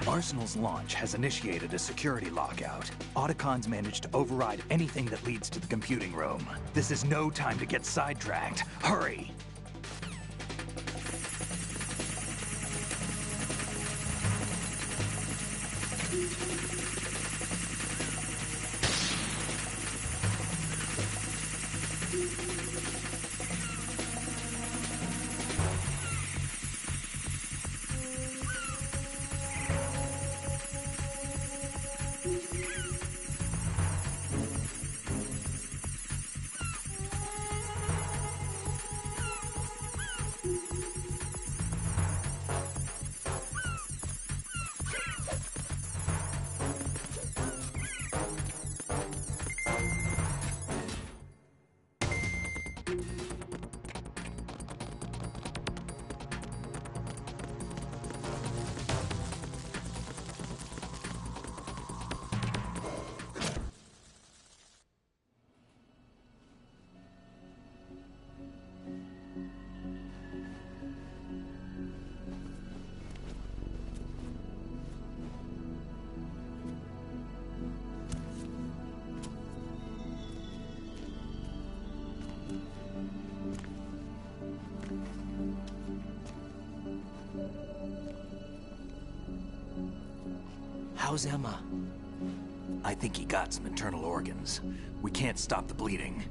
Arsenal's launch has initiated a security lockout. Otacons managed to override anything that leads to the computing room. This is no time to get sidetracked. Hurry! How's Emma? I think he got some internal organs. We can't stop the bleeding.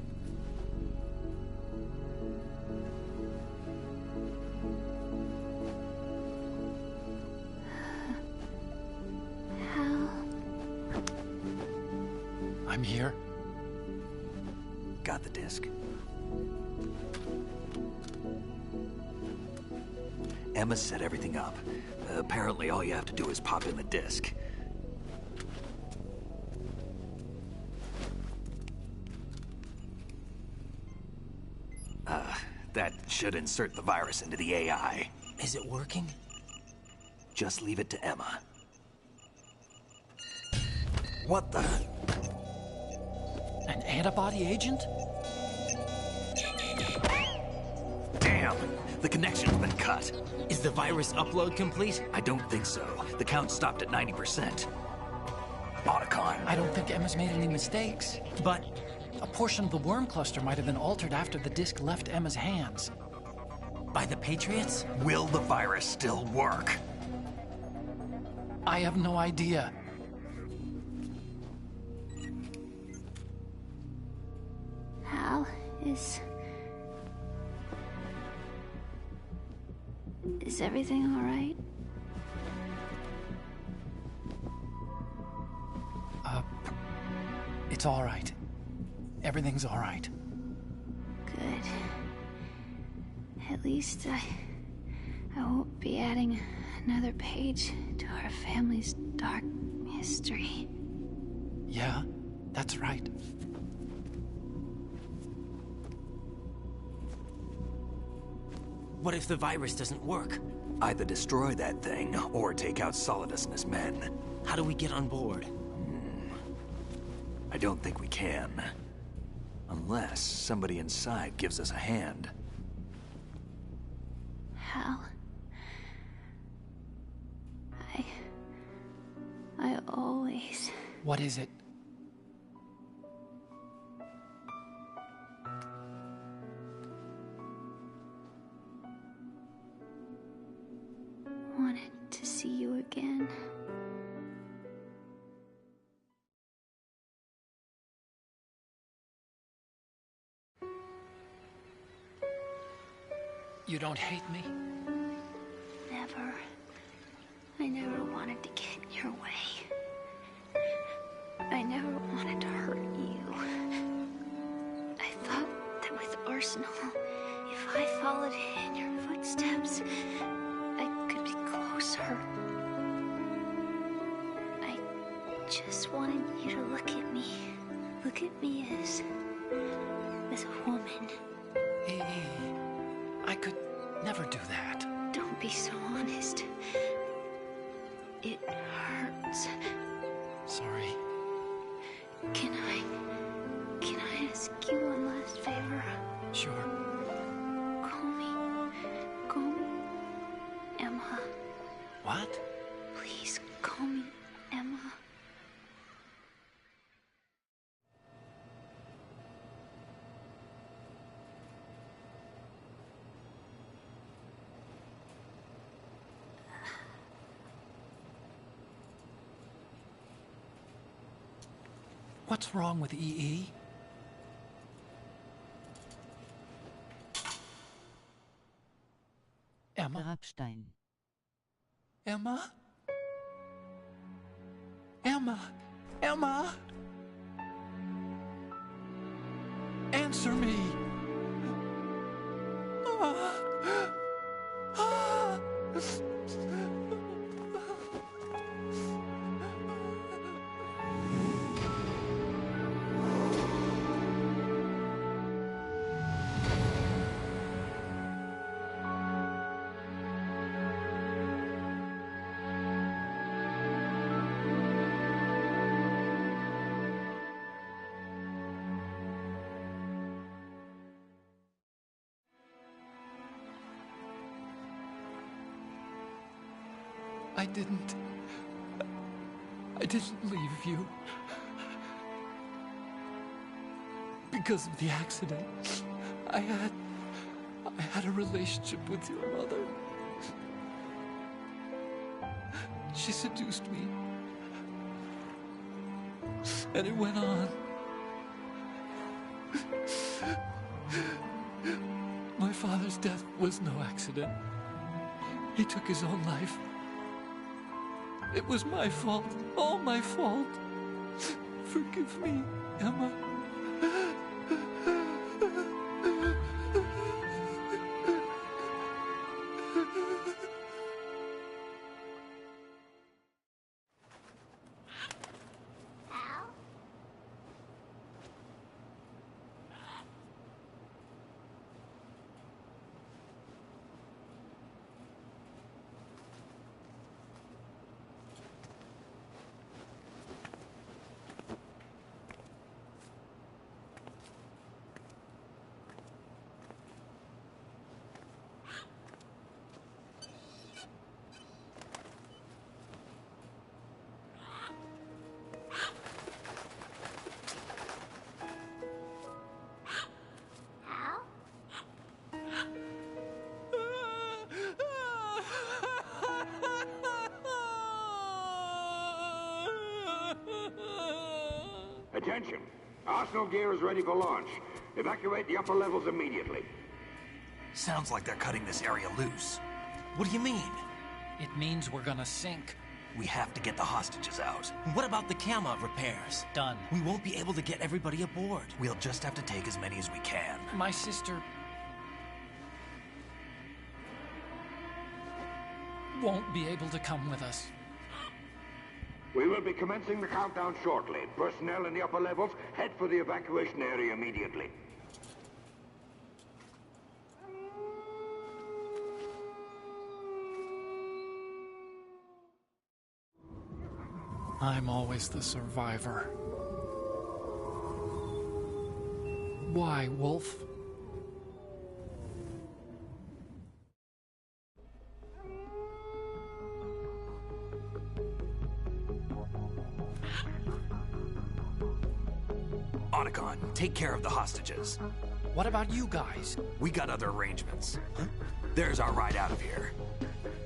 I'm here. Got the disc. Emma set everything up. Apparently all you have to do is pop in the disc. That should insert the virus into the AI. Is it working? Just leave it to Emma. What the? An antibody agent? Damn! The connection's been cut. Is the virus upload complete? I don't think so. The count stopped at 90%. Otacon. I don't think Emma's made any mistakes. But A portion of the worm cluster might have been altered after the disc left Emma's hands. By the Patriots? Will the virus still work? I have no idea. Hal, is everything all right? It's all right. Everything's all right. Good. At least I won't be adding another page to our family's dark history. Yeah, that's right. What if the virus doesn't work? Either destroy that thing, or take out Solidus and his men. How do we get on board? I don't think we can. Unless somebody inside gives us a hand. Hal, I always... What is it? wanted to see you again. You don't hate me? Never. I never wanted to get in your way. I never wanted to hurt you. I thought that with Arsenal, if I followed in your footsteps, I could be closer. I just wanted you to look at me. Look at me as a woman. I could never do that. Don't be so honest. It hurts. Sorry. Can I ask you one last favor? Sure. Call me Emma. What? Please call me Emma. What's wrong with EE? Emma? Grabstein. Emma? Emma? Emma? Answer me! I didn't leave you. Because of the accident, I had a relationship with your mother. She seduced me. And it went on. My father's death was no accident. He took his own life. It was my fault, all my fault. Forgive me, Emma. Attention. Arsenal gear is ready for launch. Evacuate the upper levels immediately. Sounds like they're cutting this area loose. What do you mean? It means we're gonna sink. We have to get the hostages out. What about the camo repairs? Done. We won't be able to get everybody aboard. We'll just have to take as many as we can. My sister won't be able to come with us. We will be commencing the countdown shortly. Personnel in the upper levels, head for the evacuation area immediately. I'm always the survivor. Why, Wolf? Otacon, take care of the hostages. What about you guys? We got other arrangements. There's our ride out of here.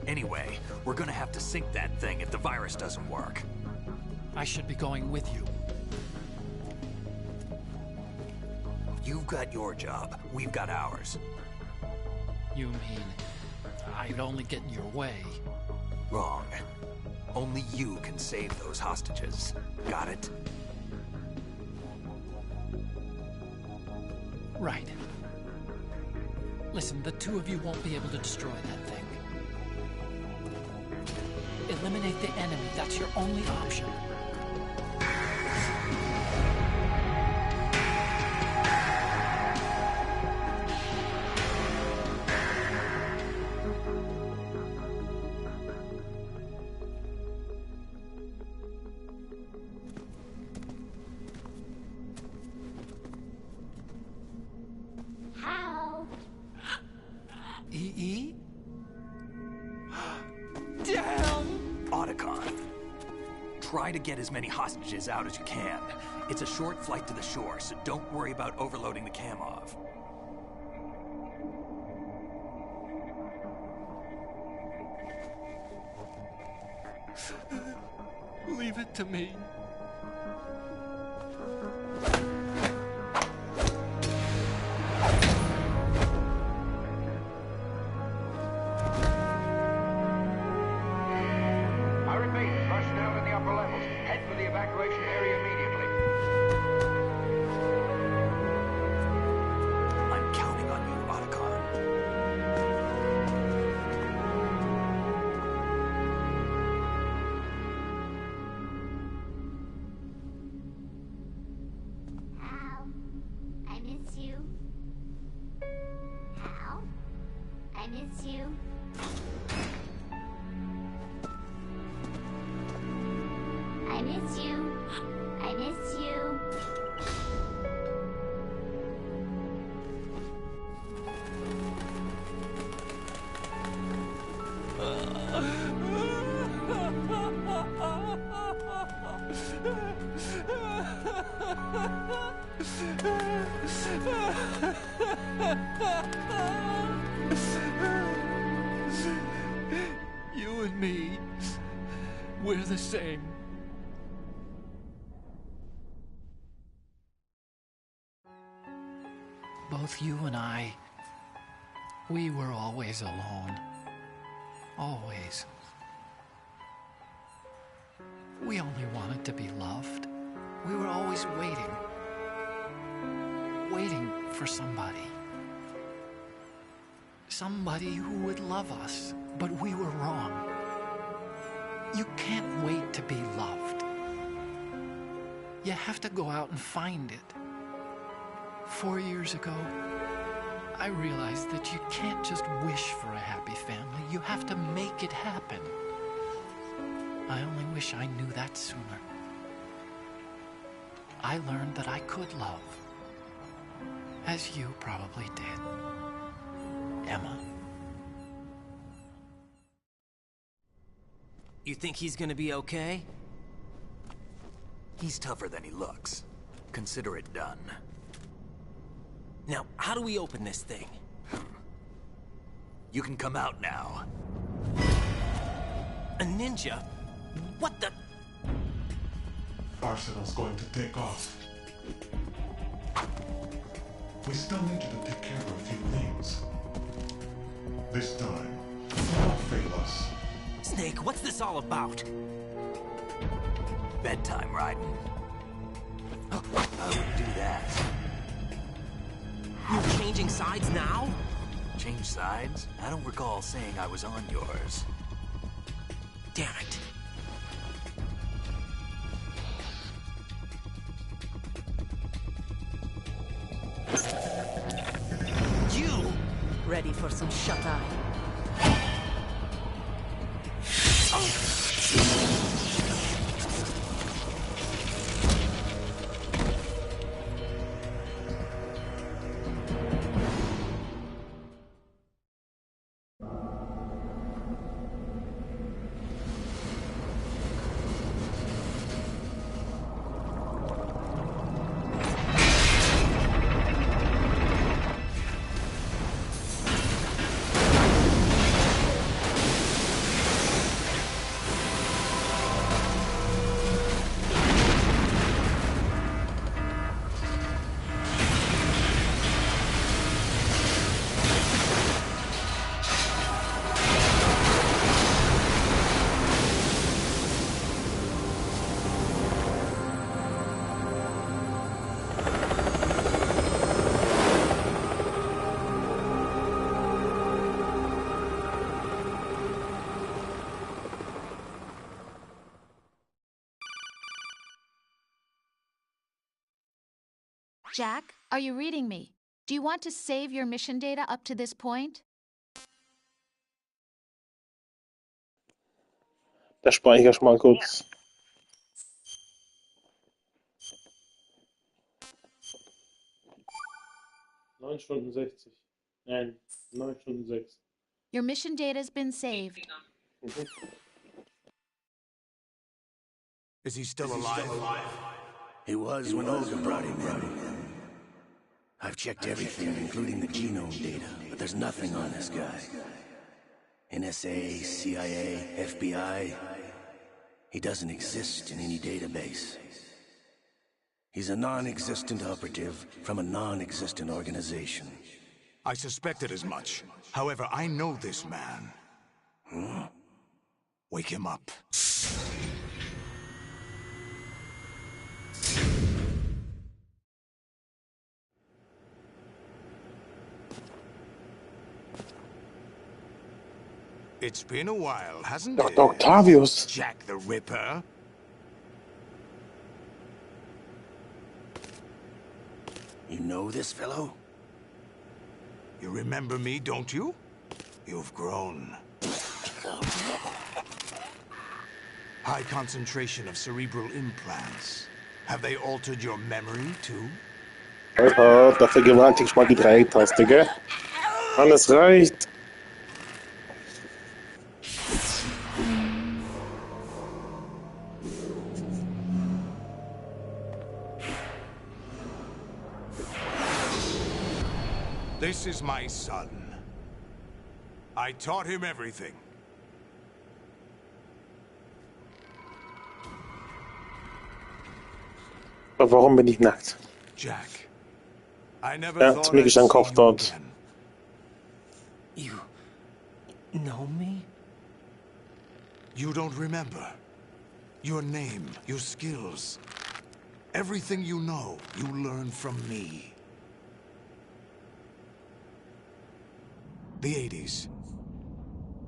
Anyway, we're gonna have to sink that thing if the virus doesn't work. I should be going with you. You've got your job. We've got ours. You mean I'd only get in your way? Wrong. Only you can save those hostages. Got it? Right. Listen, the two of you won't be able to destroy that thing. Eliminate the enemy. That's your only option. EE? Damn! Otacon, try to get as many hostages out as you can. It's a short flight to the shore, so don't worry about overloading the Kamov. Leave it to me. You and me, we're the same. Both you and I, we were always alone. Always. We only wanted to be loved. We were always waiting. Waiting for somebody. Somebody who would love us, but we were wrong. You can't wait to be loved. You have to go out and find it. 4 years ago, I realized that you can't just wish for a happy family. You have to make it happen. I only wish I knew that sooner. I learned that I could love. As you probably did. Emma. You think he's gonna be okay? He's tougher than he looks. Consider it done. Now, how do we open this thing? You can come out now. A ninja? What the? Arsenal's going to take off. We still need you to take care of a few things. This time, don't fail us. Snake, what's this all about? Bedtime, Raiden. I would do that. You're changing sides now? Change sides? I don't recall saying I was on yours. Damn it. You! Ready for some shut-eye? Jack, are you reading me? Do you want to save your mission data up to this point? Da speichere ich mal kurz. Ja. 9 Stunden 60. Nein, 9 Stunden 6. Your mission data has been saved. Is he still alive? He was when Olga brought him in. I've checked everything, including the genome data, but there's nothing on this guy. NSA, CIA, FBI. He doesn't exist in any database. He's a non-existent operative from a non-existent organization. I suspected as much. However, I know this man. Huh? Wake him up. It's been a while, hasn't it? Dr. Octavius. Jack the Ripper. You know this fellow? You remember me, don't you? You've grown. High concentration of cerebral implants. Have they altered your memory, too? Alter, da vergewaltigst mal die Dreitaste, gell? Alles reicht. This is my son. I taught him everything. Aber warum bin ich nackt? Jack, I never Ja, thought zum Glück I'd ist ein see Kopf you dort. again. You know me? You don't remember. Your name, your skills. Everything you know, you learned from me. The 80s.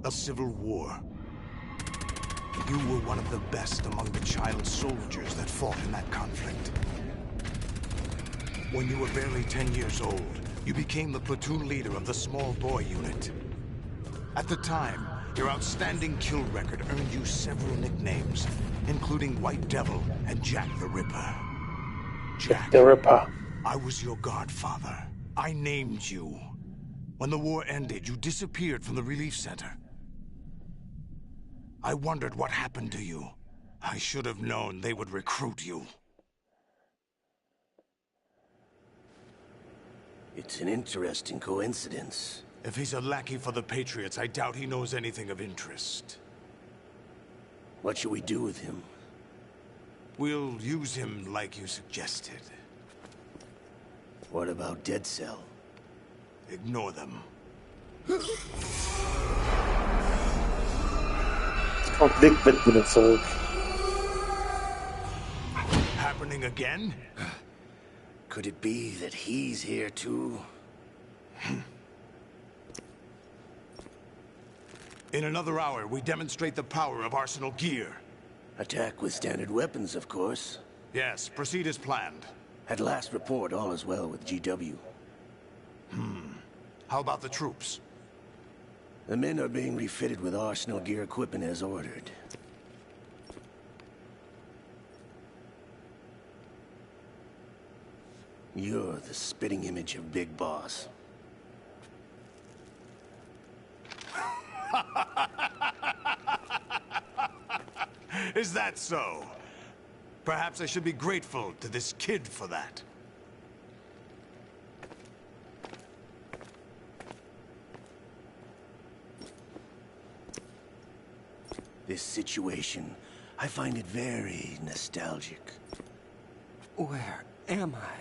A civil war. You were one of the best among the child soldiers that fought in that conflict. When you were barely 10 years old, you became the platoon leader of the small boy unit. At the time, your outstanding kill record earned you several nicknames, including White Devil and Jack the Ripper. Jack the Ripper. I was your godfather. I named you. When the war ended, you disappeared from the relief center. I wondered what happened to you. I should have known they would recruit you. It's an interesting coincidence. If he's a lackey for the Patriots, I doubt he knows anything of interest. What should we do with him? We'll use him like you suggested. What about Dead Cell? Ignore them. Konflikt wird wieder zurück. Happening again? Could it be that he's here too? In another hour, we demonstrate the power of Arsenal gear. Attack with standard weapons, of course. Yes, proceed as planned. At last report, all is well with GW. How about the troops? The men are being refitted with Arsenal gear equipment as ordered. You're the spitting image of Big Boss. Is that so? Perhaps I should be grateful to this kid for that. This situation, I find it very nostalgic. Where am I?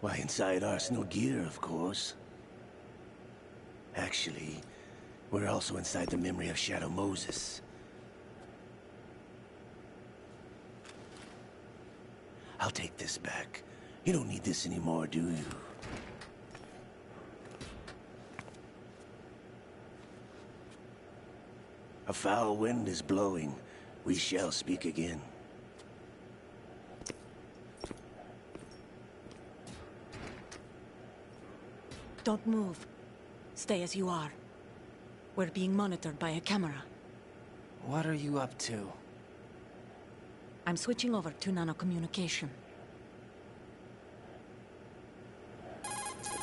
Why, inside Arsenal gear, of course. Actually, we're also inside the memory of Shadow Moses. I'll take this back. You don't need this anymore, do you? A foul wind is blowing. We shall speak again. Don't move. Stay as you are. We're being monitored by a camera. What are you up to? I'm switching over to nanocommunication.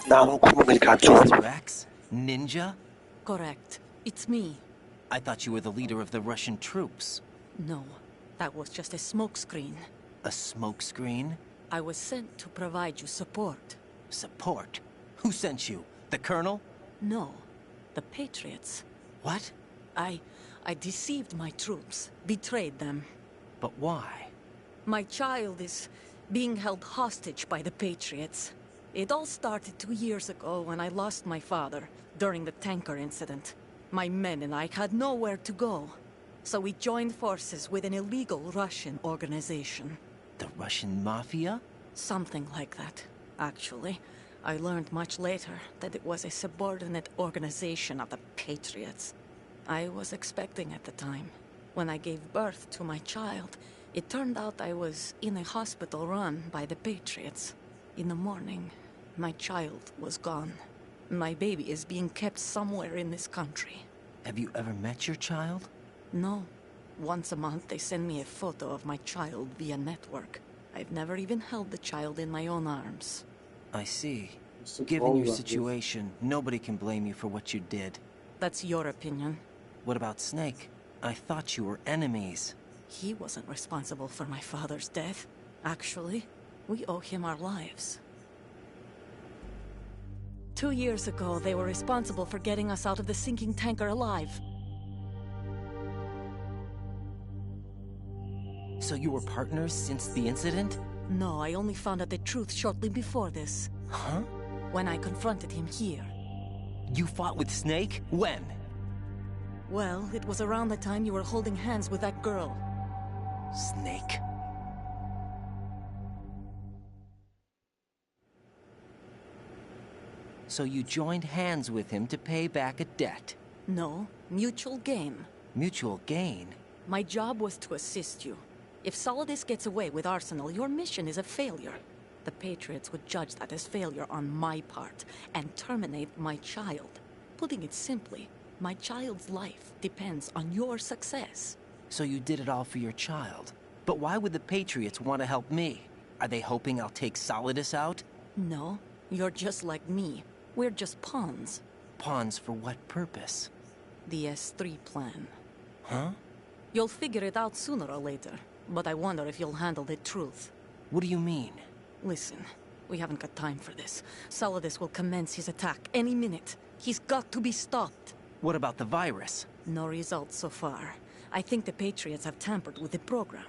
Mr. X? Ninja? Correct. It's me. I thought you were the leader of the Russian troops. No, that was just a smokescreen. A smokescreen? I was sent to provide you support. Support? Who sent you? The Colonel? No, the Patriots. What? I deceived my troops, betrayed them. But why? My child is being held hostage by the Patriots. It all started 2 years ago when I lost my father during the tanker incident. My men and I had nowhere to go, so we joined forces with an illegal Russian organization. The Russian Mafia? Something like that, actually. I learned much later that it was a subordinate organization of the Patriots. I was expecting at the time. When I gave birth to my child, it turned out I was in a hospital run by the Patriots. In the morning, my child was gone. My baby is being kept somewhere in this country. Have you ever met your child? No. Once a month, they send me a photo of my child via network. I've never even held the child in my own arms. I see. Given your situation, nobody can blame you for what you did. That's your opinion. What about Snake? I thought you were enemies. He wasn't responsible for my father's death. Actually, we owe him our lives. 2 years ago, they were responsible for getting us out of the sinking tanker alive. So you were partners since the incident? No, I only found out the truth shortly before this. Huh? When I confronted him here. You fought with Snake? When? Well, it was around the time you were holding hands with that girl. Snake. So you joined hands with him to pay back a debt? No, mutual gain. Mutual gain? My job was to assist you. If Solidus gets away with Arsenal, your mission is a failure. The Patriots would judge that as failure on my part, and terminate my child. Putting it simply, my child's life depends on your success. So you did it all for your child. But why would the Patriots want to help me? Are they hoping I'll take Solidus out? No, you're just like me. We're just pawns. Pawns for what purpose? The S3 plan. Huh? You'll figure it out sooner or later, but I wonder if you'll handle the truth. What do you mean? Listen, we haven't got time for this. Solidus will commence his attack any minute. He's got to be stopped. What about the virus? No results so far. I think the Patriots have tampered with the program.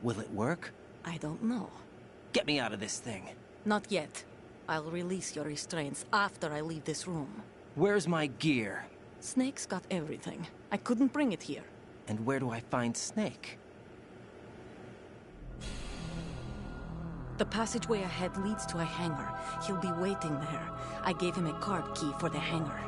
Will it work? I don't know. Get me out of this thing. Not yet. I'll release your restraints after I leave this room. Where's my gear? Snake's got everything. I couldn't bring it here. And where do I find Snake? The passageway ahead leads to a hangar. He'll be waiting there. I gave him a card key for the hangar.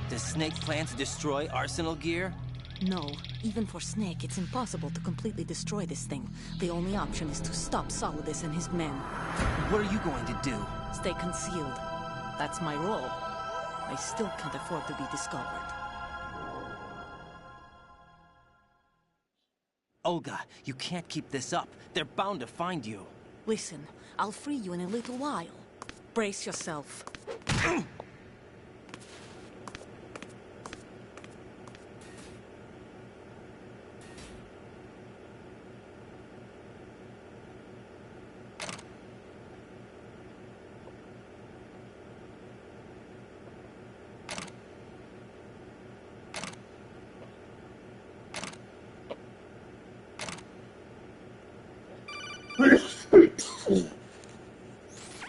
Does Snake plan to destroy Arsenal gear? No. Even for Snake, it's impossible to completely destroy this thing. The only option is to stop Solidus and his men. What are you going to do? Stay concealed. That's my role. I still can't afford to be discovered. Olga, you can't keep this up. They're bound to find you. Listen, I'll free you in a little while. Brace yourself.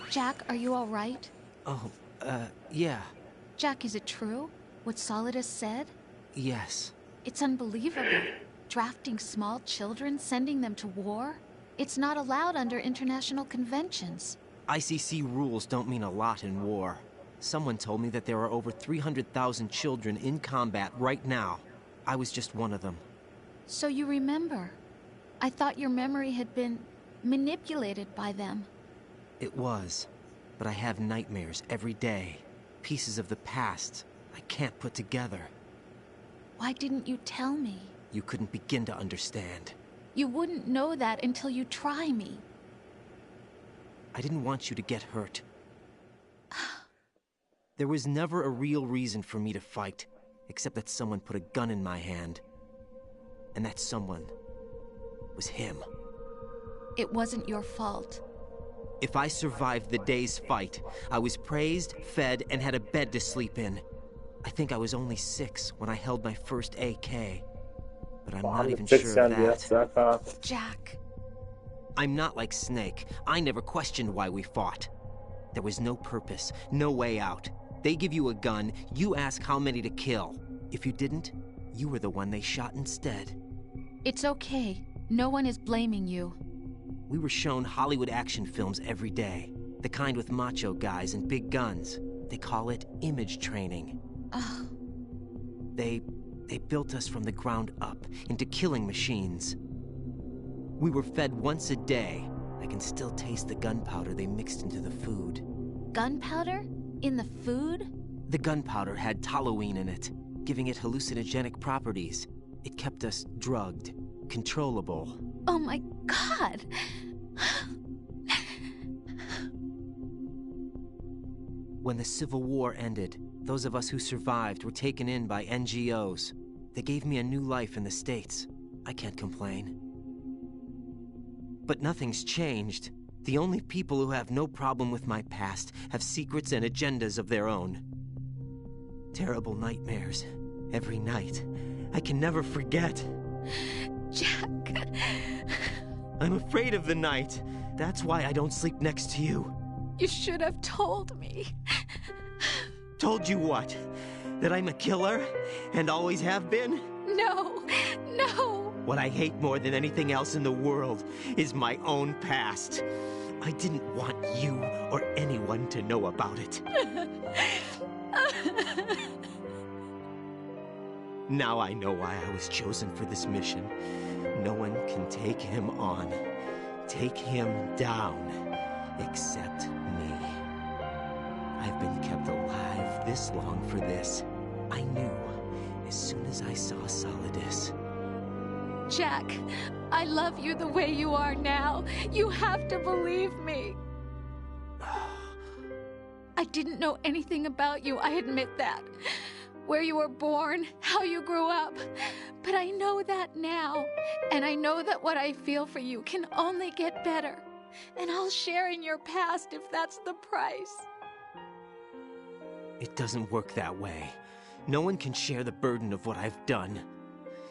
Jack, are you all right? Oh, yeah. Jack, is it true? What Solidus said? Yes. It's unbelievable. Drafting small children, sending them to war? It's not allowed under international conventions. ICC rules don't mean a lot in war. Someone told me that there are over 300,000 children in combat right now. I was just one of them. So you remember. I thought your memory had been manipulated by them. It was, but I have nightmares every day. Pieces of the past I can't put together. Why didn't you tell me? You couldn't begin to understand. You wouldn't know that until you try me. I didn't want you to get hurt. There was never a real reason for me to fight, except that someone put a gun in my hand. And that someone was him. It wasn't your fault. If I survived the day's fight, I was praised, fed, and had a bed to sleep in. I think I was only 6 when I held my first AK. But I'm not even sure of that. Jack. I'm not like Snake. I never questioned why we fought. There was no purpose, no way out. They give you a gun, you ask how many to kill. If you didn't, you were the one they shot instead. It's okay. No one is blaming you. We were shown Hollywood action films every day. The kind with macho guys and big guns. They call it image training. Ugh. They built us from the ground up into killing machines. We were fed once a day. I can still taste the gunpowder they mixed into the food. Gunpowder? In the food? The gunpowder had toluene in it, giving it hallucinogenic properties. It kept us drugged, controllable. Oh my God! When the Civil War ended, those of us who survived were taken in by NGOs. They gave me a new life in the States. I can't complain. But nothing's changed. The only people who have no problem with my past have secrets and agendas of their own. Terrible nightmares. Every night. I can never forget. Jack. I'm afraid of the night. That's why I don't sleep next to you. You should have told me. Told you what? That I'm a killer? And always have been? No, no. What I hate more than anything else in the world is my own past. I didn't want you or anyone to know about it. Now I know why I was chosen for this mission. No one can take him on, take him down, except me. I've been kept alive this long for this. I knew as soon as I saw Solidus. Jack, I love you the way you are now. You have to believe me. I didn't know anything about you, I admit that. Where you were born, how you grew up. But I know that now. And I know that what I feel for you can only get better. And I'll share in your past if that's the price. It doesn't work that way. No one can share the burden of what I've done.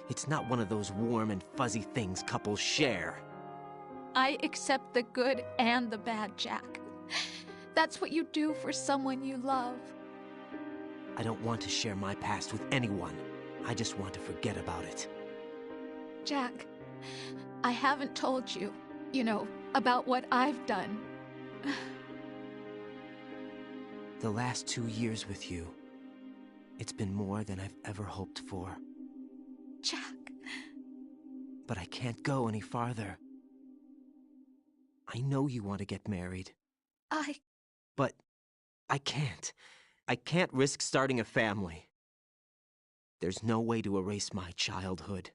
It's not one of those warm and fuzzy things couples share. I accept the good and the bad, Jack. That's what you do for someone you love. I don't want to share my past with anyone. I just want to forget about it. Jack, I haven't told you, about what I've done. The last 2 years with you, it's been more than I've ever hoped for. Jack. But I can't go any farther. I know you want to get married. But I can't. I can't risk starting a family. There's no way to erase my childhood.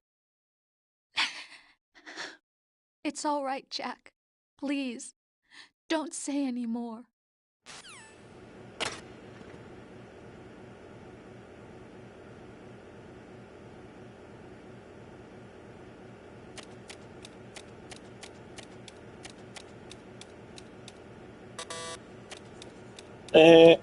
It's all right, Jack. Please, don't say any more. Ein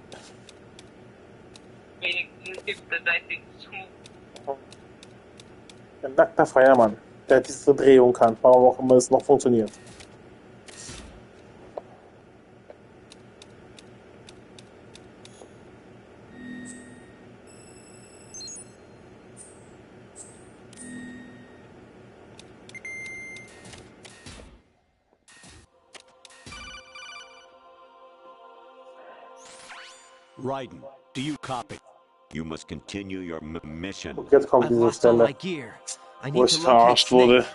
nackter Feuermann, der diese Drehung kann, warum auch immer es noch funktioniert. Raiden, do you copy? You must continue your mission. Und jetzt kommt diese Stelle, wo ich verarscht wurde.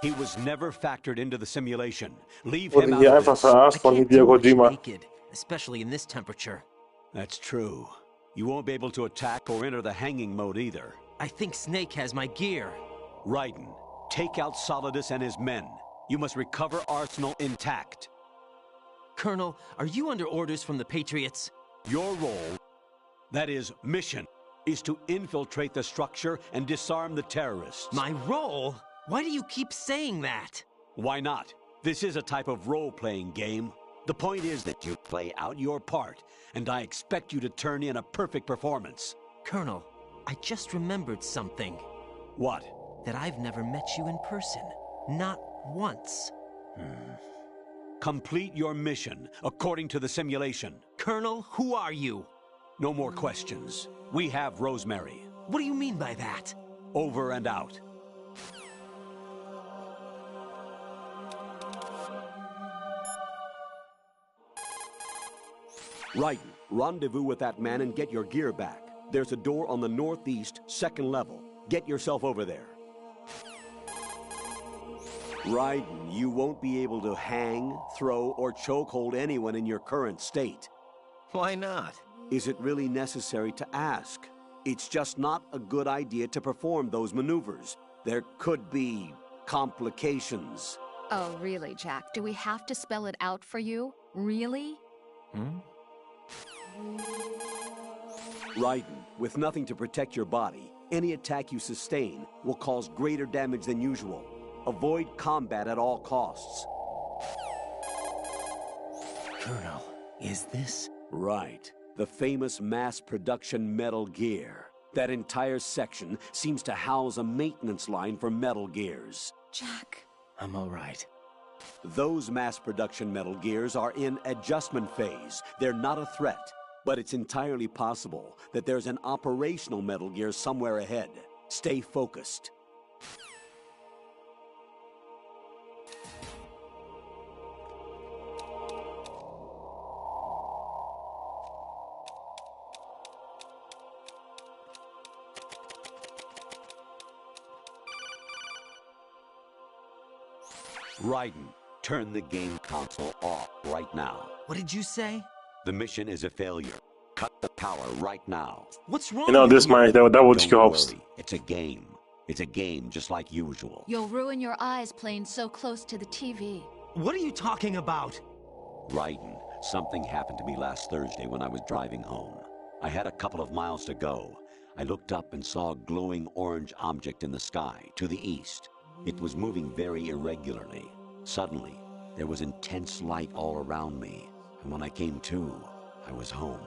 He was never factored into the simulation. Leave Wurde him out hier of einfach this. verarscht von Hideo Kojima. Especially in this temperature. That's true. You won't be able to attack or enter the hanging mode either. I think Snake has my gear. Raiden, take out Solidus and his men. You must recover Arsenal intact. Colonel, are you under orders from the Patriots? Your role, that is, mission, is to infiltrate the structure and disarm the terrorists. My role? Why do you keep saying that? Why not? This is a type of role-playing game. The point is that you play out your part, and I expect you to turn in a perfect performance. Colonel, I just remembered something. What? That I've never met you in person. Not once. Complete your mission, according to the simulation. Colonel, who are you? No more questions. We have Rosemary. What do you mean by that? Over and out. Raiden, rendezvous with that man and get your gear back. There's a door on the northeast, second level. Get yourself over there. Raiden, you won't be able to hang, throw, or chokehold anyone in your current state. Why not? Is it really necessary to ask? It's just not a good idea to perform those maneuvers. There could be complications. Oh, really, Jack? Do we have to spell it out for you? Really? Raiden, with nothing to protect your body, any attack you sustain will cause greater damage than usual. Avoid combat at all costs. Colonel, is this? Right. The famous mass production Metal Gear. That entire section seems to house a maintenance line for Metal Gears. Jack. I'm all right. Those mass production Metal Gears are in adjustment phase. They're not a threat. But it's entirely possible that there's an operational Metal Gear somewhere ahead. Stay focused. Raiden, turn the game console off right now. What did you say? The mission is a failure. Cut the power right now. What's wrong? Genau, das meine ich, da wurde ich gehopst. It's a game. It's a game just like usual. You'll ruin your eyes playing so close to the TV. What are you talking about? Raiden, something happened to me last Thursday when I was driving home. I had a couple of miles to go. I looked up and saw a glowing orange object in the sky to the east. It was moving very irregularly. Suddenly, there was intense light all around me. And when I came to, I was home.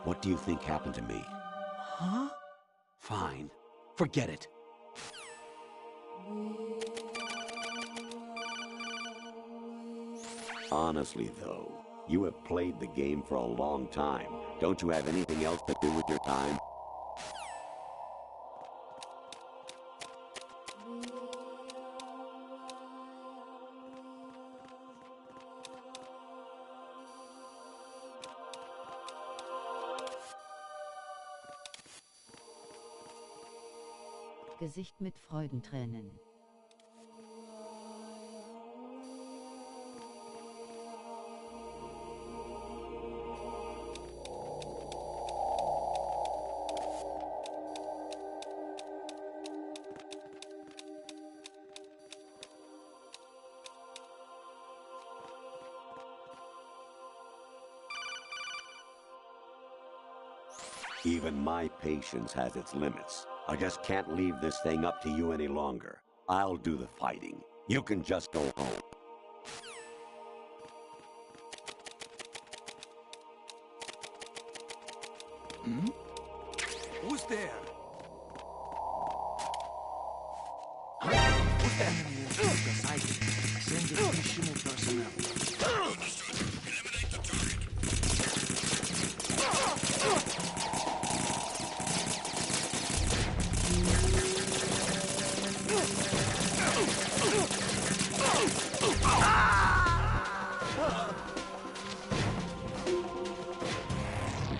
What do you think happened to me? Huh? Fine. Forget it. Honestly, though, You have played the game for a long time. Don't you have anything else to do with your time? Gesicht mit Freudentränen. Even my patience has its limits. I just can't leave this thing up to you any longer. I'll do the fighting. You can just go home. Hmm? Who's there? Who's that? Send additional personnel.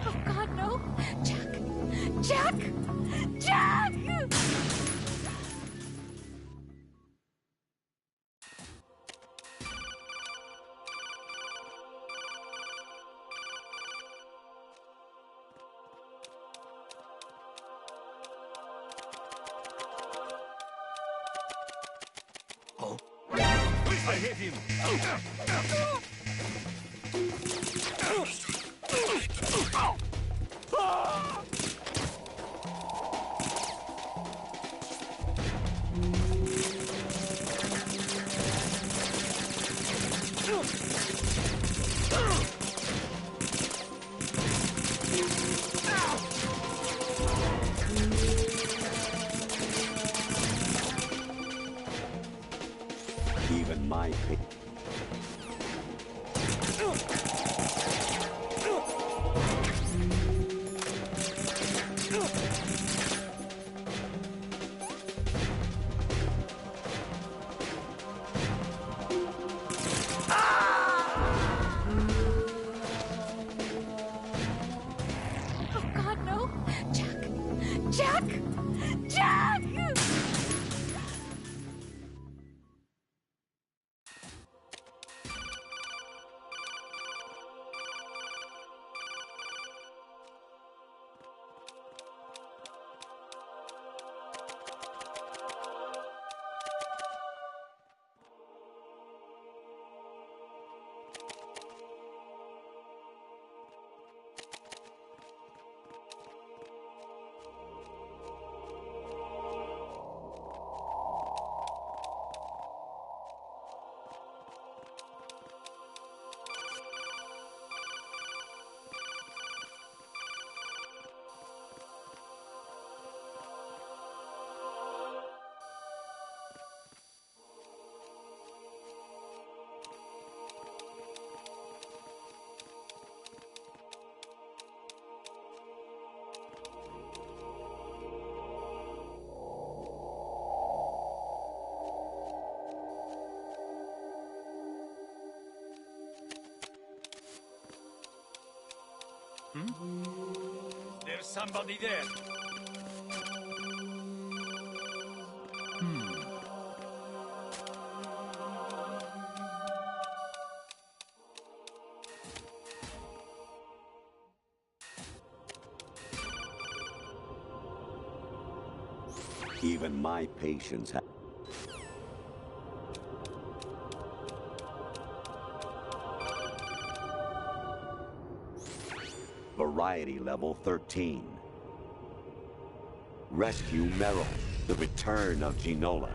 Oh God, no! Jack! Jack! Jack! Oh. I hit him! Even my Oh God, no! Jack! Jack! Jack! There's somebody there. Even my patience has... Variety level 13. Rescue Meryl, the return of Ginola.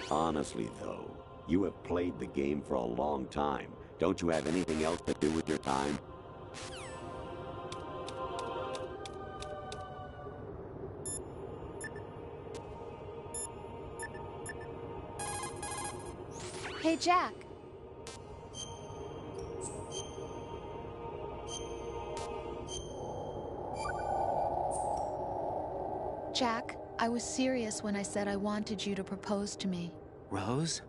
Honestly, though, you have played the game for a long time. Don't you have anything else to do with your time? Hey, Jack. Jack, I was serious when I said I wanted you to propose to me. Rose?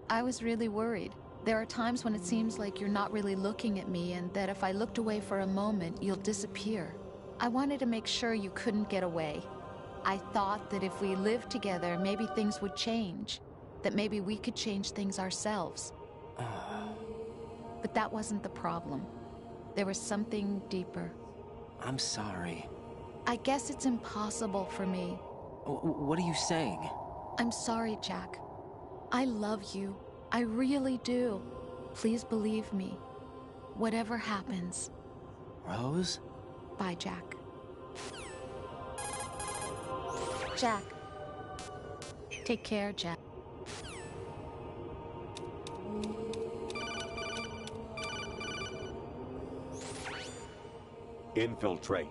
I was really worried. There are times when it seems like you're not really looking at me and that if I looked away for a moment, you'll disappear. I wanted to make sure you couldn't get away. I thought that if we lived together, maybe things would change. That maybe we could change things ourselves. But that wasn't the problem. There was something deeper. I'm sorry. I guess it's impossible for me. What are you saying? I'm sorry, Jack. I love you. I really do. Please believe me. Whatever happens. Rose? Bye, Jack. Jack. Take care, Jack. Infiltrate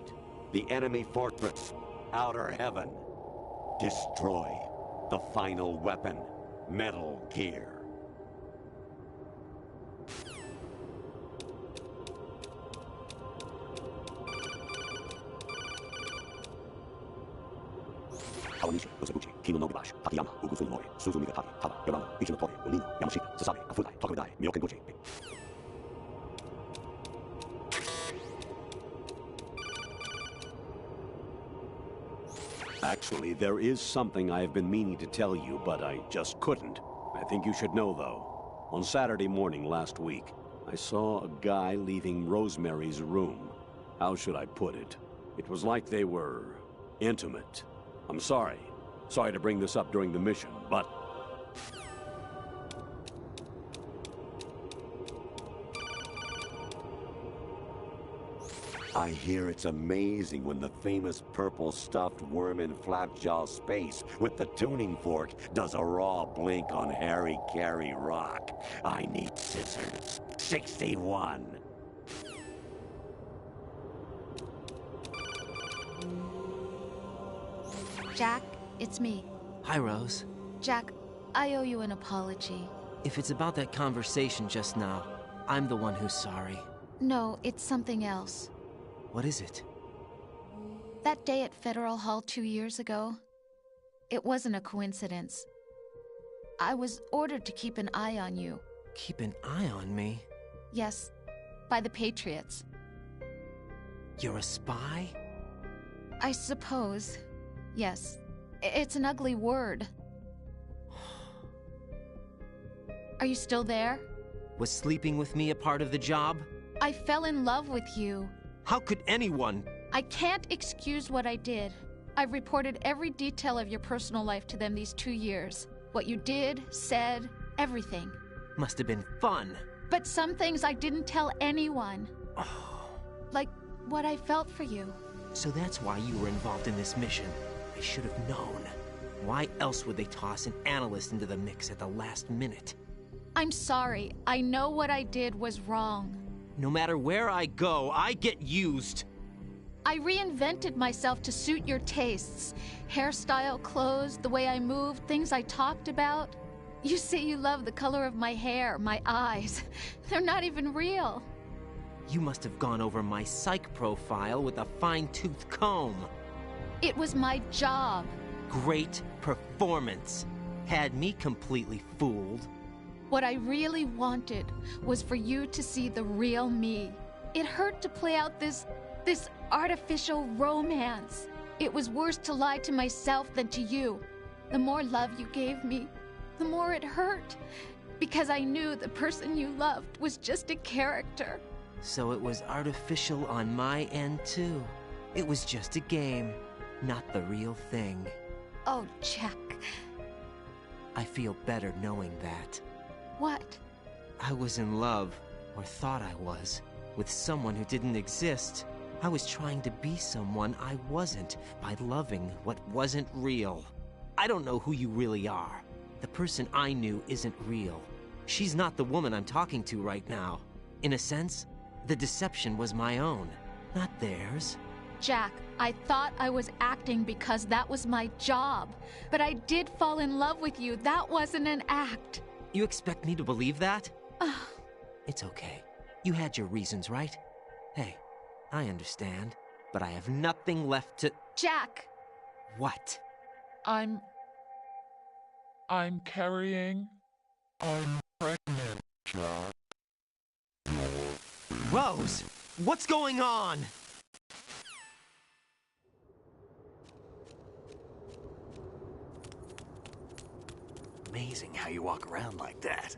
the enemy fortress, Outer Heaven. Destroy the final weapon, Metal Gear. Kawanishi, Yosebuchi, Kino Nobubashi, Takayama, Ugusui Suzu Migatari, Hara, Yorama, Ichinotori, Olino, Yamashita, Sasabe, Afudai, Tokumidai, Myokenguchi. Actually, there is something I have been meaning to tell you, but I just couldn't. I think you should know, though. On Saturday morning last week, I saw a guy leaving Rosemary's room. How should I put it? It was like they were intimate. I'm sorry. Sorry to bring this up during the mission, but... I hear it's amazing when the famous purple stuffed worm in Flapjaw Space with the tuning fork does a raw blink on Harry Carey Rock. I need scissors. 61. Jack, it's me. Hi, Rose. Jack, I owe you an apology. If it's about that conversation just now, I'm the one who's sorry. No, it's something else. What is it? That day at Federal Hall 2 years ago, it wasn't a coincidence. I was ordered to keep an eye on you. Keep an eye on me? Yes, by the Patriots. You're a spy? I suppose. Yes. It's an ugly word. Are you still there? Was sleeping with me a part of the job? I fell in love with you. How could anyone? I can't excuse what I did. I've reported every detail of your personal life to them these 2 years. What you did, said, everything. Must have been fun. But some things I didn't tell anyone. Like what I felt for you. So that's why you were involved in this mission. I should have known. Why else would they toss an analyst into the mix at the last minute? I'm sorry. I know what I did was wrong. No matter where I go, I get used. I reinvented myself to suit your tastes. Hairstyle, clothes, the way I moved, things I talked about. You say you love the color of my hair, my eyes. They're not even real. You must have gone over my psych profile with a fine-tooth comb. It was my job. Great performance. Had me completely fooled. What I really wanted was for you to see the real me. It hurt to play out this artificial romance. It was worse to lie to myself than to you. The more love you gave me, the more it hurt. Because I knew the person you loved was just a character. So it was artificial on my end, too. It was just a game, not the real thing. Oh, Jack. I feel better knowing that. What? I was in love, or thought I was, with someone who didn't exist. I was trying to be someone I wasn't by loving what wasn't real. I don't know who you really are. The person I knew isn't real. She's not the woman I'm talking to right now. In a sense, the deception was my own, not theirs. Jack, I thought I was acting because that was my job. But I did fall in love with you. That wasn't an act. You expect me to believe that? It's okay. You had your reasons, right? Hey, I understand, but I have nothing left to... Jack! What? I'm carrying... I'm pregnant, Jack. Rose! What's going on? Amazing how you walk around like that.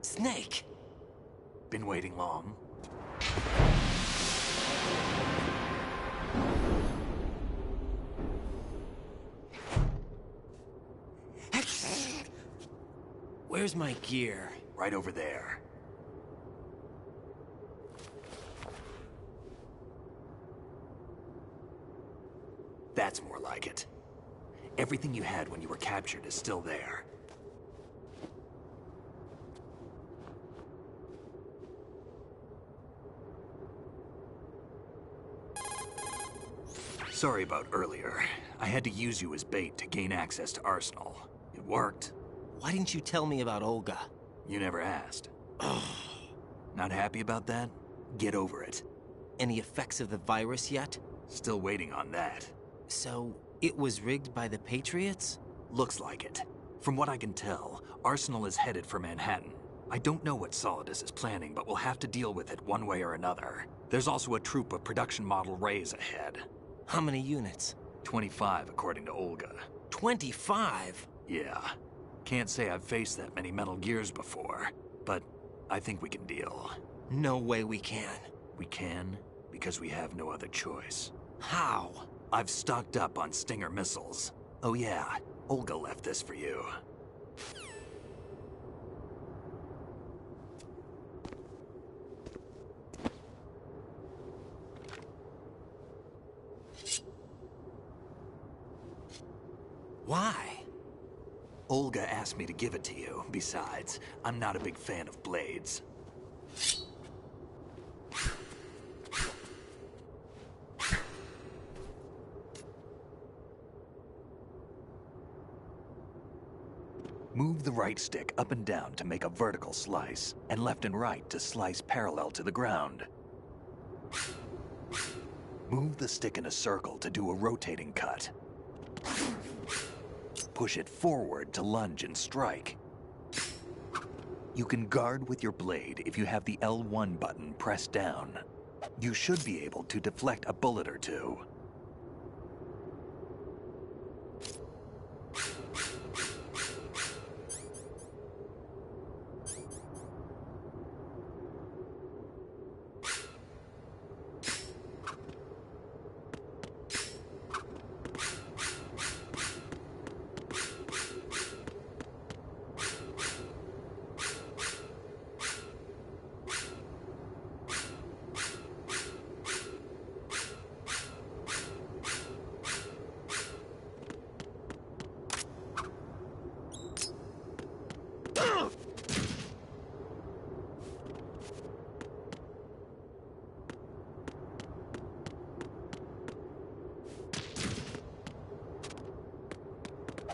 Snake! Been waiting long? Where's my gear? Right over there. That's more like it. Everything you had when you were captured is still there. Sorry about earlier. I had to use you as bait to gain access to Arsenal. It worked. Why didn't you tell me about Olga? You never asked. Not happy about that? Get over it. Any effects of the virus yet? Still waiting on that. So, it was rigged by the Patriots? Looks like it. From what I can tell, Arsenal is headed for Manhattan. I don't know what Solidus is planning, but we'll have to deal with it one way or another. There's also a troop of production model Rays ahead. How many units? 25, according to Olga. 25? Yeah. Can't say I've faced that many Metal Gears before, but I think we can deal. No way we can. We can, because we have no other choice. How? I've stocked up on Stinger missiles. Oh yeah, Olga left this for you. Why? Olga asked me to give it to you. Besides, I'm not a big fan of blades. Move the right stick up and down to make a vertical slice, and left and right to slice parallel to the ground. Move the stick in a circle to do a rotating cut. Push it forward to lunge and strike. You can guard with your blade if you have the L1 button pressed down. You should be able to deflect a bullet or two.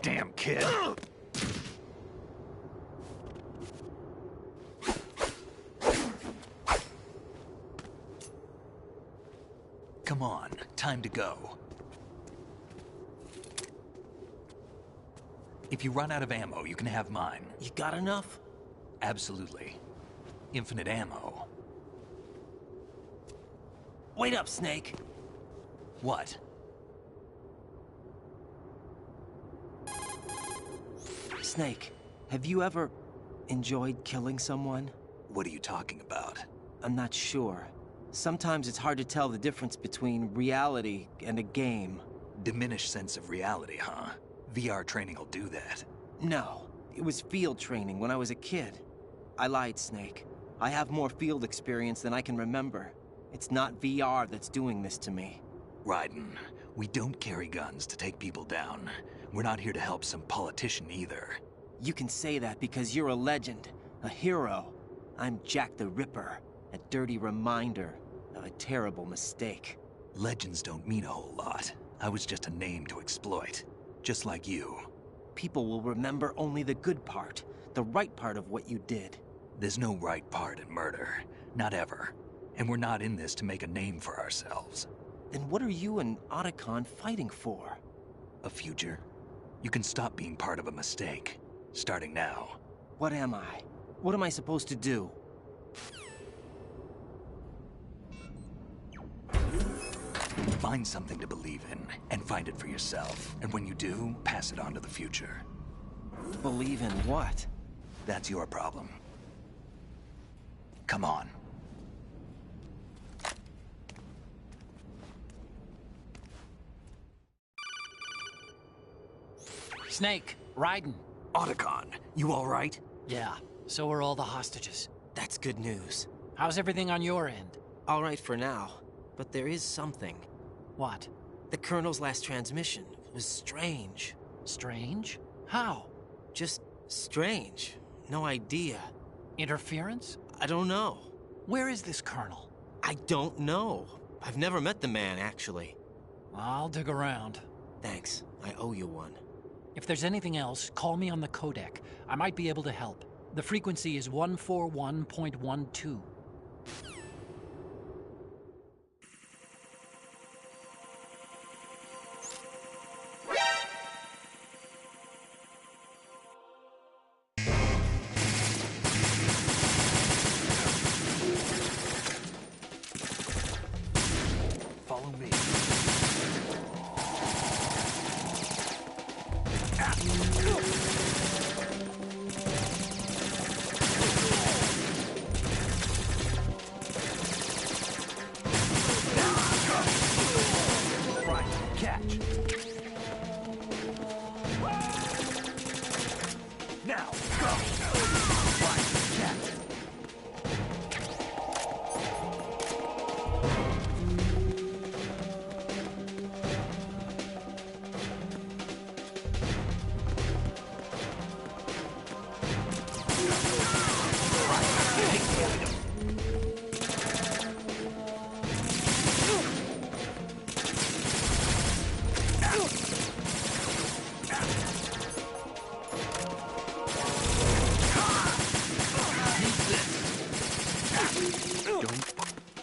Damn kid. Come on, time to go. If you run out of ammo, you can have mine. You got enough? Absolutely. Infinite ammo. Wait up, Snake. What? Snake, have you ever enjoyed killing someone? What are you talking about? I'm not sure. Sometimes it's hard to tell the difference between reality and a game. Diminished sense of reality, huh? VR training will do that. No, it was field training when I was a kid. I lied, Snake. I have more field experience than I can remember. It's not VR that's doing this to me. Raiden, we don't carry guns to take people down. We're not here to help some politician either. You can say that because you're a legend, a hero. I'm Jack the Ripper, a dirty reminder of a terrible mistake. Legends don't mean a whole lot. I was just a name to exploit. Just like you. People will remember only the good part, the right part of what you did. There's no right part in murder. Not ever. And we're not in this to make a name for ourselves. Then what are you and Otacon fighting for? A future? You can stop being part of a mistake. Starting now. What am I? What am I supposed to do? Find something to believe in, and find it for yourself. And when you do, pass it on to the future. Believe in what? That's your problem. Come on. Snake, Raiden. Otacon, you all right? Yeah, so are all the hostages. That's good news. How's everything on your end? All right for now, but there is something. What? The Colonel's last transmission was strange. Strange? How? Just strange. No idea. Interference? I don't know. Where is this Colonel? I don't know. I've never met the man, actually. I'll dig around. Thanks. I owe you one. If there's anything else, call me on the codec. I might be able to help. The frequency is 141.12. Follow me. Right, catch. Now, go. Right, catch.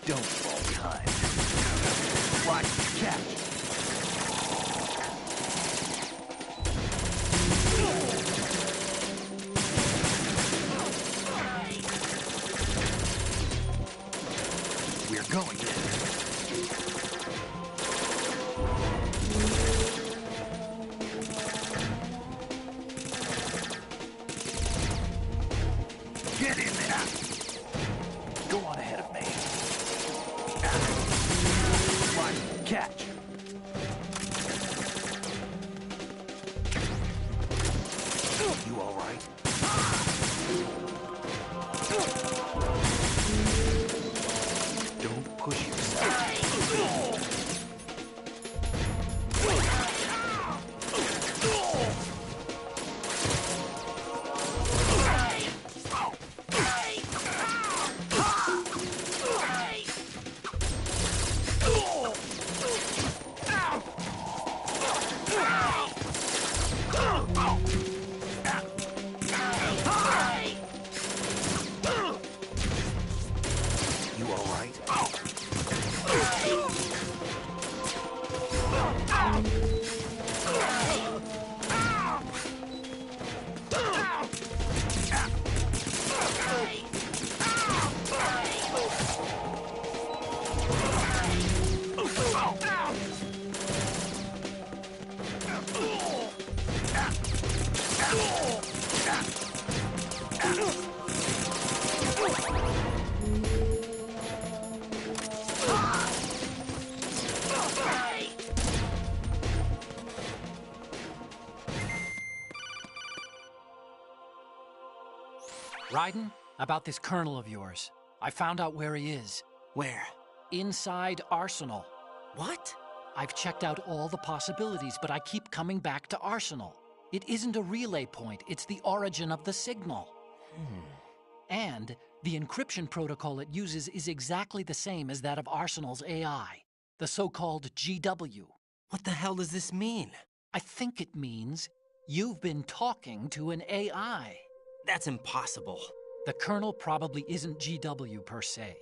Don't fall behind. Right, catch. We're going in. Get in there. Go on ahead of me. Right, catch. You all right? Don't push yourself. You all right? Raiden, about this Colonel of yours. I found out where he is. Where? Inside Arsenal. What? I've checked out all the possibilities, but I keep coming back to Arsenal. It isn't a relay point, it's the origin of the signal. And the encryption protocol it uses is exactly the same as that of Arsenal's AI, the so-called GW. What the hell does this mean? I think it means You've been talking to an AI. That's impossible. The Colonel probably isn't GW per se.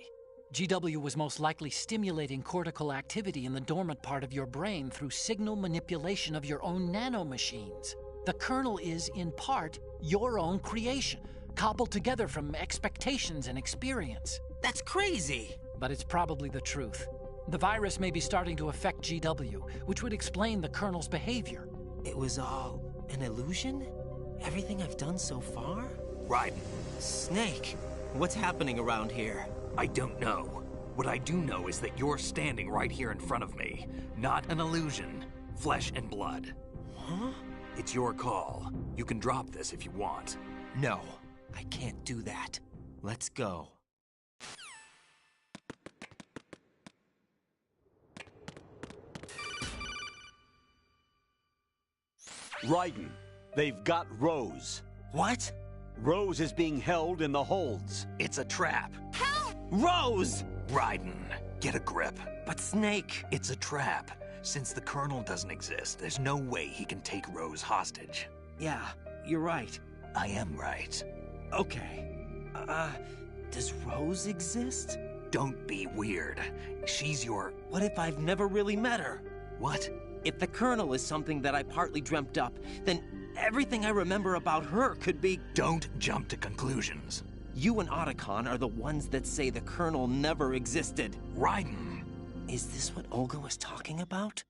GW was most likely stimulating cortical activity in the dormant part of your brain through signal manipulation of your own nanomachines. The Colonel is, in part, your own creation, cobbled together from expectations and experience. That's crazy! But it's probably the truth. The virus may be starting to affect GW, which would explain the Colonel's behavior. It was all an illusion? Everything I've done so far? Raiden. Snake, what's happening around here? I don't know. What I do know is that you're standing right here in front of me. Not an illusion. Flesh and blood. Huh? It's your call. You can drop this if you want. No, I can't do that. Let's go. Raiden, they've got Rose. What? Rose is being held in the holds. It's a trap. Help! Rose! Raiden, get a grip. But Snake... It's a trap. Since the Colonel doesn't exist, there's no way he can take Rose hostage. Yeah, you're right. I am right. Okay. Does Rose exist? Don't be weird. She's your... What if I've never really met her? What? If the Colonel is something that I partly dreamt up, then everything I remember about her could be... Don't jump to conclusions. You and Otacon are the ones that say the Colonel never existed. Raiden! Is this what Olga was talking about?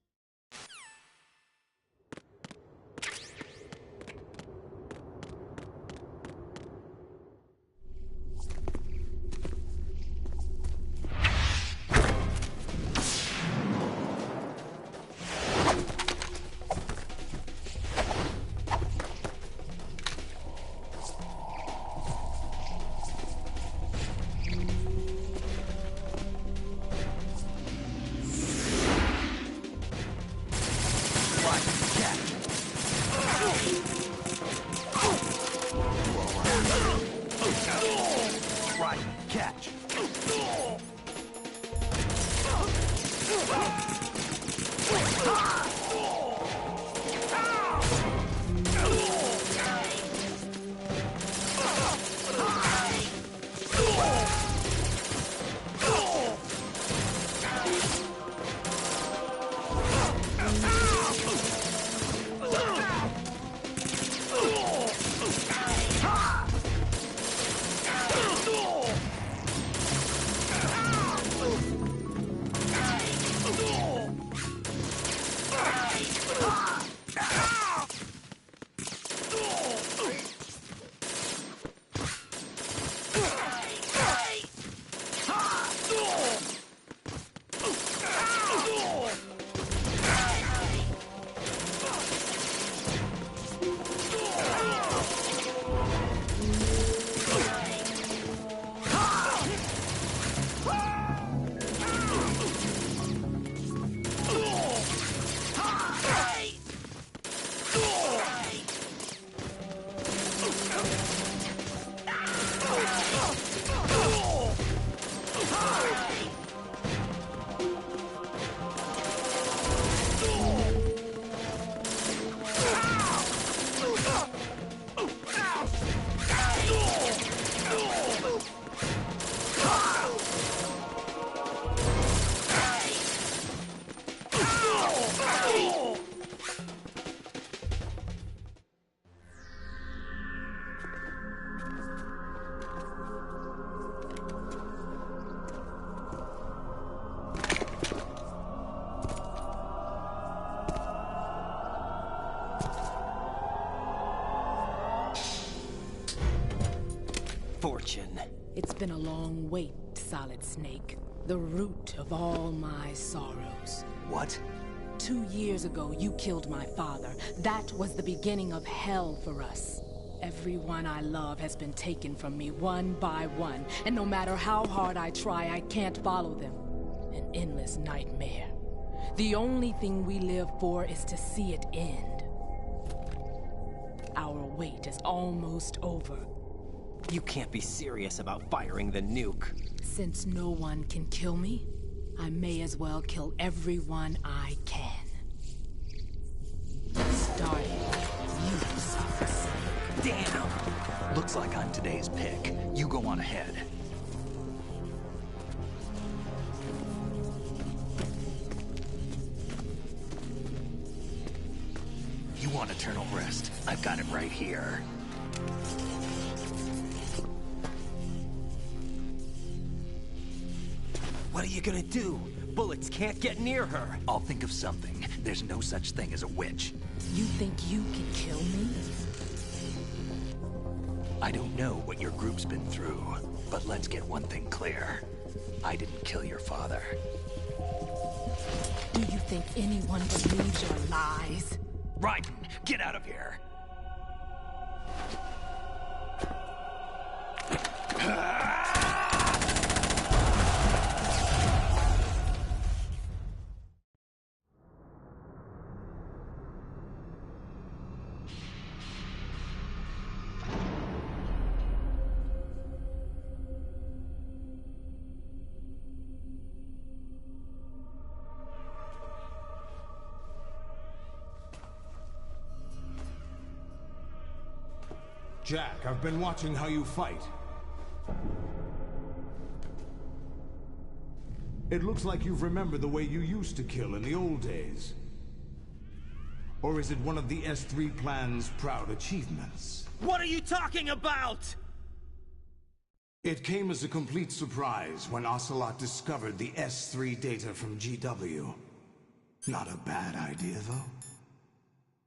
Fortune. It's been a long wait, Solid Snake. The root of all my sorrows. What? 2 years ago, you killed my father. That was the beginning of hell for us. Everyone I love has been taken from me one by one, and no matter how hard I try, I can't follow them. An endless nightmare. The only thing we live for is to see it end. Our wait is almost over. You can't be serious about firing the nuke. Since no one can kill me, I may as well kill everyone I can. Starting with you. like I'm today's pick. You go on ahead. You want eternal rest? I've got it right here. What are you gonna do? Bullets can't get near her. I'll think of something. There's no such thing as a witch. You think you can kill me? I don't know what your group's been through, but let's get one thing clear. I didn't kill your father. Do you think anyone believes your lies? Raiden, get out of here! Jack, I've been watching how you fight. It looks like you've remembered the way you used to kill in the old days. Or is it one of the S3 plan's proud achievements? What are you talking about? It came as a complete surprise when Ocelot discovered the S3 data from GW. Not a bad idea, though.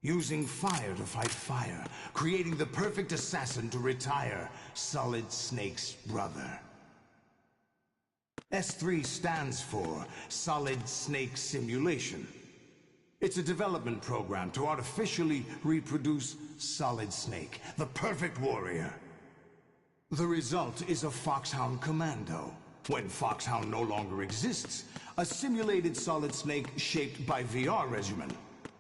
Using fire to fight fire, creating the perfect assassin to retire Solid Snake's brother. S3 stands for Solid Snake Simulation. It's a development program to artificially reproduce Solid Snake, the perfect warrior. The result is a Foxhound Commando. When Foxhound no longer exists, a simulated Solid Snake shaped by VR regimen.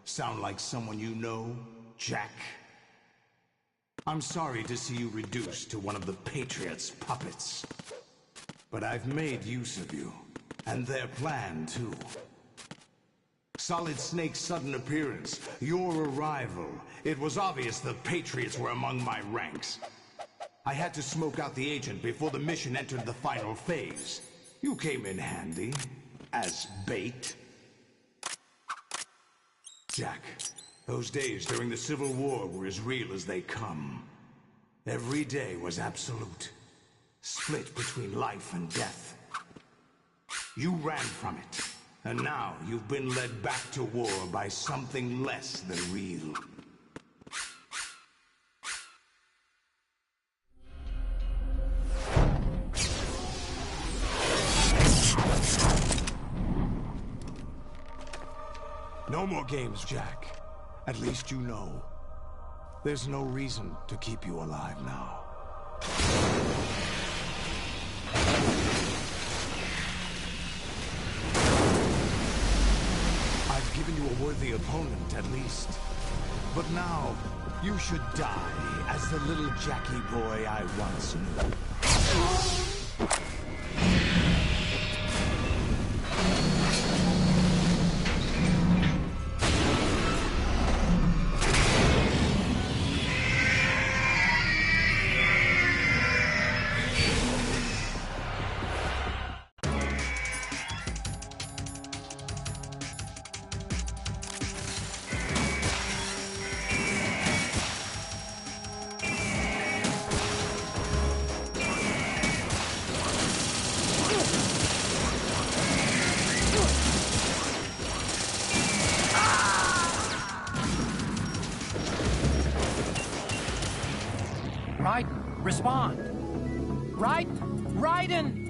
Sound like someone you know, Jack? I'm sorry to see you reduced to one of the Patriots' puppets. But I've made use of you, and their plan too. Solid Snake's sudden appearance, your arrival. It was obvious the Patriots were among my ranks. I had to smoke out the agent before the mission entered the final phase. You came in handy, as bait. Jack, those days during the Civil War were as real as they come. Every day was absolute, split between life and death. You ran from it, and now you've been led back to war by something less than real. No more games, Jack. At least you know. There's no reason to keep you alive now. I've given you a worthy opponent, at least. But now, you should die as the little Jackie boy I once knew. Raiden, respond! Raiden!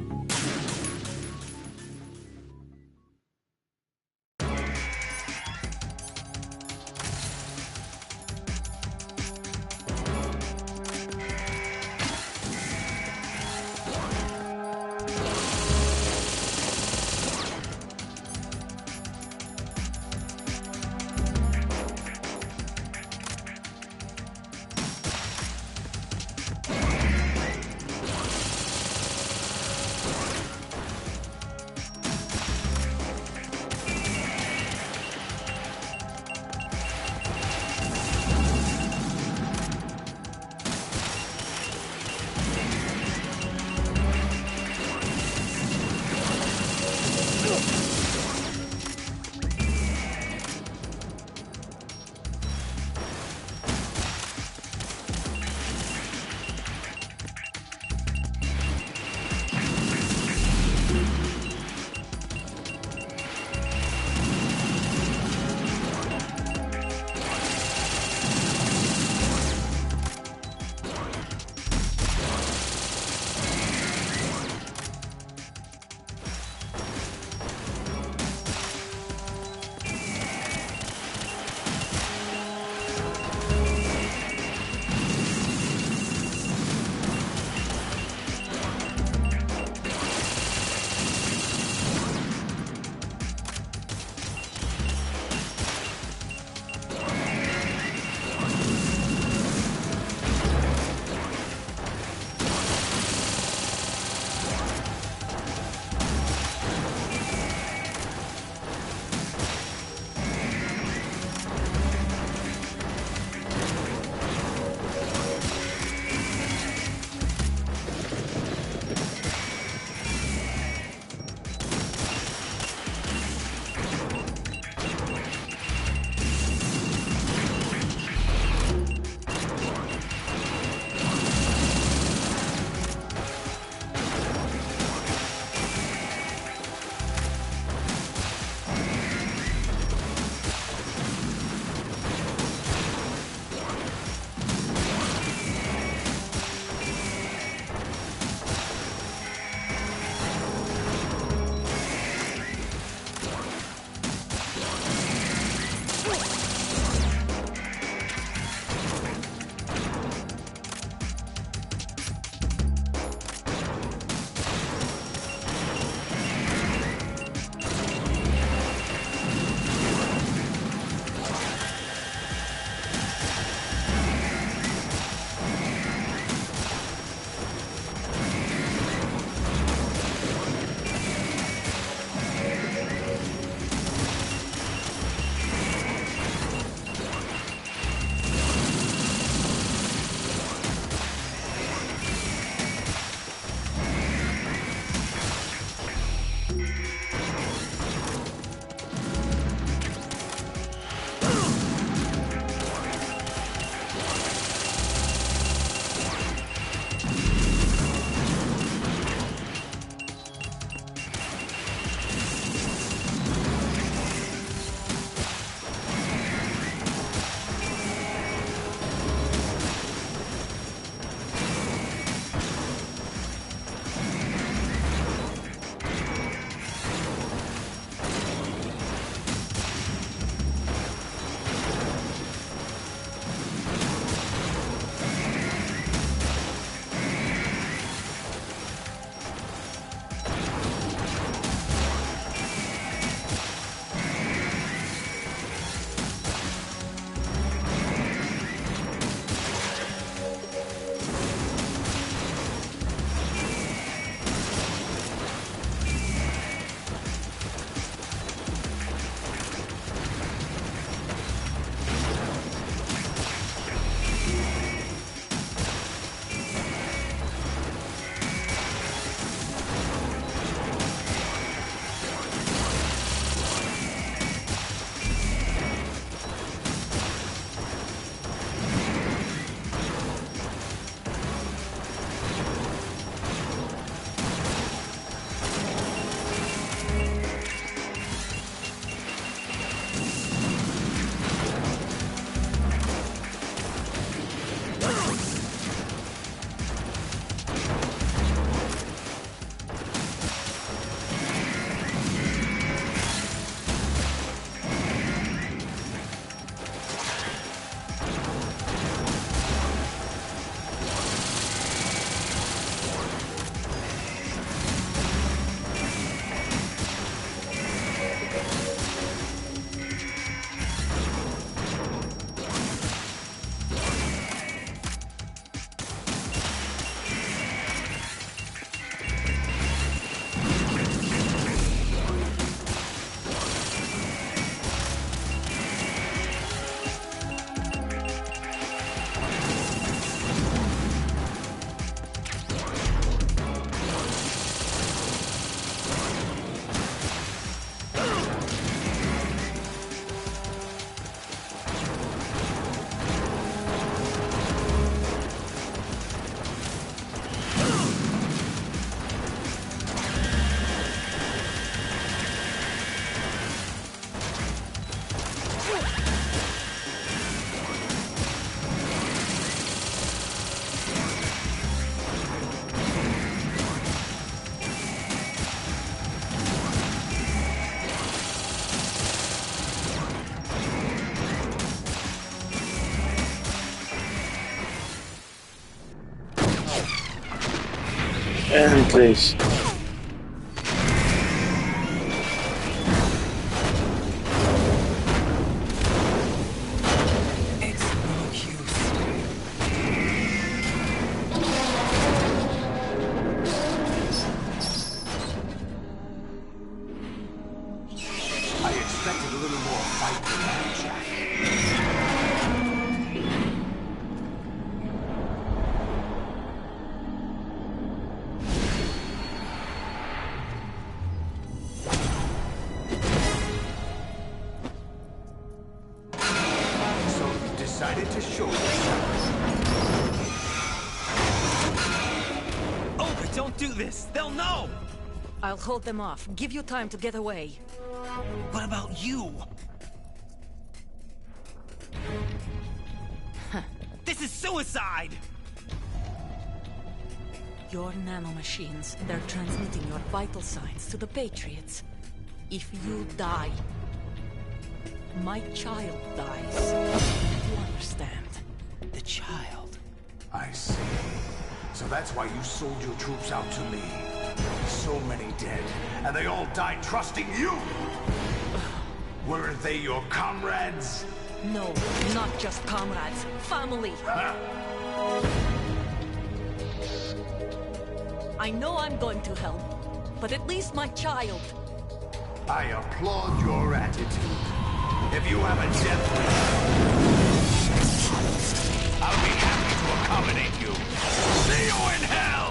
Endlich. I'll hold them off. Give you time to get away. What about you? This is suicide! Your nanomachines, they're transmitting your vital signs to the Patriots. If you die, my child dies. You understand? The child? I see. So that's why you sold your troops out to me. So many dead, and they all died trusting you! Weren't they your comrades? No, not just comrades. Family! I know I'm going to hell, but at least my child. I applaud your attitude. If you have a death wish, I'll be happy to accommodate you. See you in hell!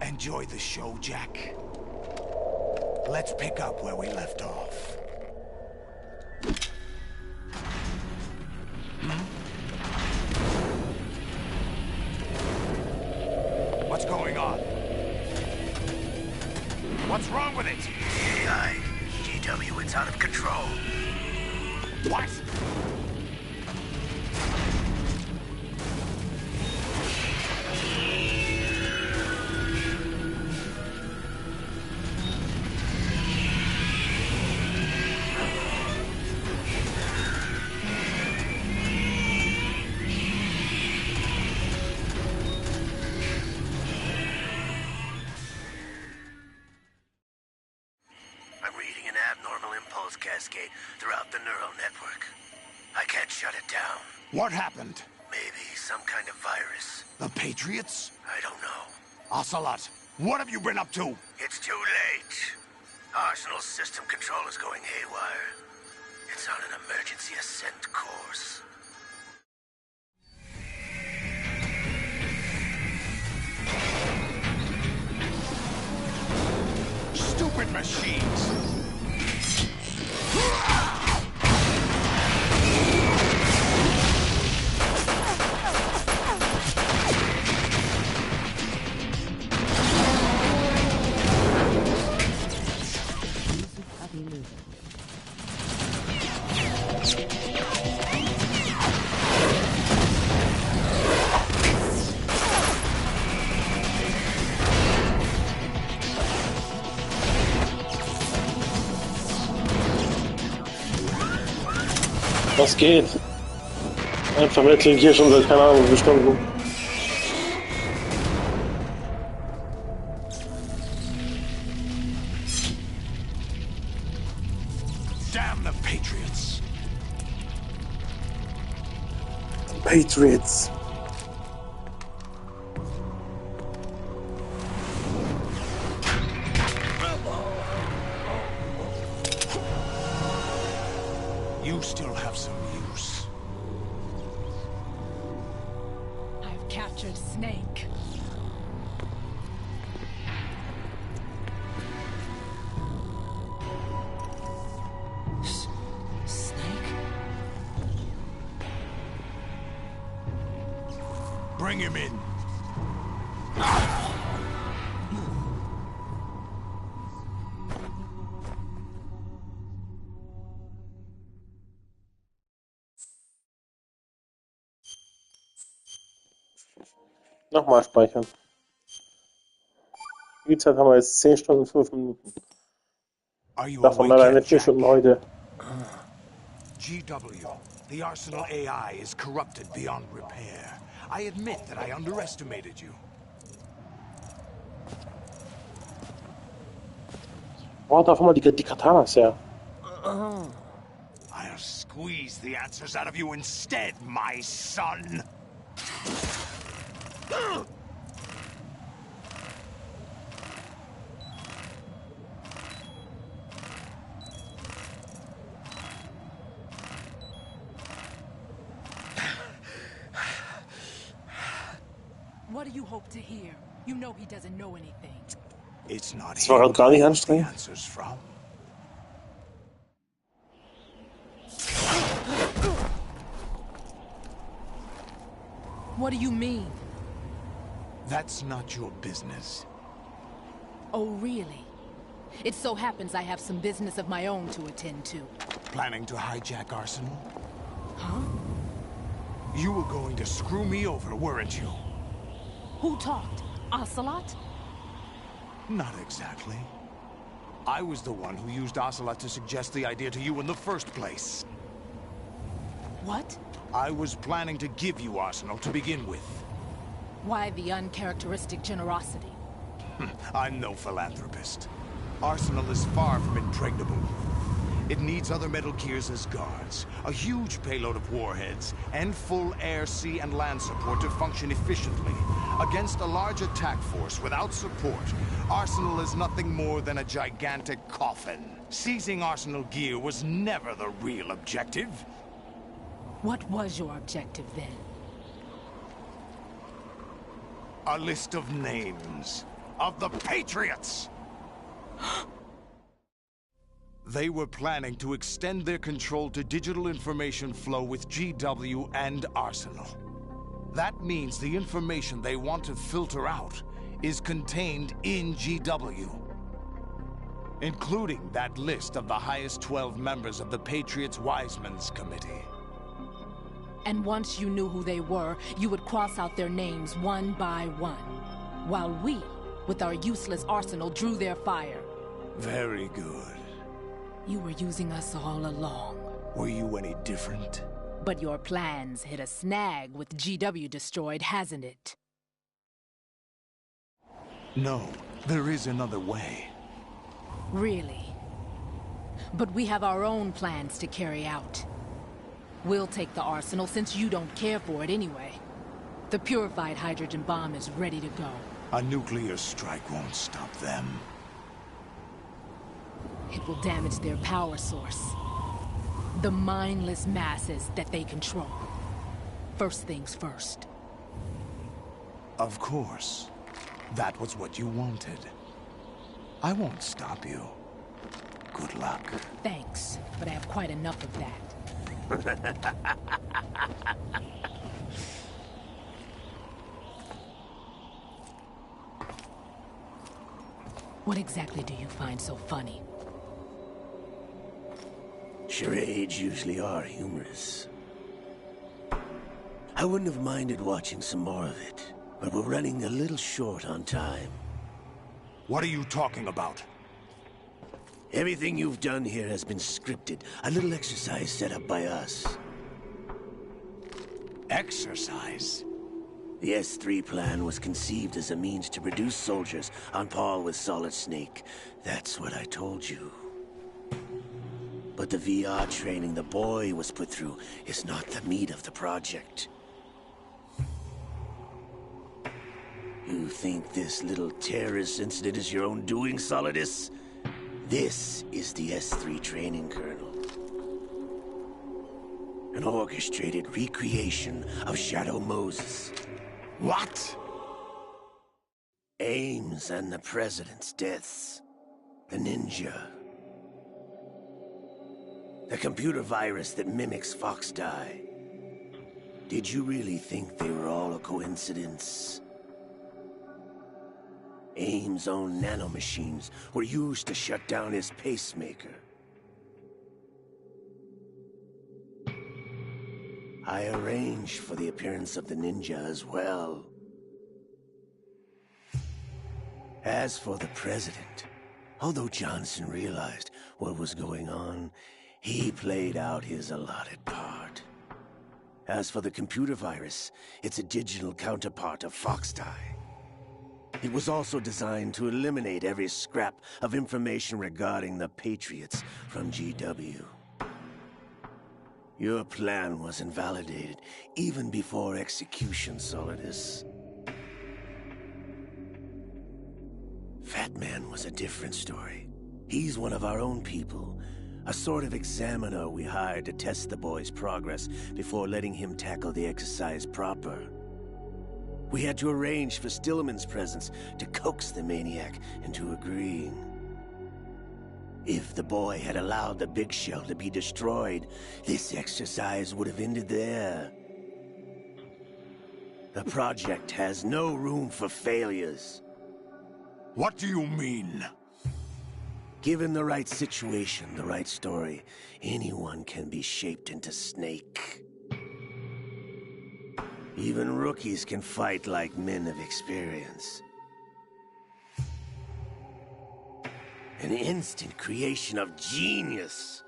Enjoy the show, Jack. Let's pick up where we left off. What's going on? What's wrong with it? AI, GW, it's out of control. What? Cascade throughout the neural network. I can't shut it down. What happened? Maybe some kind of virus. The Patriots? I don't know. Ocelot, what have you been up to? It's too late. Arsenal's system control is going haywire. It's on an emergency ascent course. Stupid machines! Was geht? Einfach Metal Gear schon seit keine Ahnung wie Stunden. Damn the Patriots! Patriots! You still have some use. I've captured Snake. Snake? Bring him in. Nochmal speichern. Die Zeit haben wir jetzt 10 Stunden, 5 Minuten. Davon alleine 4 Stunden heute. GW, the Arsenal AI is corrupted beyond repair. I admit that I underestimated you. Oh, da mal die Katanas her. I'll squeeze the answers out of you instead, my son. What do you hope to hear? You know he doesn't know anything. It's not Das war gerade gar nicht anstrengend. answers from. What do you mean? That's not your business. Oh, really? It so happens I have some business of my own to attend to. Planning to hijack Arsenal? Huh? You were going to screw me over, weren't you? Who talked? Ocelot? Not exactly. I was the one who used Ocelot to suggest the idea to you in the first place. What? I was planning to give you Arsenal to begin with. Why the uncharacteristic generosity? I'm no philanthropist. Arsenal is far from impregnable. It needs other Metal Gears as guards, a huge payload of warheads, and full air, sea, and land support to function efficiently. Against a large attack force without support, Arsenal is nothing more than a gigantic coffin. Seizing Arsenal gear was never the real objective. What was your objective then? A list of names of the Patriots! They were planning to extend their control to digital information flow with GW and Arsenal. That means the information they want to filter out is contained in GW, including that list of the highest 12 members of the Patriots Wiseman's Committee. And once you knew who they were, you would cross out their names one by one, while we, with our useless arsenal, drew their fire. Very good. You were using us all along. Were you any different? But your plans hit a snag with GW destroyed, hasn't it? No, there is another way. Really? But we have our own plans to carry out. We'll take the arsenal since you don't care for it anyway. The purified hydrogen bomb is ready to go. A nuclear strike won't stop them. It will damage their power source. The mindless masses that they control. First things first. Of course. That was what you wanted. I won't stop you. Good luck. Thanks, but I have quite enough of that. What exactly do you find so funny? Charades usually are humorous. I wouldn't have minded watching some more of it, but we're running a little short on time. What are you talking about? Everything you've done here has been scripted. A little exercise set up by us. Exercise? The S3 plan was conceived as a means to produce soldiers on par with Solid Snake. That's what I told you. But the VR training the boy was put through is not the meat of the project. You think this little terrorist incident is your own doing, Solidus? This is the S3 training, Colonel. An orchestrated recreation of Shadow Moses. What? Ames and the President's deaths. The ninja. The computer virus that mimics Foxdie. Did you really think they were all a coincidence? Ames' own nanomachines were used to shut down his pacemaker. I arranged for the appearance of the ninja as well. As for the President, although Johnson realized what was going on, he played out his allotted part. As for the computer virus, it's a digital counterpart of Foxdie. It was also designed to eliminate every scrap of information regarding the Patriots from GW. Your plan was invalidated even before execution, Solidus. Fat Man was a different story. He's one of our own people. A sort of examiner we hired to test the boy's progress before letting him tackle the exercise proper. We had to arrange for Stillman's presence to coax the maniac into agreeing. If the boy had allowed the big shell to be destroyed, this exercise would have ended there. The project has no room for failures. What do you mean? Given the right situation, the right story, anyone can be shaped into Snake. Even rookies can fight like men of experience. An instant creation of genius.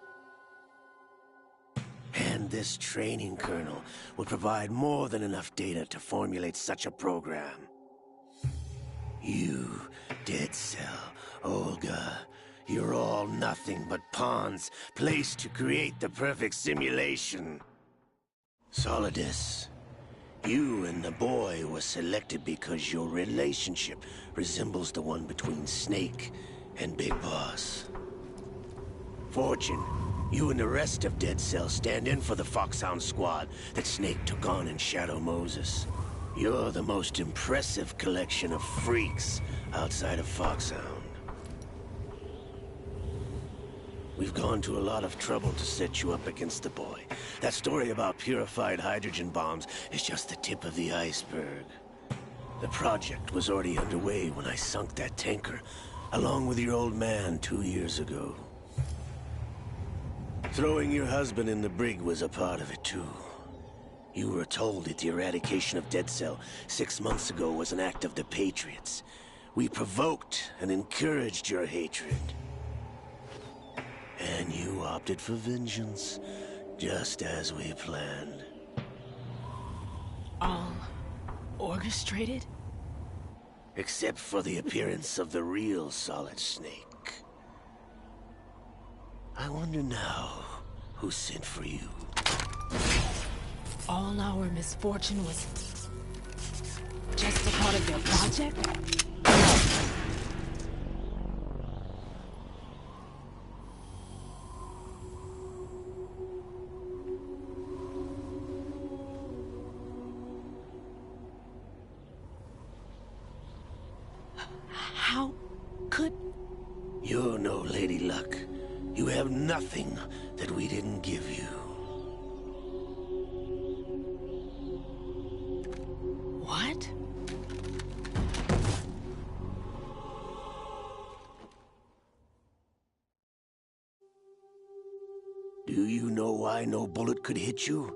And this training kernel would provide more than enough data to formulate such a program. You, Dead Cell, Olga, you're all nothing but pawns placed to create the perfect simulation. Solidus, you and the boy were selected because your relationship resembles the one between Snake and Big Boss. Fortune, you and the rest of Dead Cell stand in for the Foxhound squad that Snake took on in Shadow Moses. You're the most impressive collection of freaks outside of Foxhound. We've gone to a lot of trouble to set you up against the boy. That story about purified hydrogen bombs is just the tip of the iceberg. The project was already underway when I sunk that tanker, along with your old man 2 years ago. Throwing your husband in the brig was a part of it too. You were told that the eradication of Dead Cell 6 months ago was an act of the Patriots. We provoked and encouraged your hatred. And you opted for vengeance, just as we planned. All orchestrated? Except for the appearance of the real Solid Snake. I wonder now who sent for you. All our misfortune was just a part of their project? How could... You're no Lady Luck. You have nothing that we didn't give you. What? Do you know why no bullet could hit you?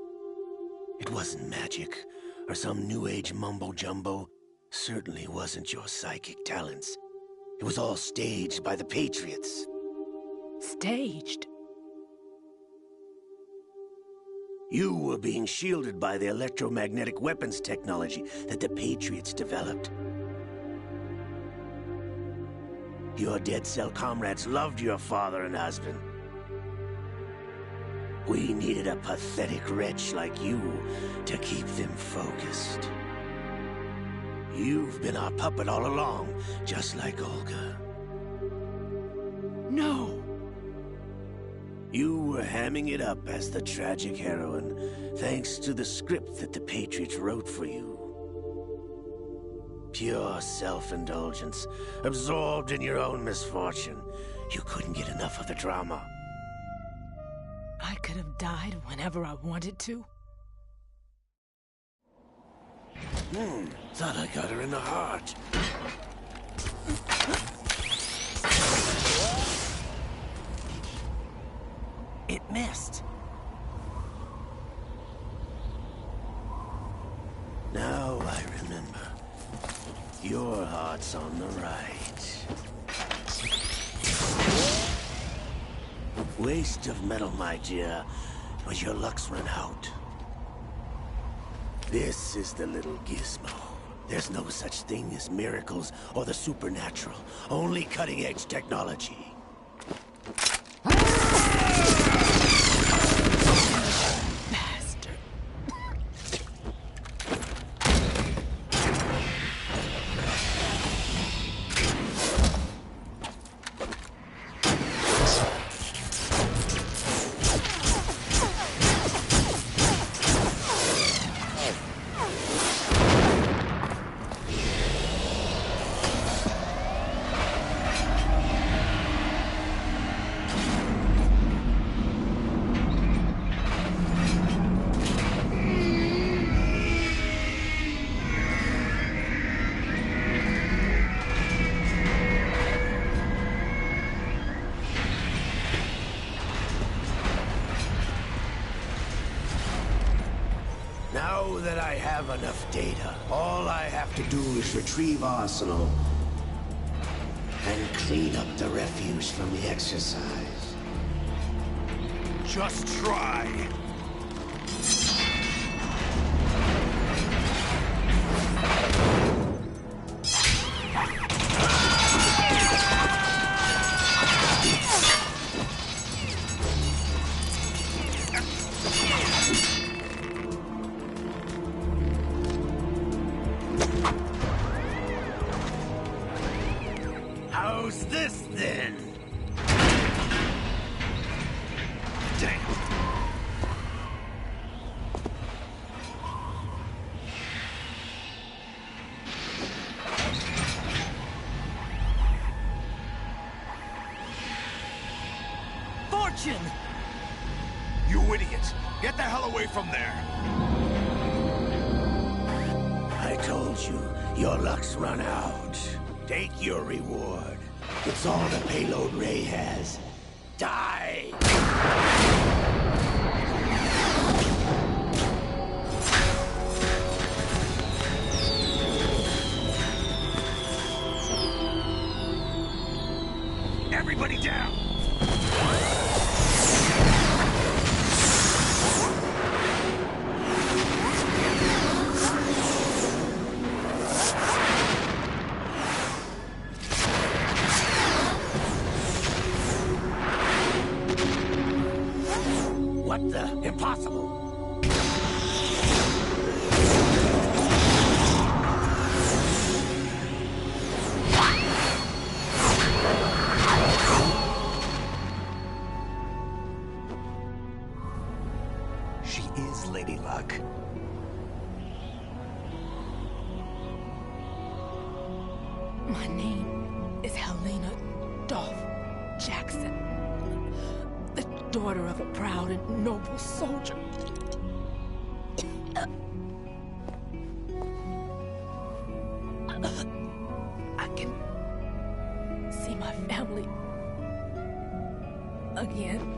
It wasn't magic, or some new age mumbo-jumbo. Certainly wasn't your psychic talents. It was all staged by the Patriots. Staged? You were being shielded by the electromagnetic weapons technology that the Patriots developed. Your Dead Cell comrades loved your father and husband. We needed a pathetic wretch like you to keep them focused. You've been our puppet all along, just like Olga. No! You were hamming it up as the tragic heroine, thanks to the script that the Patriots wrote for you. Pure self-indulgence, absorbed in your own misfortune. You couldn't get enough of the drama. I could have died whenever I wanted to. Thought I got her in the heart. It missed. Now I remember. Your heart's on the right. Waste of metal, my dear, but your luck's run out. This is the little gizmo. There's no such thing as miracles or the supernatural. Only cutting-edge technology. Now that I have enough data, all I have to do is retrieve Arsenal and clean up the refuse from the exercise. Just try. How's this then? Damn. Fortune! You idiot! Get the hell away from there! I told you, your luck's run out. Take your reward. It's all the payload Ray has. Die! Everybody down! What the? Impossible! She is Lady Luck. My name is Helena Dolph Jackson, the daughter of a proud and noble soldier. I can see my family again.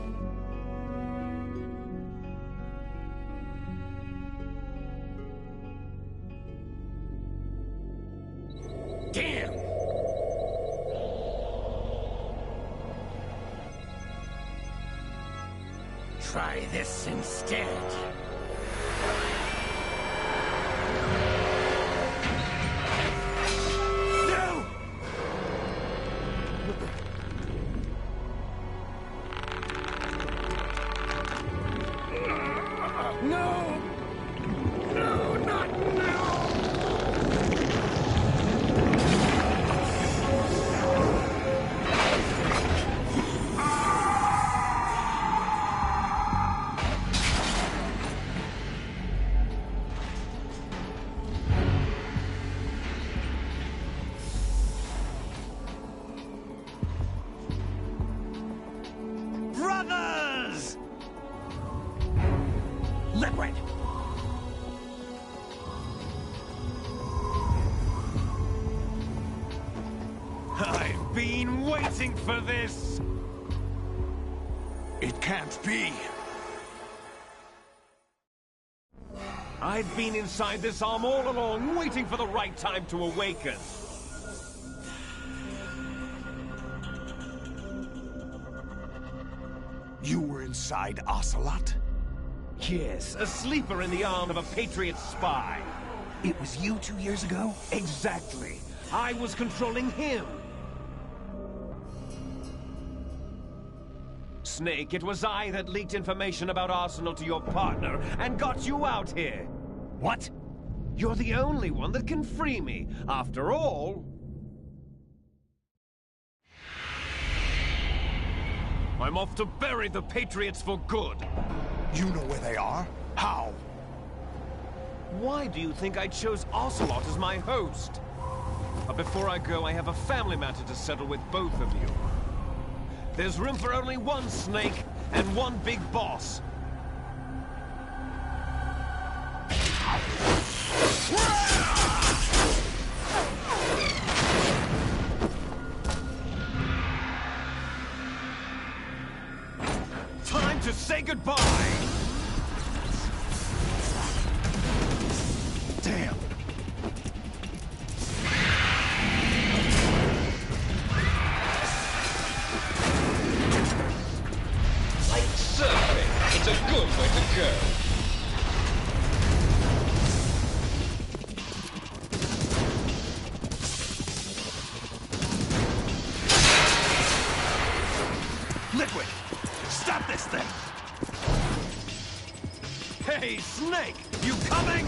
Damn! Try this instead. No! No! No, not now! I've been waiting for this! It can't be! I've been inside this arm all along, waiting for the right time to awaken. You were inside Ocelot? Yes, a sleeper in the arm of a Patriot spy. It was you 2 years ago? Exactly. I was controlling him. Snake, it was I that leaked information about Arsenal to your partner and got you out here. What? You're the only one that can free me. After all... I'm off to bury the Patriots for good. You know where they are? How? Why do you think I chose Ocelot as my host? But before I go, I have a family matter to settle with both of you. There's room for only one Snake and one big boss. Time to say goodbye! Damn! Like surfing, it's a good way to go. Liquid! Stop this thing! Hey, Snake! You coming?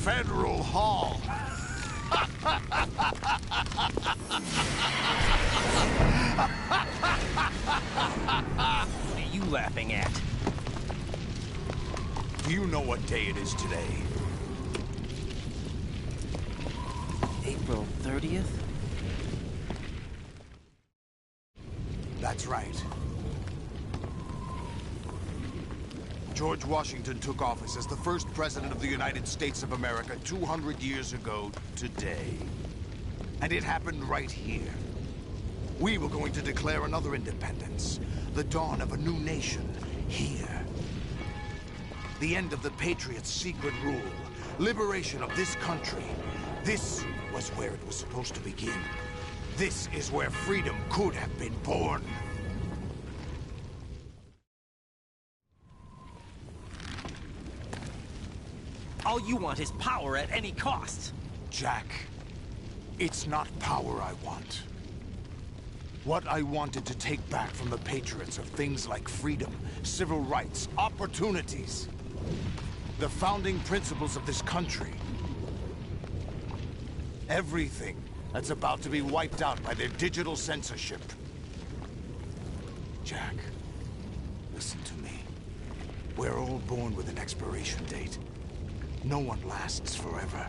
Federal Hall. What are you laughing at? Do you know what day it is today? April 30th? That's right. George Washington took office as the first president of the United States of America 200 years ago today. And it happened right here. We were going to declare another independence, the dawn of a new nation, here. The end of the Patriots' secret rule, liberation of this country. This was where it was supposed to begin. This is where freedom could have been born. All you want is power at any cost. Jack, it's not power I want. What I wanted to take back from the Patriots are things like freedom, civil rights, opportunities. The founding principles of this country. Everything that's about to be wiped out by their digital censorship. Jack, listen to me. We're all born with an expiration date. No one lasts forever.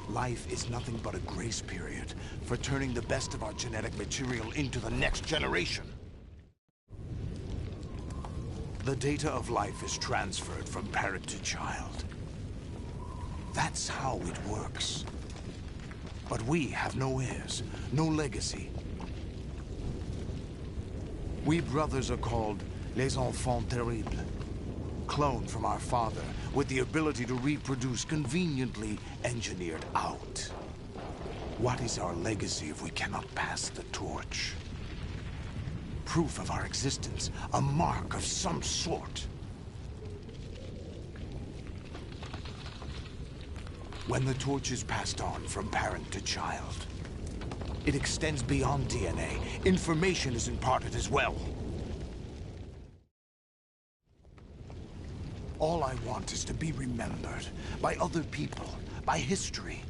Life is nothing but a grace period for turning the best of our genetic material into the next generation. The data of life is transferred from parent to child. That's how it works. But we have no heirs, no legacy. We brothers are called les enfants terribles. Cloned from our father, with the ability to reproduce conveniently engineered out. What is our legacy if we cannot pass the torch? Proof of our existence, a mark of some sort. When the torch is passed on from parent to child, it extends beyond DNA. Information is imparted as well. All I want is to be remembered by other people, by history.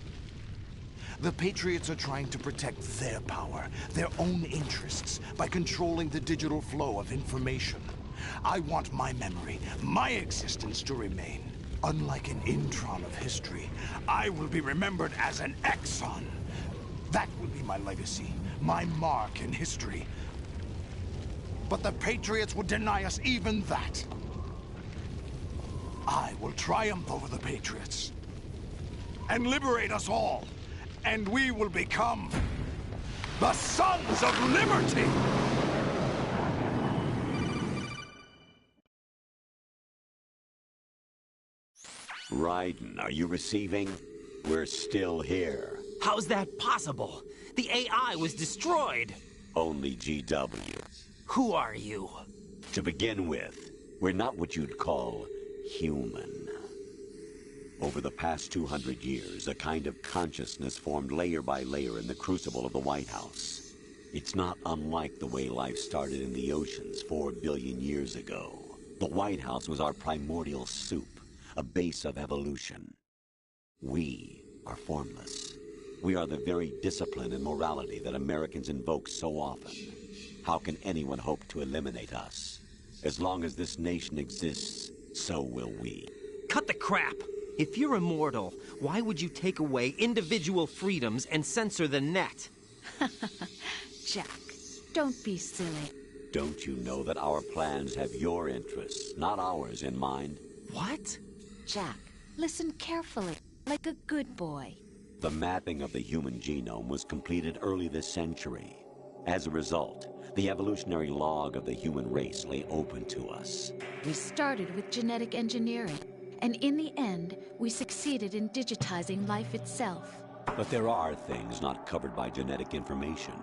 The Patriots are trying to protect their power, their own interests, by controlling the digital flow of information. I want my memory, my existence to remain. Unlike an intron of history, I will be remembered as an exon. That will be my legacy, my mark in history. But the Patriots would deny us even that. I will triumph over the Patriots and liberate us all, and we will become the Sons of Liberty! Raiden, are you receiving? We're still here. How's that possible? The AI was destroyed. Only GW. Who are you? To begin with, we're not what you'd call human. Over the past 200 years, a kind of consciousness formed layer by layer in the crucible of the White House. It's not unlike the way life started in the oceans 4 billion years ago. The White House was our primordial soup, a base of evolution. We are formless. We are the very discipline and morality that Americans invoke so often. How can anyone hope to eliminate us? As long as this nation exists, so will we. Cut the crap! If you're immortal, why would you take away individual freedoms and censor the net? Jack, don't be silly. Don't you know that our plans have your interests, not ours, in mind? What? Jack, listen carefully, like a good boy. The mapping of the human genome was completed early this century. As a result, the evolutionary log of the human race lay open to us. We started with genetic engineering, and in the end, we succeeded in digitizing life itself. But there are things not covered by genetic information.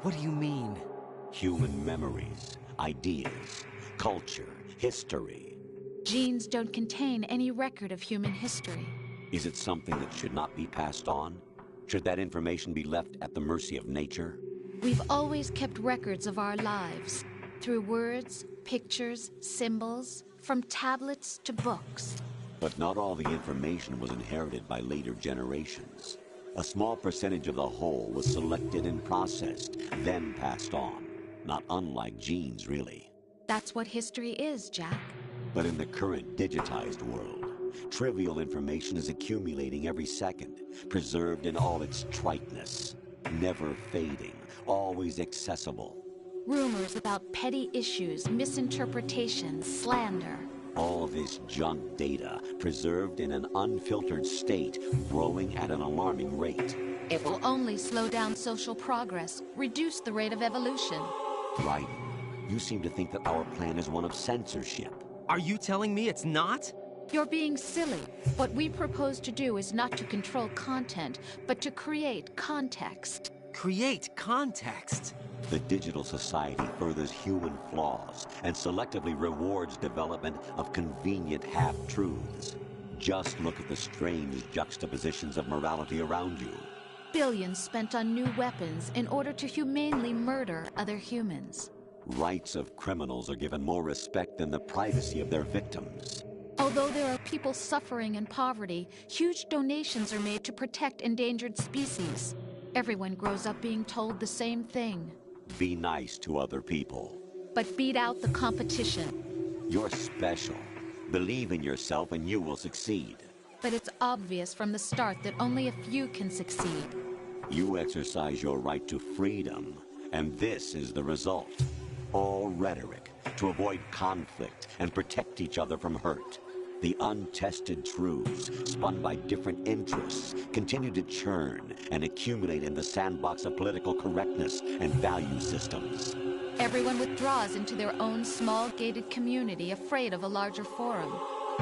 What do you mean? Human memories, ideas, culture, history. Genes don't contain any record of human history. Is it something that should not be passed on? Should that information be left at the mercy of nature? We've always kept records of our lives, through words, pictures, symbols, from tablets to books. But not all the information was inherited by later generations. A small percentage of the whole was selected and processed, then passed on. Not unlike genes, really. That's what history is, Jack. But in the current digitized world, trivial information is accumulating every second, preserved in all its triteness, never fading, always accessible. Rumors about petty issues, misinterpretations, slander. All this junk data, preserved in an unfiltered state, growing at an alarming rate. It will only slow down social progress, reduce the rate of evolution. Right. You seem to think that our plan is one of censorship. Are you telling me it's not? You're being silly. What we propose to do is not to control content, but to create context. Create context? The digital society furthers human flaws and selectively rewards development of convenient half-truths. Just look at the strange juxtapositions of morality around you. Billions spent on new weapons in order to humanely murder other humans. Rights of criminals are given more respect than the privacy of their victims. Although there are people suffering in poverty, huge donations are made to protect endangered species. Everyone grows up being told the same thing. Be nice to other people. But beat out the competition. You're special. Believe in yourself and you will succeed. But it's obvious from the start that only a few can succeed. You exercise your right to freedom, and this is the result. All rhetoric to avoid conflict and protect each other from hurt. The untested truths, spun by different interests, continue to churn and accumulate in the sandbox of political correctness and value systems. Everyone withdraws into their own small gated community, afraid of a larger forum.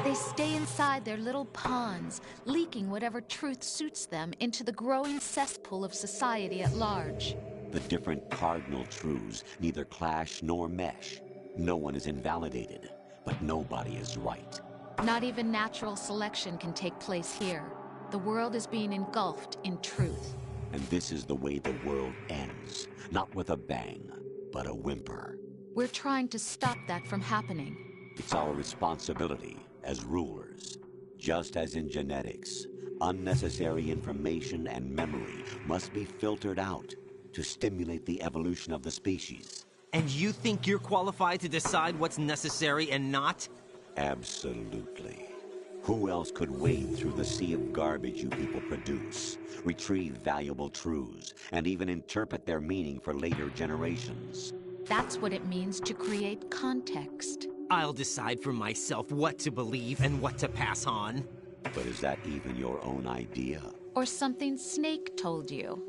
They stay inside their little ponds, leaking whatever truth suits them into the growing cesspool of society at large. The different cardinal truths neither clash nor mesh. No one is invalidated, but nobody is right. Not even natural selection can take place here. The world is being engulfed in truth. And this is the way the world ends. Not with a bang, but a whimper. We're trying to stop that from happening. It's our responsibility as rulers. Just as in genetics, unnecessary information and memory must be filtered out to stimulate the evolution of the species. And you think you're qualified to decide what's necessary and not? Absolutely. Who else could wade through the sea of garbage you people produce, retrieve valuable truths, and even interpret their meaning for later generations? That's what it means to create context. I'll decide for myself what to believe and what to pass on. But is that even your own idea? Or something Snake told you?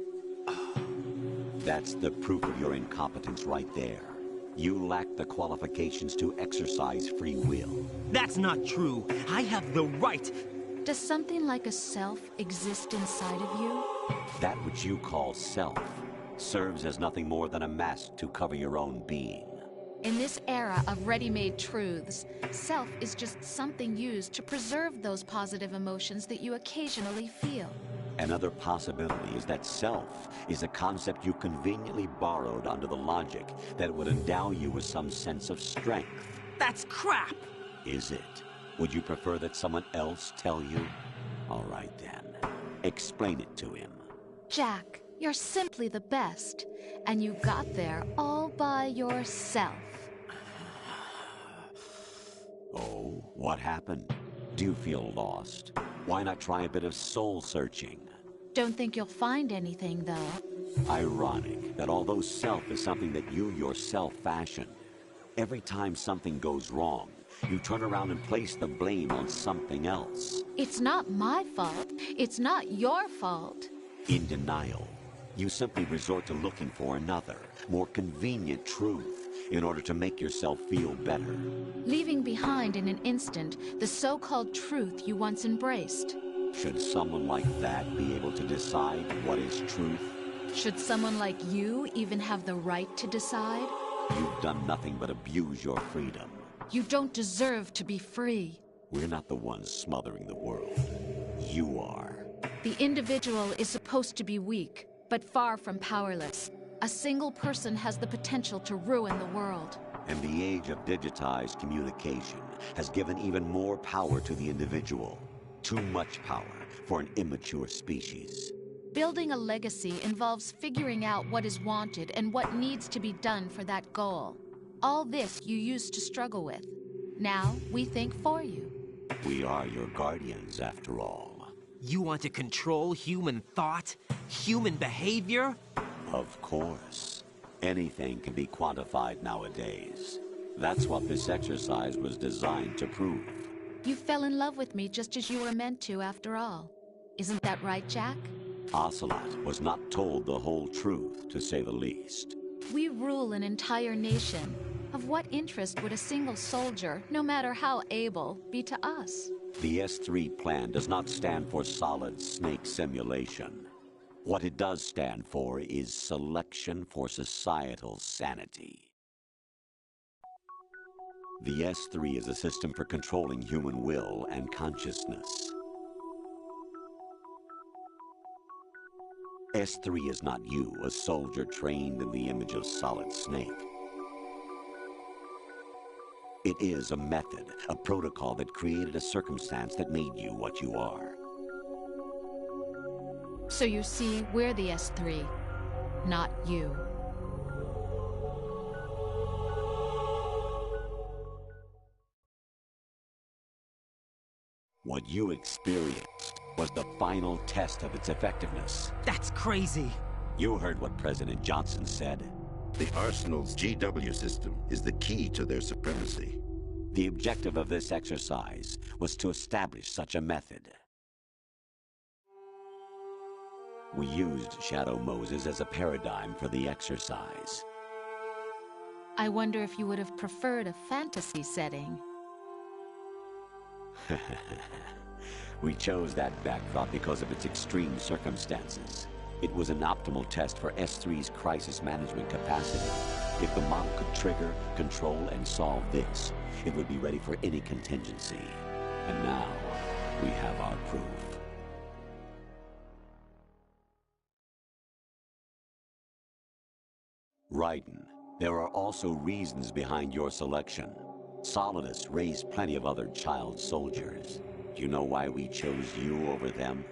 That's the proof of your incompetence right there. You lack the qualifications to exercise free will. That's not true. I have the right. Does something like a self exist inside of you? That which you call self serves as nothing more than a mask to cover your own being. In this era of ready-made truths, self is just something used to preserve those positive emotions that you occasionally feel. Another possibility is that self is a concept you conveniently borrowed under the logic that it would endow you with some sense of strength. That's crap! Is it? Would you prefer that someone else tell you? All right then. Explain it to him. Jack, you're simply the best. And you got there all by yourself. Oh, what happened? Do you feel lost? Why not try a bit of soul-searching? Don't think you'll find anything, though. Ironic that although self is something that you yourself fashioned, every time something goes wrong, you turn around and place the blame on something else. It's not my fault. It's not your fault. In denial, you simply resort to looking for another, more convenient truth in order to make yourself feel better. Leaving behind in an instant the so-called truth you once embraced. Should someone like that be able to decide what is truth? Should someone like you even have the right to decide? You've done nothing but abuse your freedom. You don't deserve to be free. We're not the ones smothering the world. You are. The individual is supposed to be weak, but far from powerless. A single person has the potential to ruin the world. And the age of digitized communication has given even more power to the individual. Too much power for an immature species. Building a legacy involves figuring out what is wanted and what needs to be done for that goal. All this you used to struggle with. Now we think for you. We are your guardians, after all. You want to control human thought? Human behavior? Of course. Anything can be quantified nowadays. That's what this exercise was designed to prove. You fell in love with me just as you were meant to, after all. Isn't that right, Jack? Ocelot was not told the whole truth, to say the least. We rule an entire nation. Of what interest would a single soldier, no matter how able, be to us? The S3 plan does not stand for solid snake simulation. What it does stand for is selection for societal sanity. The S3 is a system for controlling human will and consciousness. S3 is not you, a soldier trained in the image of Solid Snake. It is a method, a protocol that created a circumstance that made you what you are. So you see, we're the S3, not you. What you experienced was the final test of its effectiveness. That's crazy. You heard what President Johnson said. The Arsenal's GW system is the key to their supremacy. The objective of this exercise was to establish such a method. We used Shadow Moses as a paradigm for the exercise. I wonder if you would have preferred a fantasy setting. We chose that backdrop because of its extreme circumstances. It was an optimal test for S3's crisis management capacity. If the model could trigger, control, and solve this, it would be ready for any contingency. And now, we have our proof. Raiden, there are also reasons behind your selection. Solidus raised plenty of other child soldiers. Do you know why we chose you over them?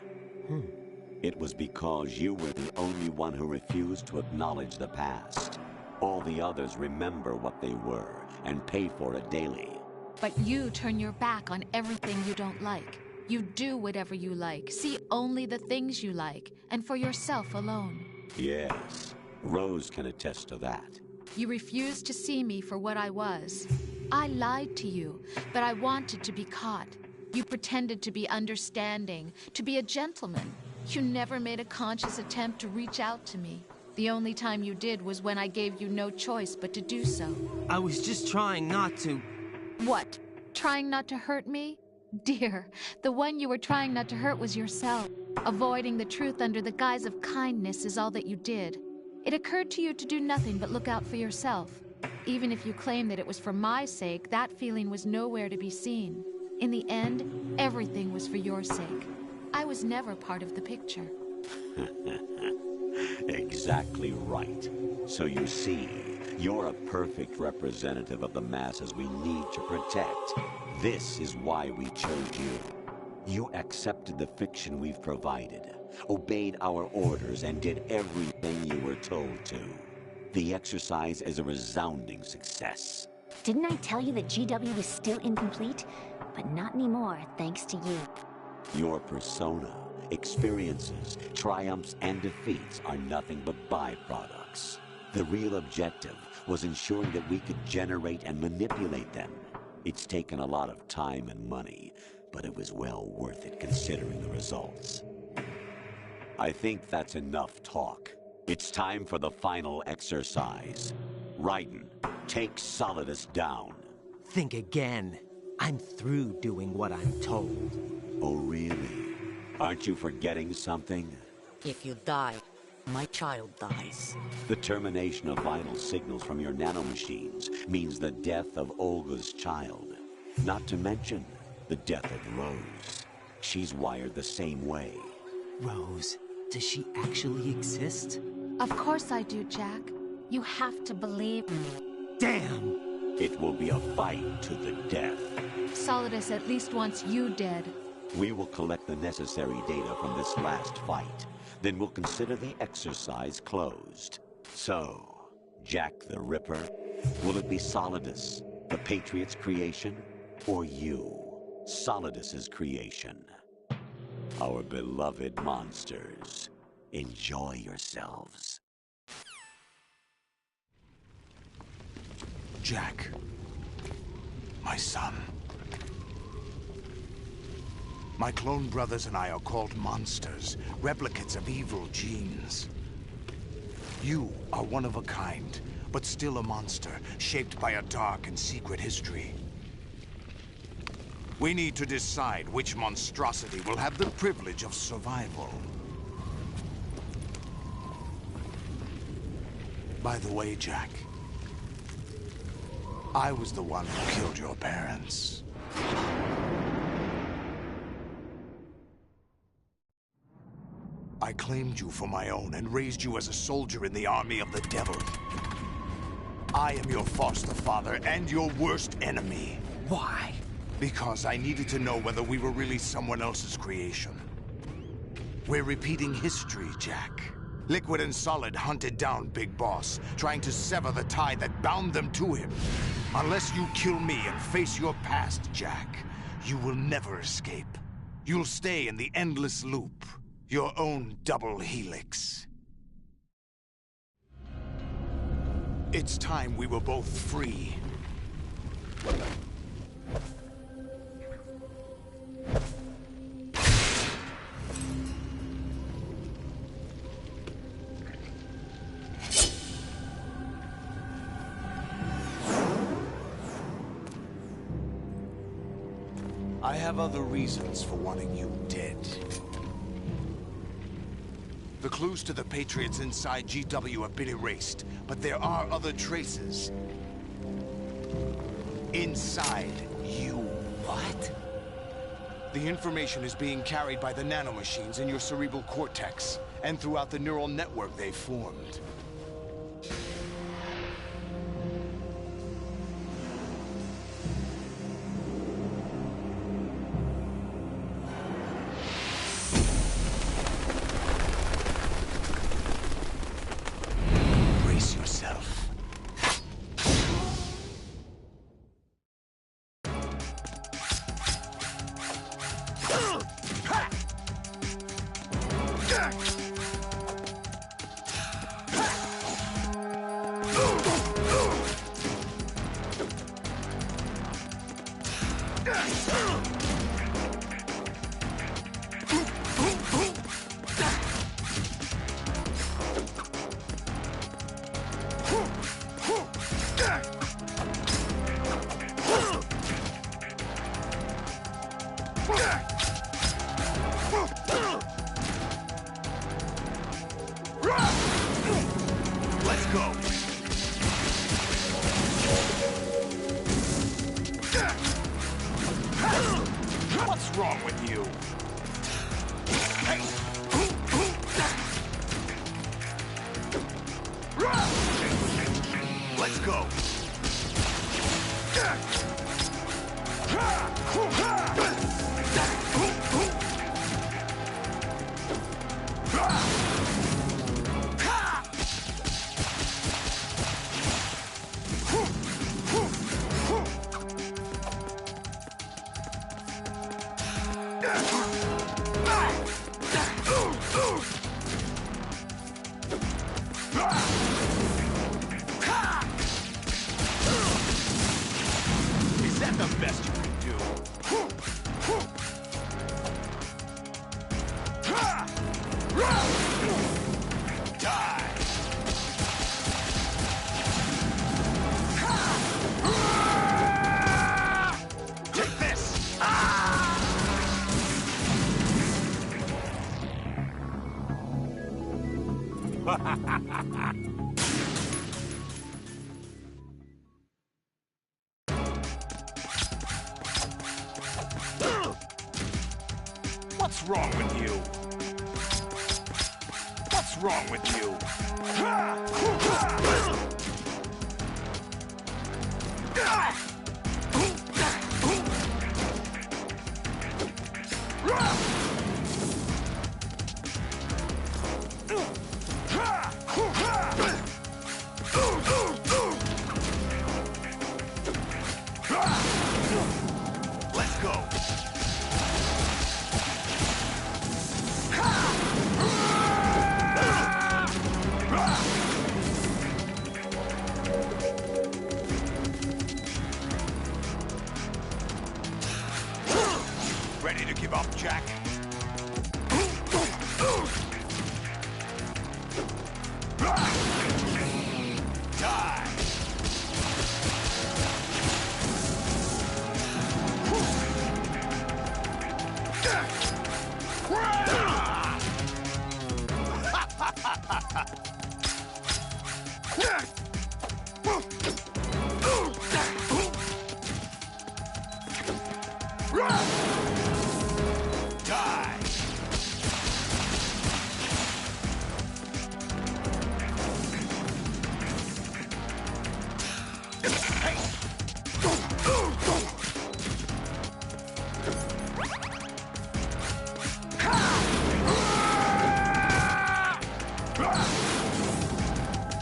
It was because you were the only one who refused to acknowledge the past. All the others remember what they were and pay for it daily. But you turn your back on everything you don't like. You do whatever you like, see only the things you like, and for yourself alone. Yes, Rose can attest to that. You refused to see me for what I was. I lied to you, but I wanted to be caught. You pretended to be understanding, to be a gentleman. You never made a conscious attempt to reach out to me. The only time you did was when I gave you no choice but to do so. I was just trying not to... What? Trying not to hurt me? Dear, the one you were trying not to hurt was yourself. Avoiding the truth under the guise of kindness is all that you did. It occurred to you to do nothing but look out for yourself. Even if you claim that it was for my sake, that feeling was nowhere to be seen. In the end, everything was for your sake. I was never part of the picture. Exactly right. So you see, you're a perfect representative of the masses we need to protect. This is why we chose you. You accepted the fiction we've provided, obeyed our orders, and did everything you were told to. The exercise is a resounding success. Didn't I tell you that GW was still incomplete? But not anymore, thanks to you. Your persona, experiences, triumphs, and defeats are nothing but byproducts. The real objective was ensuring that we could generate and manipulate them. It's taken a lot of time and money, but it was well worth it considering the results. I think that's enough talk. It's time for the final exercise. Raiden, take Solidus down. Think again. I'm through doing what I'm told. Oh, really? Aren't you forgetting something? If you die, my child dies. The termination of vital signals from your nanomachines means the death of Olga's child. Not to mention the death of Rose. She's wired the same way. Rose, does she actually exist? Of course I do, Jack. You have to believe me. Damn! It will be a fight to the death. Solidus at least wants you dead. We will collect the necessary data from this last fight. Then we'll consider the exercise closed. So, Jack the Ripper, will it be Solidus, the Patriot's creation, or you, Solidus's creation? Our beloved monsters, enjoy yourselves. Jack, my son. My clone brothers and I are called monsters, replicates of evil genes. You are one of a kind, but still a monster, shaped by a dark and secret history. We need to decide which monstrosity will have the privilege of survival. By the way, Jack, I was the one who killed your parents. I claimed you for my own and raised you as a soldier in the army of the devil. I am your foster father and your worst enemy. Why? Because I needed to know whether we were really someone else's creation. We're repeating history, Jack. Liquid and Solid hunted down Big Boss, trying to sever the tie that bound them to him. Unless you kill me and face your past, Jack, you will never escape. You'll stay in the endless loop, your own double helix. It's time we were both free. I have other reasons for wanting you dead. The clues to the Patriots inside GW have been erased, but there are other traces. Inside you. What? The information is being carried by the nanomachines in your cerebral cortex, and throughout the neural network they've formed. Let's go. What's wrong with you? Hey. Let's go. Is that the best you can do? Die! Take this! What's wrong with you? What's wrong with you? Let's go. Ready to give up, Jack? Die! Die!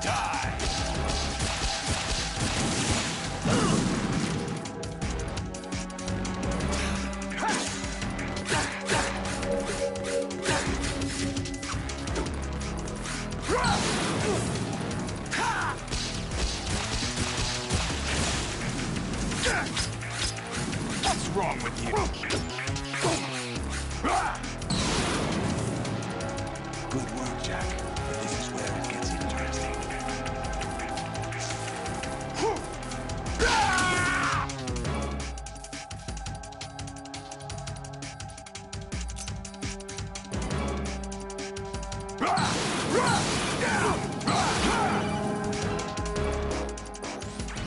Die!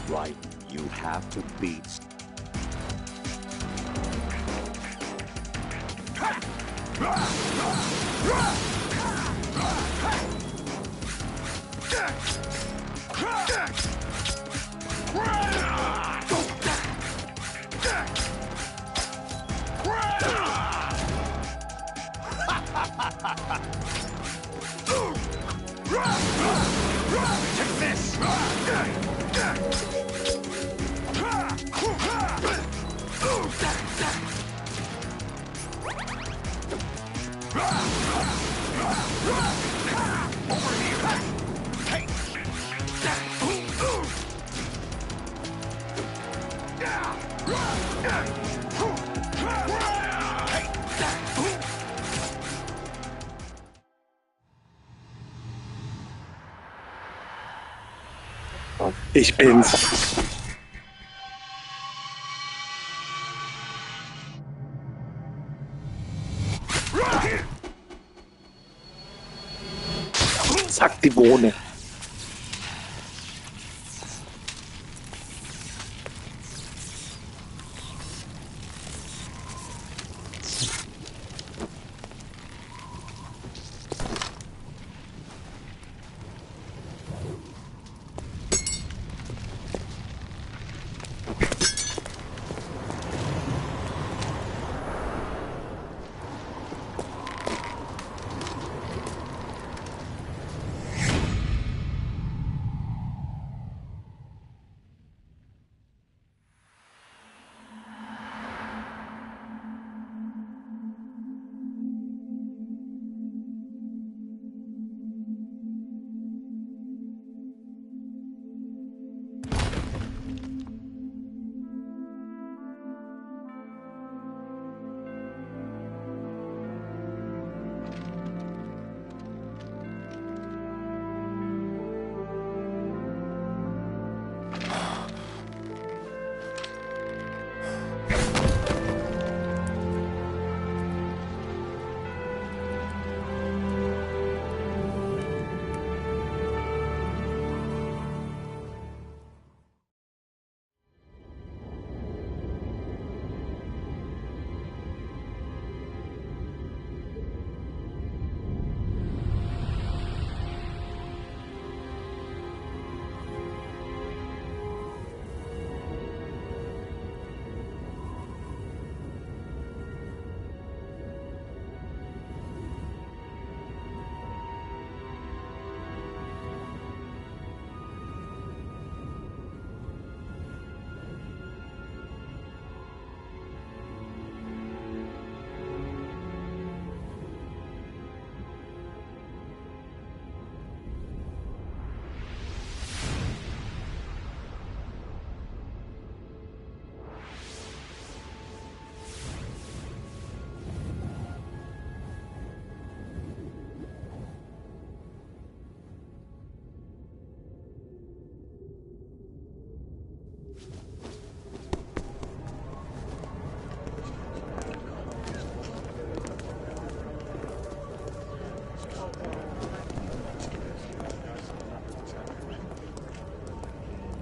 Right, you have to beat... Take this! Over here! Hey! Ich bin's. Zack, die Bohne.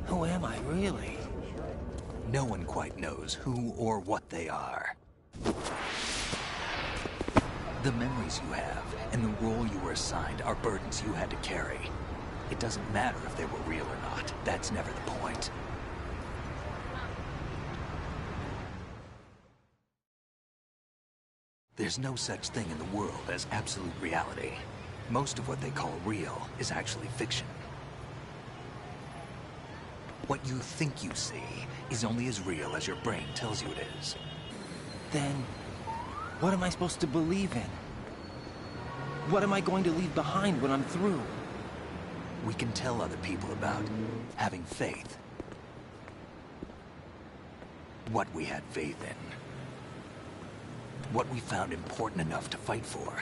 Who am I, really? No one quite knows who or what they are. The memories you have and the role you were assigned are burdens you had to carry. It doesn't matter if they were real or not. That's never the point. There's no such thing in the world as absolute reality. Most of what they call real is actually fiction. What you think you see is only as real as your brain tells you it is. Then, what am I supposed to believe in? What am I going to leave behind when I'm through? We can tell other people about having faith. What we had faith in. What we found important enough to fight for.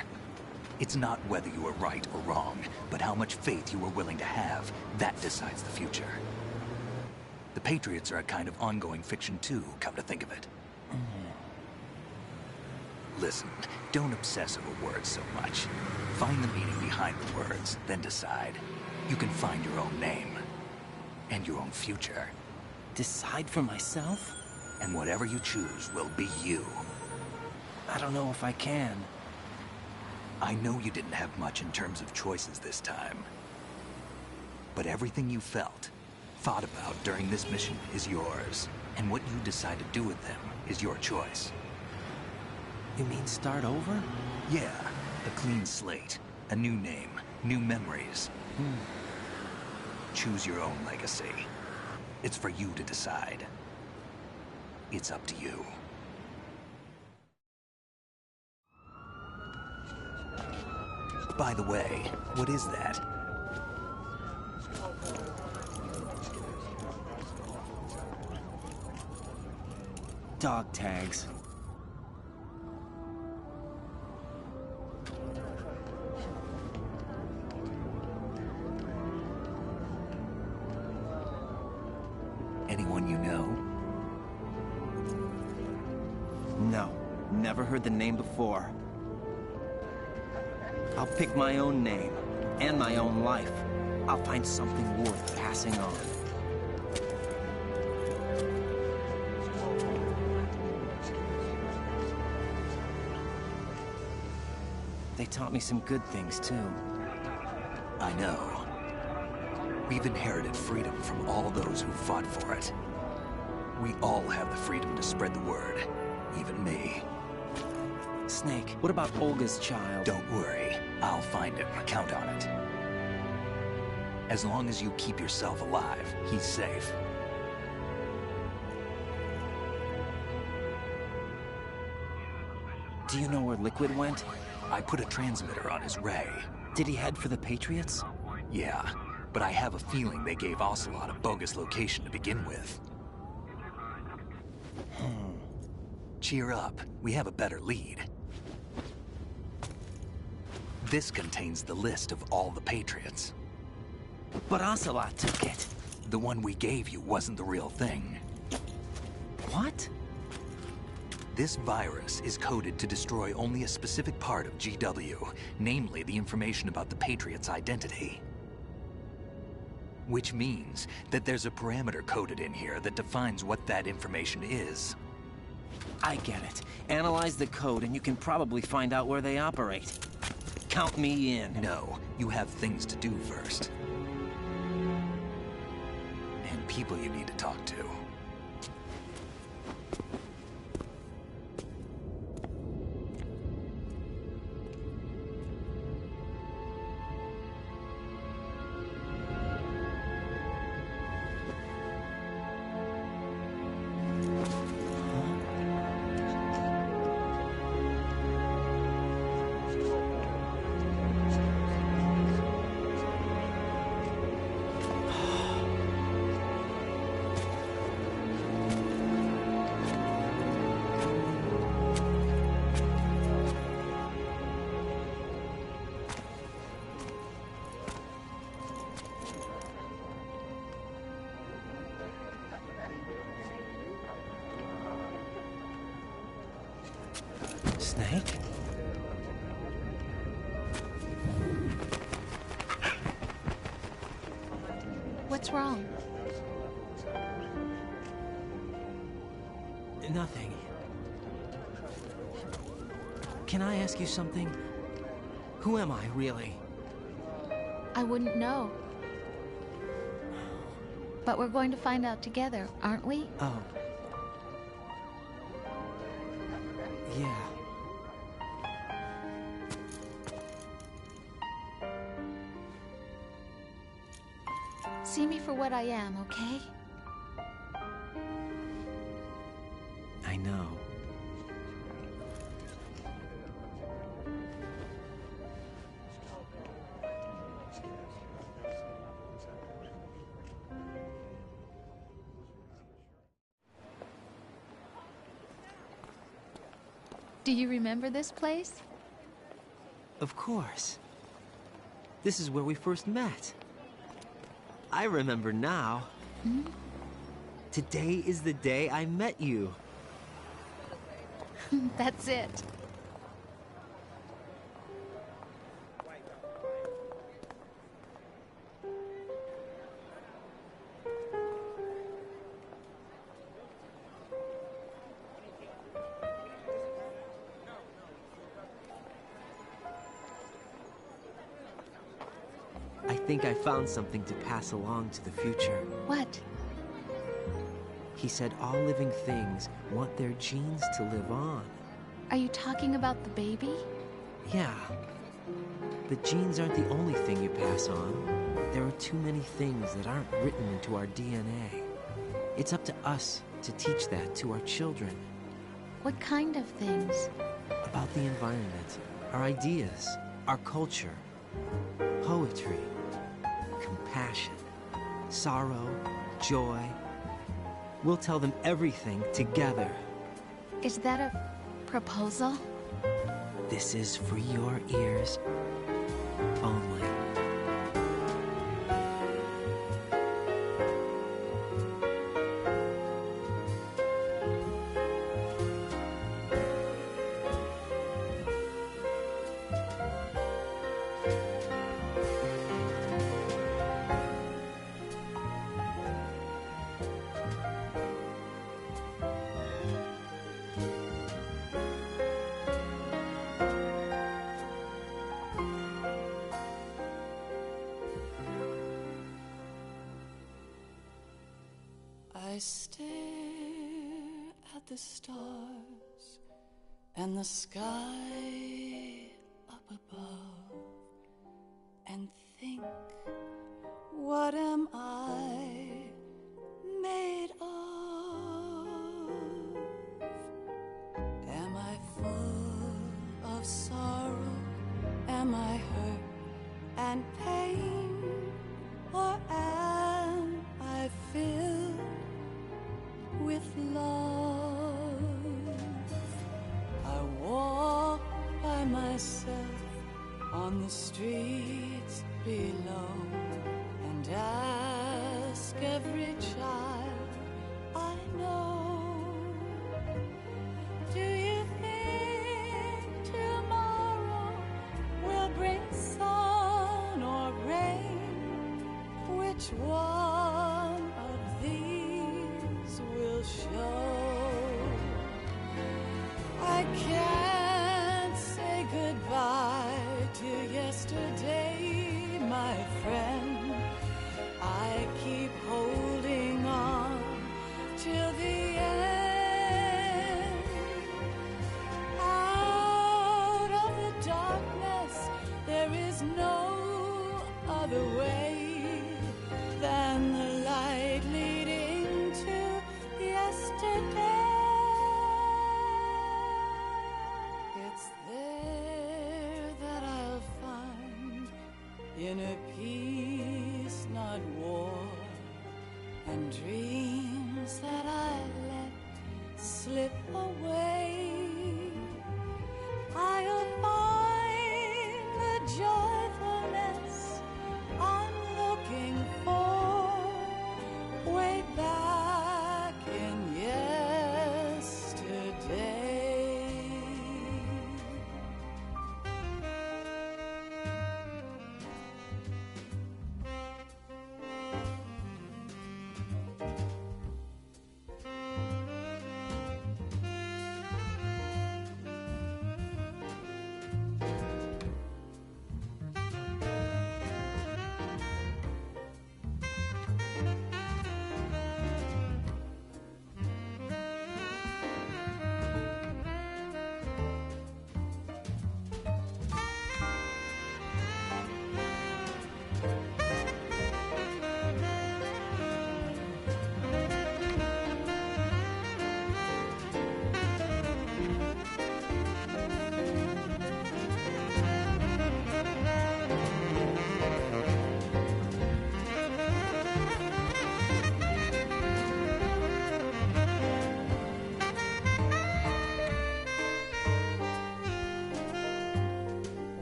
It's not whether you were right or wrong, but how much faith you were willing to have. That decides the future. The Patriots are a kind of ongoing fiction too, come to think of it. Listen, don't obsess over words so much. Find the meaning behind the words, then decide. You can find your own name. And your own future. Decide for myself? And whatever you choose will be you. I don't know if I can. I know you didn't have much in terms of choices this time. But everything you felt, thought about during this mission is yours. And what you decide to do with them is your choice. You mean start over? Yeah, a clean slate, a new name, new memories. Choose your own legacy. It's for you to decide. It's up to you. By the way, what is that? Dog tags. Anyone you know? No, never heard the name before. I'll pick my own name, and my own life. I'll find something worth passing on. They taught me some good things, too. I know. We've inherited freedom from all those who fought for it. We all have the freedom to spread the word, even me. Snake, what about Olga's child? Don't worry, I'll find him, count on it. As long as you keep yourself alive, he's safe. Do you know where Liquid went? I put a transmitter on his ray. Did he head for the Patriots? Yeah, but I have a feeling they gave Ocelot a bogus location to begin with. Cheer up, we have a better lead. This contains the list of all the Patriots. But Ocelot took it. The one we gave you wasn't the real thing. What? This virus is coded to destroy only a specific part of GW, namely the information about the Patriots' identity. Which means that there's a parameter coded in here that defines what that information is. I get it. Analyze the code and you can probably find out where they operate. Count me in. No, you have things to do first. And people you need to talk to. Snake? What's wrong? Nothing. Can I ask you something? Who am I, really? I wouldn't know. But we're going to find out together, aren't we? Oh. Yeah. See me for what I am, okay? I know. Do you remember this place? Of course. This is where we first met. I remember now. Today is the day I met you. That's it. think I found something to pass along to the future. What? He said all living things want their genes to live on. Are you talking about the baby? Yeah. The genes aren't the only thing you pass on. There are too many things that aren't written into our DNA. It's up to us to teach that to our children. What kind of things? About the environment, our ideas, our culture, poetry, compassion, sorrow, joy. We'll tell them everything together. Is that a proposal? This is for your ears only. I stare at the stars and the sky up above and think, what am I made of? Am I full of sorrow? Am I hurt and pain? Or am I filled with love? I walk by myself on the streets below and ask every child I know, do you think tomorrow will bring sun or rain? Which one of these will show? I can't say goodbye to yesterday, my friend. I keep holding on till the end. Out of the darkness, there is no other way than the light leading to yesterday. It's there that I'll find inner peace, not war, and dreams that I let slip away. I'll find the joyfulness I'm looking for way back in yesterday.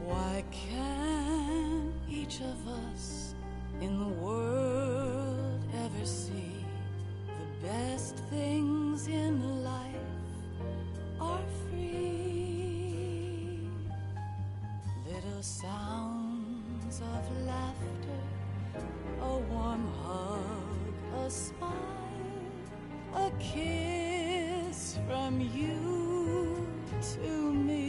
Why can't each of us in the world ever see the best things in life are free? Little sounds of laughter, a warm hug, a smile, a kiss from you to me.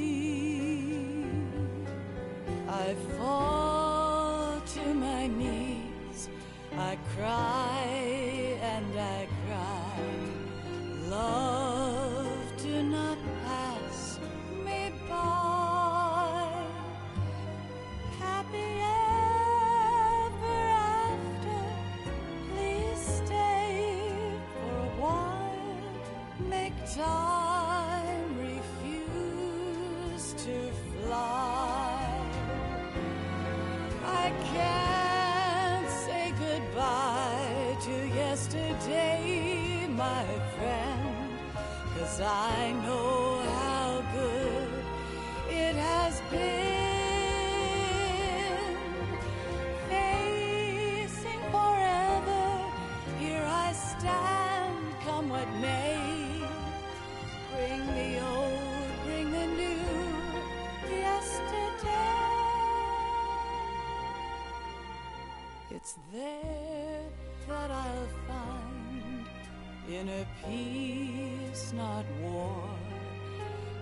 I fall to my knees I cry and I cry. Love, do not pass me by. Happy ever after. Please stay for a while. Make time refuse to fly. I can't say goodbye to yesterday, my friend, 'cause I know how good it has been. Facing forever, here I stand, come what may. Bring the old, bring the new, yesterday. It's there that I'll find inner peace, not war,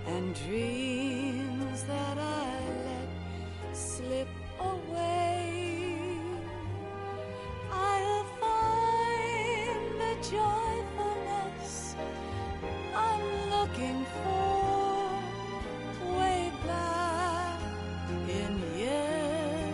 and dreams that I let slip away. I'll find the joyfulness I'm looking for way back in yesterday.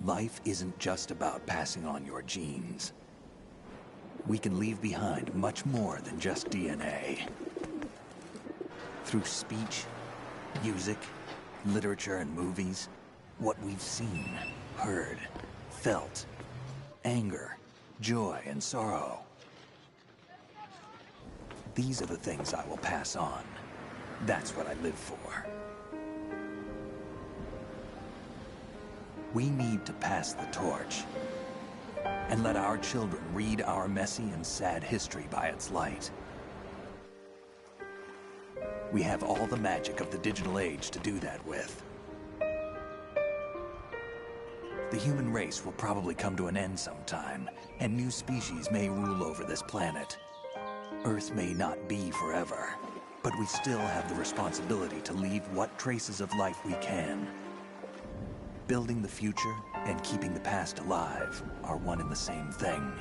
Life isn't just about passing on your genes. We can leave behind much more than just DNA. Through speech, music, literature, and movies, what we've seen, heard, felt, anger, joy, and sorrow. These are the things I will pass on. That's what I live for. We need to pass the torch and let our children read our messy and sad history by its light. We have all the magic of the digital age to do that with. The human race will probably come to an end sometime, and new species may rule over this planet. Earth may not be forever, but we still have the responsibility to leave what traces of life we can. Building the future and keeping the past alive are one and the same thing.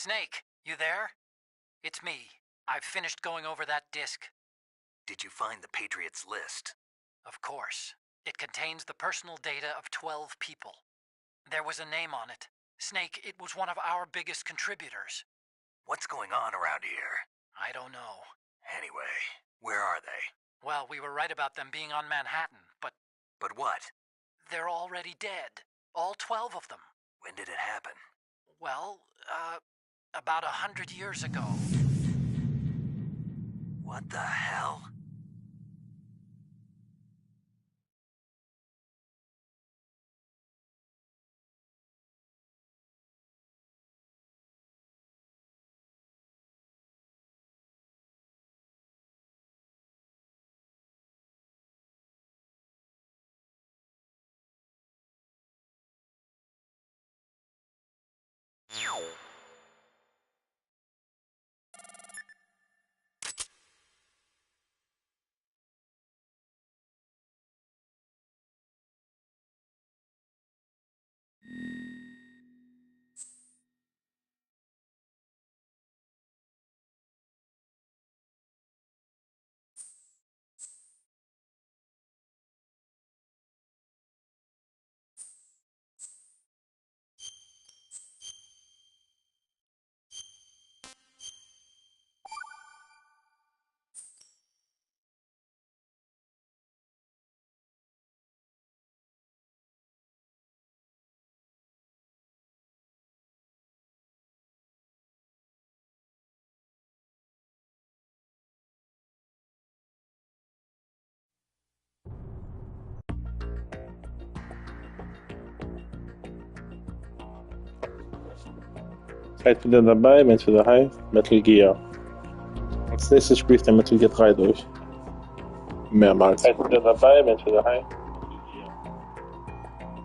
Snake, you there? It's me. I've finished going over that disk. Did you find the Patriots list? Of course. It contains the personal data of 12 people. There was a name on it. Snake, it was one of our biggest contributors. What's going on around here? I don't know. Anyway, where are they? Well, we were right about them being on Manhattan, but... But what? They're already dead. All 12 of them. When did it happen? Well, about 100 years ago. What the hell? Seid wieder dabei, wenn es wieder heißt Metal Gear. Als nächstes spiele ich dann Metal Gear 3 durch. Mehrmals. Seid wieder dabei, wenn es wieder heißt